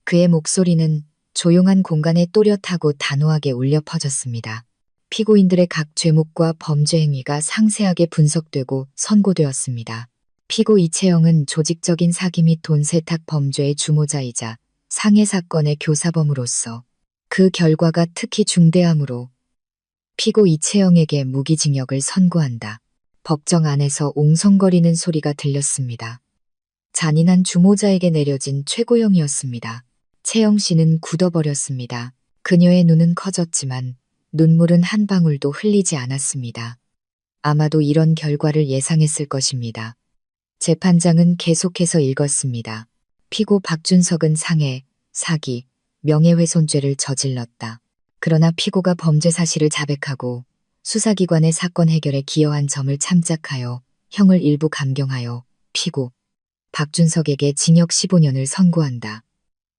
그의 목소리는 조용한 공간에 또렷하고 단호하게 울려 퍼졌습니다. 피고인들의 각 죄목과 범죄 행위가 상세하게 분석되고 선고되었습니다. 피고 이채영은 조직적인 사기 및 돈 세탁 범죄의 주모자이자 상해 사건의 교사범으로서 그 결과가 특히 중대하므로 피고 이채영에게 무기징역을 선고한다. 법정 안에서 옹성거리는 소리가 들렸습니다. 잔인한 주모자에게 내려진 최고형이었습니다. 채영 씨는 굳어버렸습니다. 그녀의 눈은 커졌지만 눈물은 한 방울도 흘리지 않았습니다. 아마도 이런 결과를 예상했을 것입니다. 재판장은 계속해서 읽었습니다. 피고 박준석은 상해, 사기, 명예훼손죄를 저질렀다. 그러나 피고가 범죄 사실을 자백하고 수사기관의 사건 해결에 기여한 점을 참작하여 형을 일부 감경하여 피고 박준석에게 징역 15년을 선고한다.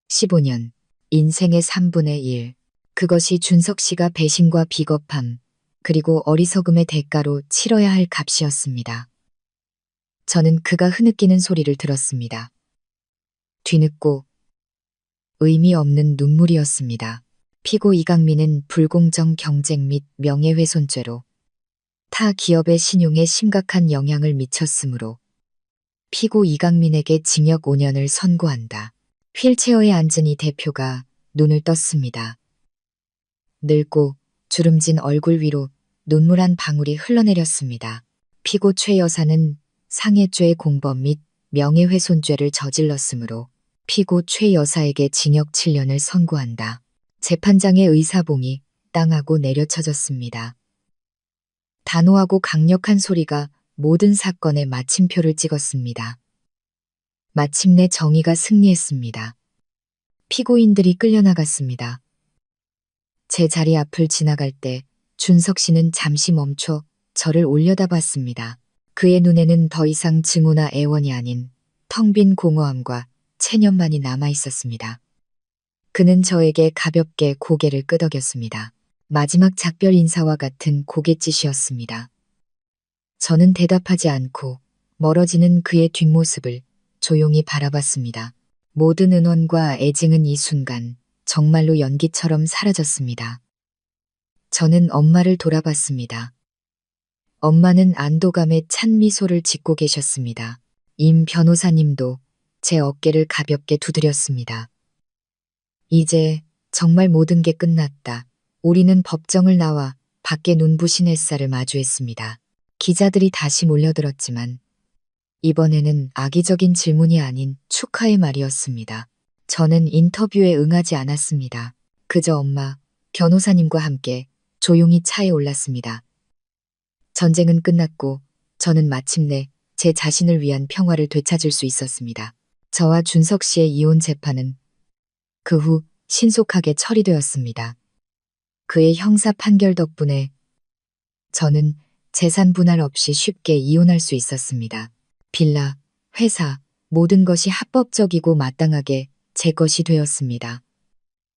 15년, 인생의 3분의 1. 그것이 준석 씨가 배신과 비겁함, 그리고 어리석음의 대가로 치러야 할 값이었습니다. 저는 그가 흐느끼는 소리를 들었습니다. 뒤늦고 의미 없는 눈물이었습니다. 피고 이강민은 불공정 경쟁 및 명예훼손죄로 타 기업의 신용에 심각한 영향을 미쳤으므로 피고 이강민에게 징역 5년을 선고한다. 휠체어에 앉은 이 대표가 눈을 떴습니다. 늙고 주름진 얼굴 위로 눈물 한 방울이 흘러내렸습니다. 피고 최 여사는 상해죄의 공범 및 명예훼손죄를 저질렀으므로 피고 최 여사에게 징역 7년을 선고한다. 재판장의 의사봉이 땅하고 내려쳐졌습니다. 단호하고 강력한 소리가 모든 사건에 마침표를 찍었습니다. 마침내 정의가 승리했습니다. 피고인들이 끌려나갔습니다. 제 자리 앞을 지나갈 때 준석 씨는 잠시 멈춰 저를 올려다봤습니다. 그의 눈에는 더 이상 증오나 애원이 아닌 텅 빈 공허함과 체념만이 남아 있었습니다. 그는 저에게 가볍게 고개를 끄덕였습니다. 마지막 작별 인사와 같은 고갯짓이었습니다. 저는 대답하지 않고 멀어지는 그의 뒷모습을 조용히 바라봤습니다. 모든 은원과 애증은 이 순간 정말로 연기처럼 사라졌습니다. 저는 엄마를 돌아봤습니다. 엄마는 안도감에 찬 미소를 짓고 계셨습니다. 임 변호사님도 제 어깨를 가볍게 두드렸습니다. 이제 정말 모든 게 끝났다. 우리는 법정을 나와 밖에 눈부신 햇살을 마주했습니다. 기자들이 다시 몰려들었지만 이번에는 악의적인 질문이 아닌 축하의 말이었습니다. 저는 인터뷰에 응하지 않았습니다. 그저 엄마, 변호사님과 함께 조용히 차에 올랐습니다. 전쟁은 끝났고 저는 마침내 제 자신을 위한 평화를 되찾을 수 있었습니다. 저와 준석 씨의 이혼 재판은 그 후 신속하게 처리되었습니다. 그의 형사 판결 덕분에 저는 재산 분할 없이 쉽게 이혼할 수 있었습니다. 빌라, 회사, 모든 것이 합법적이고 마땅하게 제 것이 되었습니다.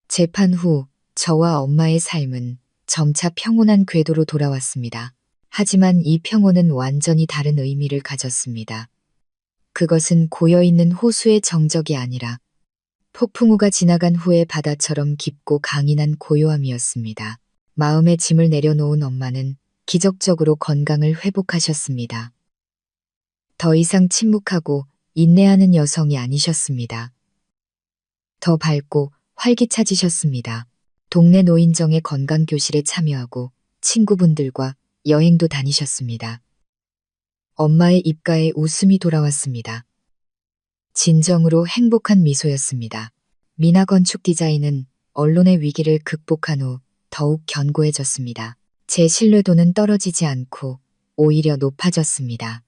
재판 후 저와 엄마의 삶은 점차 평온한 궤도로 돌아왔습니다. 하지만 이 평온은 완전히 다른 의미를 가졌습니다. 그것은 고여있는 호수의 정적이 아니라 폭풍우가 지나간 후의 바다처럼 깊고 강인한 고요함이었습니다. 마음의 짐을 내려놓은 엄마는 기적적으로 건강을 회복하셨습니다. 더 이상 침묵하고 인내하는 여성이 아니셨습니다. 더 밝고 활기차지셨습니다. 동네 노인정의 건강교실에 참여하고 친구분들과 여행도 다니셨습니다. 엄마의 입가에 웃음이 돌아왔습니다. 진정으로 행복한 미소였습니다. 미나 건축 디자인은 언론의 위기를 극복한 후 더욱 견고해졌습니다. 제 신뢰도는 떨어지지 않고 오히려 높아졌습니다.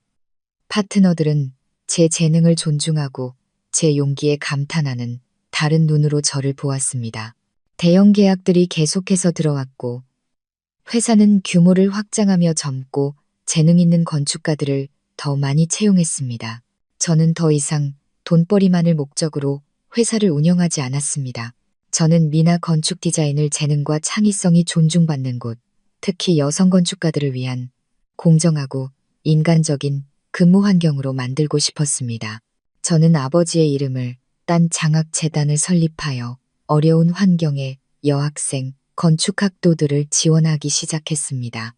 파트너들은 제 재능을 존중하고 제 용기에 감탄하는 다른 눈으로 저를 보았습니다. 대형 계약들이 계속해서 들어왔고 회사는 규모를 확장하며 젊고 재능 있는 건축가들을 더 많이 채용했습니다. 저는 더 이상 돈벌이만을 목적으로 회사를 운영하지 않았습니다. 저는 미나 건축 디자인을 재능과 창의성이 존중받는 곳, 특히 여성 건축가들을 위한 공정하고 인간적인 근무 환경으로 만들고 싶었습니다. 저는 아버지의 이름을 딴 장학재단을 설립하여 어려운 환경의 여학생, 건축학도들을 지원하기 시작했습니다.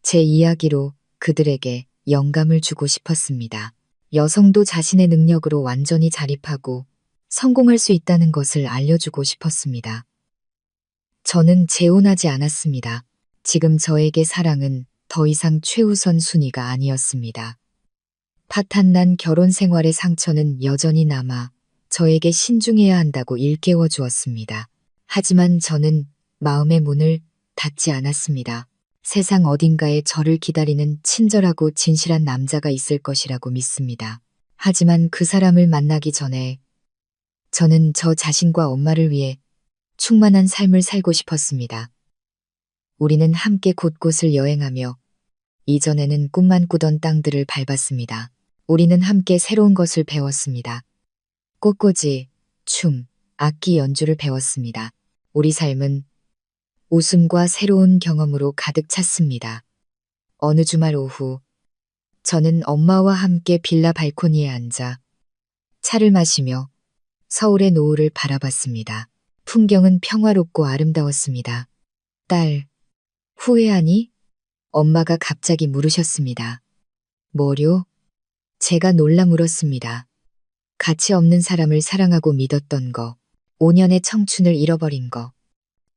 제 이야기로 그들에게 영감을 주고 싶었습니다. 여성도 자신의 능력으로 완전히 자립하고 성공할 수 있다는 것을 알려주고 싶었습니다. 저는 재혼하지 않았습니다. 지금 저에게 사랑은 더 이상 최우선 순위가 아니었습니다. 파탄난 결혼 생활의 상처는 여전히 남아 저에게 신중해야 한다고 일깨워 주었습니다. 하지만 저는 마음의 문을 닫지 않았습니다. 세상 어딘가에 저를 기다리는 친절하고 진실한 남자가 있을 것이라고 믿습니다. 하지만 그 사람을 만나기 전에 저는 저 자신과 엄마를 위해 충만한 삶을 살고 싶었습니다. 우리는 함께 곳곳을 여행하며 이전에는 꿈만 꾸던 땅들을 밟았습니다. 우리는 함께 새로운 것을 배웠습니다. 꽃꽂이, 춤, 악기 연주를 배웠습니다. 우리 삶은 웃음과 새로운 경험으로 가득 찼습니다. 어느 주말 오후, 저는 엄마와 함께 빌라 발코니에 앉아 차를 마시며 서울의 노을을 바라봤습니다. 풍경은 평화롭고 아름다웠습니다. 딸, 후회하니? 엄마가 갑자기 물으셨습니다. 뭐려? 제가 놀라 물었습니다. 가치 없는 사람을 사랑하고 믿었던 거, 5년의 청춘을 잃어버린 거.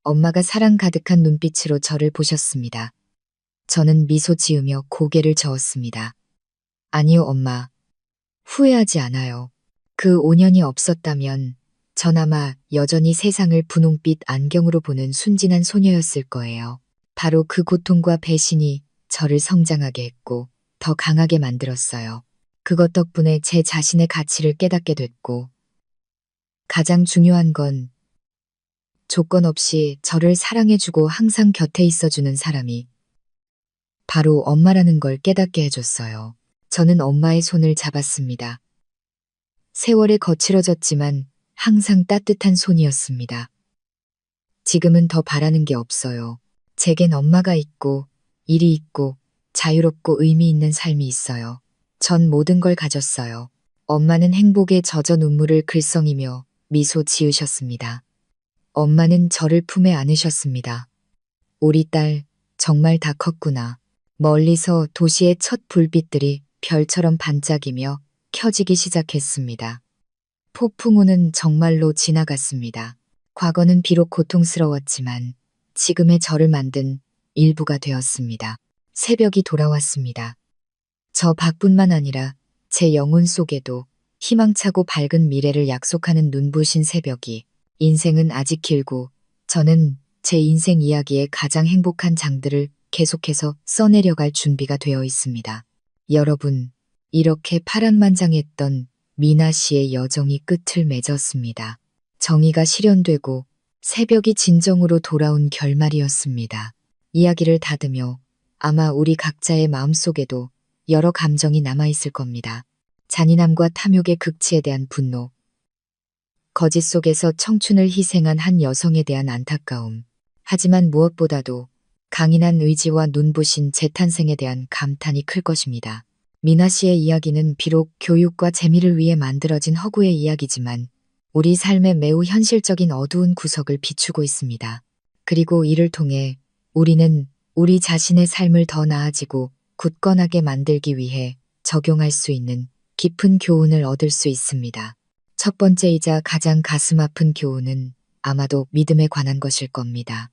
엄마가 사랑 가득한 눈빛으로 저를 보셨습니다. 저는 미소 지으며 고개를 저었습니다. 아니요, 엄마. 후회하지 않아요. 그 5년이 없었다면 전 아마 여전히 세상을 분홍빛 안경으로 보는 순진한 소녀였을 거예요. 바로 그 고통과 배신이 저를 성장하게 했고 더 강하게 만들었어요. 그것 덕분에 제 자신의 가치를 깨닫게 됐고 가장 중요한 건 조건 없이 저를 사랑해주고 항상 곁에 있어주는 사람이 바로 엄마라는 걸 깨닫게 해줬어요. 저는 엄마의 손을 잡았습니다. 세월에 거칠어졌지만 항상 따뜻한 손이었습니다. 지금은 더 바라는 게 없어요. 제겐 엄마가 있고 일이 있고 자유롭고 의미 있는 삶이 있어요. 전 모든 걸 가졌어요. 엄마는 행복에 젖어 눈물을 글썽이며 미소 지으셨습니다. 엄마는 저를 품에 안으셨습니다. 우리 딸, 정말 다 컸구나. 멀리서 도시의 첫 불빛들이 별처럼 반짝이며 켜지기 시작했습니다. 폭풍우는 정말로 지나갔습니다. 과거는 비록 고통스러웠지만 지금의 저를 만든 일부가 되었습니다. 새벽이 돌아왔습니다. 저 밖뿐만 아니라 제 영혼 속에도 희망차고 밝은 미래를 약속하는 눈부신 새벽이 인생은 아직 길고 저는 제 인생 이야기의 가장 행복한 장들을 계속해서 써내려갈 준비가 되어 있습니다. 여러분, 이렇게 파란만장했던 미나 씨의 여정이 끝을 맺었습니다. 정의가 실현되고 새벽이 진정으로 돌아온 결말이었습니다. 이야기를 닫으며 아마 우리 각자의 마음속에도 여러 감정이 남아있을 겁니다. 잔인함과 탐욕의 극치에 대한 분노, 거짓 속에서 청춘을 희생한 한 여성에 대한 안타까움, 하지만 무엇보다도 강인한 의지와 눈부신 재탄생에 대한 감탄이 클 것입니다. 미나 씨의 이야기는 비록 교육과 재미를 위해 만들어진 허구의 이야기지만 우리 삶의 매우 현실적인 어두운 구석을 비추고 있습니다. 그리고 이를 통해 우리는 우리 자신의 삶을 더 나아지고 굳건하게 만들기 위해 적용할 수 있는 깊은 교훈을 얻을 수 있습니다. 첫 번째이자 가장 가슴 아픈 교훈은 아마도 믿음에 관한 것일 겁니다.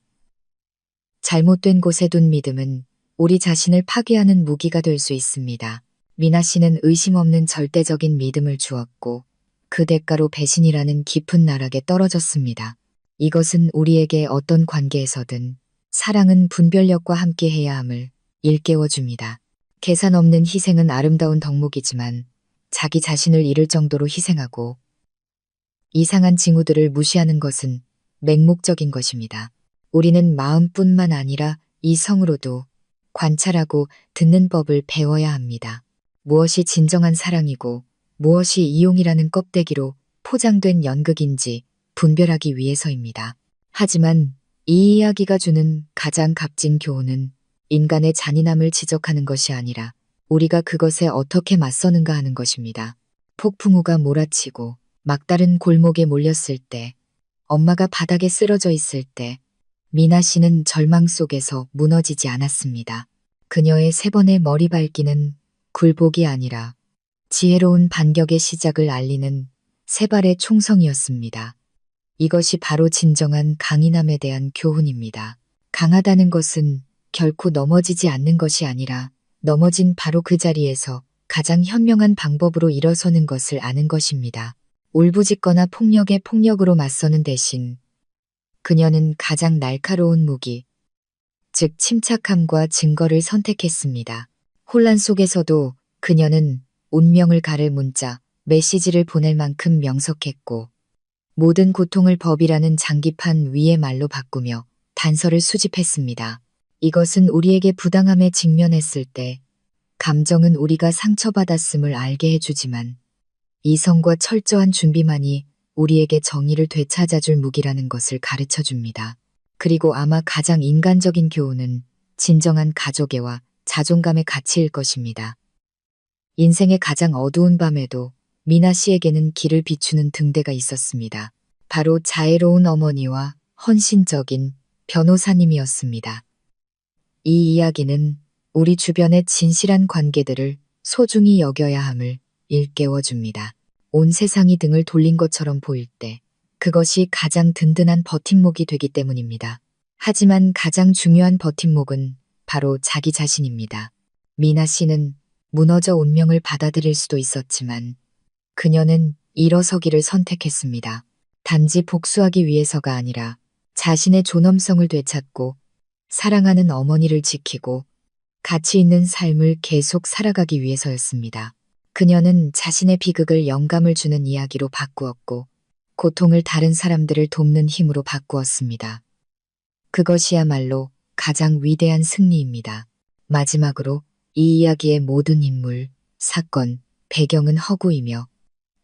잘못된 곳에 둔 믿음은 우리 자신을 파괴하는 무기가 될 수 있습니다. 미나 씨는 의심 없는 절대적인 믿음을 주었고 그 대가로 배신이라는 깊은 나락에 떨어졌습니다. 이것은 우리에게 어떤 관계에서든 사랑은 분별력과 함께해야 함을 일깨워줍니다. 계산 없는 희생은 아름다운 덕목이지만 자기 자신을 잃을 정도로 희생하고 이상한 징후들을 무시하는 것은 맹목적인 것입니다. 우리는 마음뿐만 아니라 이성으로도 관찰하고 듣는 법을 배워야 합니다. 무엇이 진정한 사랑이고 무엇이 이용이라는 껍데기로 포장된 연극인지 분별하기 위해서입니다. 하지만 이 이야기가 주는 가장 값진 교훈은 인간의 잔인함을 지적하는 것이 아니라 우리가 그것에 어떻게 맞서는가 하는 것입니다. 폭풍우가 몰아치고 막다른 골목에 몰렸을 때, 엄마가 바닥에 쓰러져 있을 때 미나 씨는 절망 속에서 무너지지 않았습니다. 그녀의 세 번의 머리 밟기는 굴복이 아니라 지혜로운 반격의 시작을 알리는 세 발의 총성이었습니다. 이것이 바로 진정한 강인함에 대한 교훈입니다. 강하다는 것은 결코 넘어지지 않는 것이 아니라 넘어진 바로 그 자리에서 가장 현명한 방법으로 일어서는 것을 아는 것입니다. 울부짖거나 폭력에 폭력으로 맞서는 대신 그녀는 가장 날카로운 무기, 즉 침착함과 증거를 선택했습니다. 혼란 속에서도 그녀는 운명을 가를 문자, 메시지를 보낼 만큼 명석했고 모든 고통을 법이라는 장기판 위의 말로 바꾸며 단서를 수집했습니다. 이것은 우리에게 부당함에 직면했을 때 감정은 우리가 상처받았음을 알게 해주지만 이성과 철저한 준비만이 우리에게 정의를 되찾아줄 무기라는 것을 가르쳐 줍니다. 그리고 아마 가장 인간적인 교훈은 진정한 가족애와 자존감의 가치일 것입니다. 인생의 가장 어두운 밤에도 미나 씨에게는 길을 비추는 등대가 있었습니다. 바로 자애로운 어머니와 헌신적인 변호사님이었습니다. 이 이야기는 우리 주변의 진실한 관계들을 소중히 여겨야 함을 일깨워줍니다. 온 세상이 등을 돌린 것처럼 보일 때 그것이 가장 든든한 버팀목이 되기 때문입니다. 하지만 가장 중요한 버팀목은 바로 자기 자신입니다. 미나 씨는 무너져 운명을 받아들일 수도 있었지만 그녀는 일어서기를 선택했습니다. 단지 복수하기 위해서가 아니라 자신의 존엄성을 되찾고 사랑하는 어머니를 지키고 가치 있는 삶을 계속 살아가기 위해서였습니다. 그녀는 자신의 비극을 영감을 주는 이야기로 바꾸었고 고통을 다른 사람들을 돕는 힘으로 바꾸었습니다. 그것이야말로 가장 위대한 승리입니다. 마지막으로 이 이야기의 모든 인물, 사건, 배경은 허구이며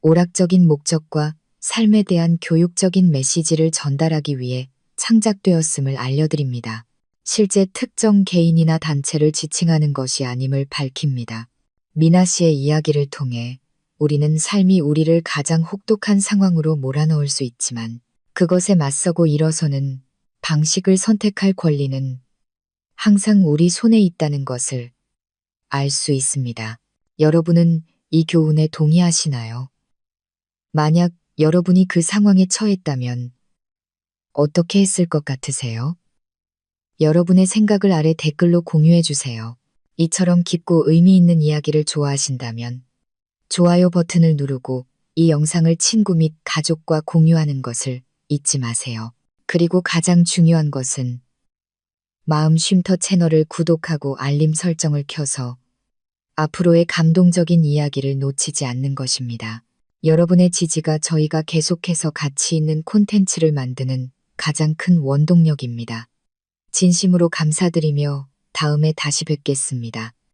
오락적인 목적과 삶에 대한 교육적인 메시지를 전달하기 위해 창작되었음을 알려드립니다. 실제 특정 개인이나 단체를 지칭하는 것이 아님을 밝힙니다. 미나 씨의 이야기를 통해 우리는 삶이 우리를 가장 혹독한 상황으로 몰아넣을 수 있지만 그것에 맞서고 일어서는 방식을 선택할 권리는 항상 우리 손에 있다는 것을 알 수 있습니다. 여러분은 이 교훈에 동의하시나요? 만약 여러분이 그 상황에 처했다면 어떻게 했을 것 같으세요? 여러분의 생각을 아래 댓글로 공유해 주세요. 이처럼 깊고 의미 있는 이야기를 좋아하신다면 좋아요 버튼을 누르고 이 영상을 친구 및 가족과 공유하는 것을 잊지 마세요. 그리고 가장 중요한 것은 마음 쉼터 채널을 구독하고 알림 설정을 켜서 앞으로의 감동적인 이야기를 놓치지 않는 것입니다. 여러분의 지지가 저희가 계속해서 가치 있는 콘텐츠를 만드는 가장 큰 원동력입니다. 진심으로 감사드리며 다음에 다시 뵙겠습니다.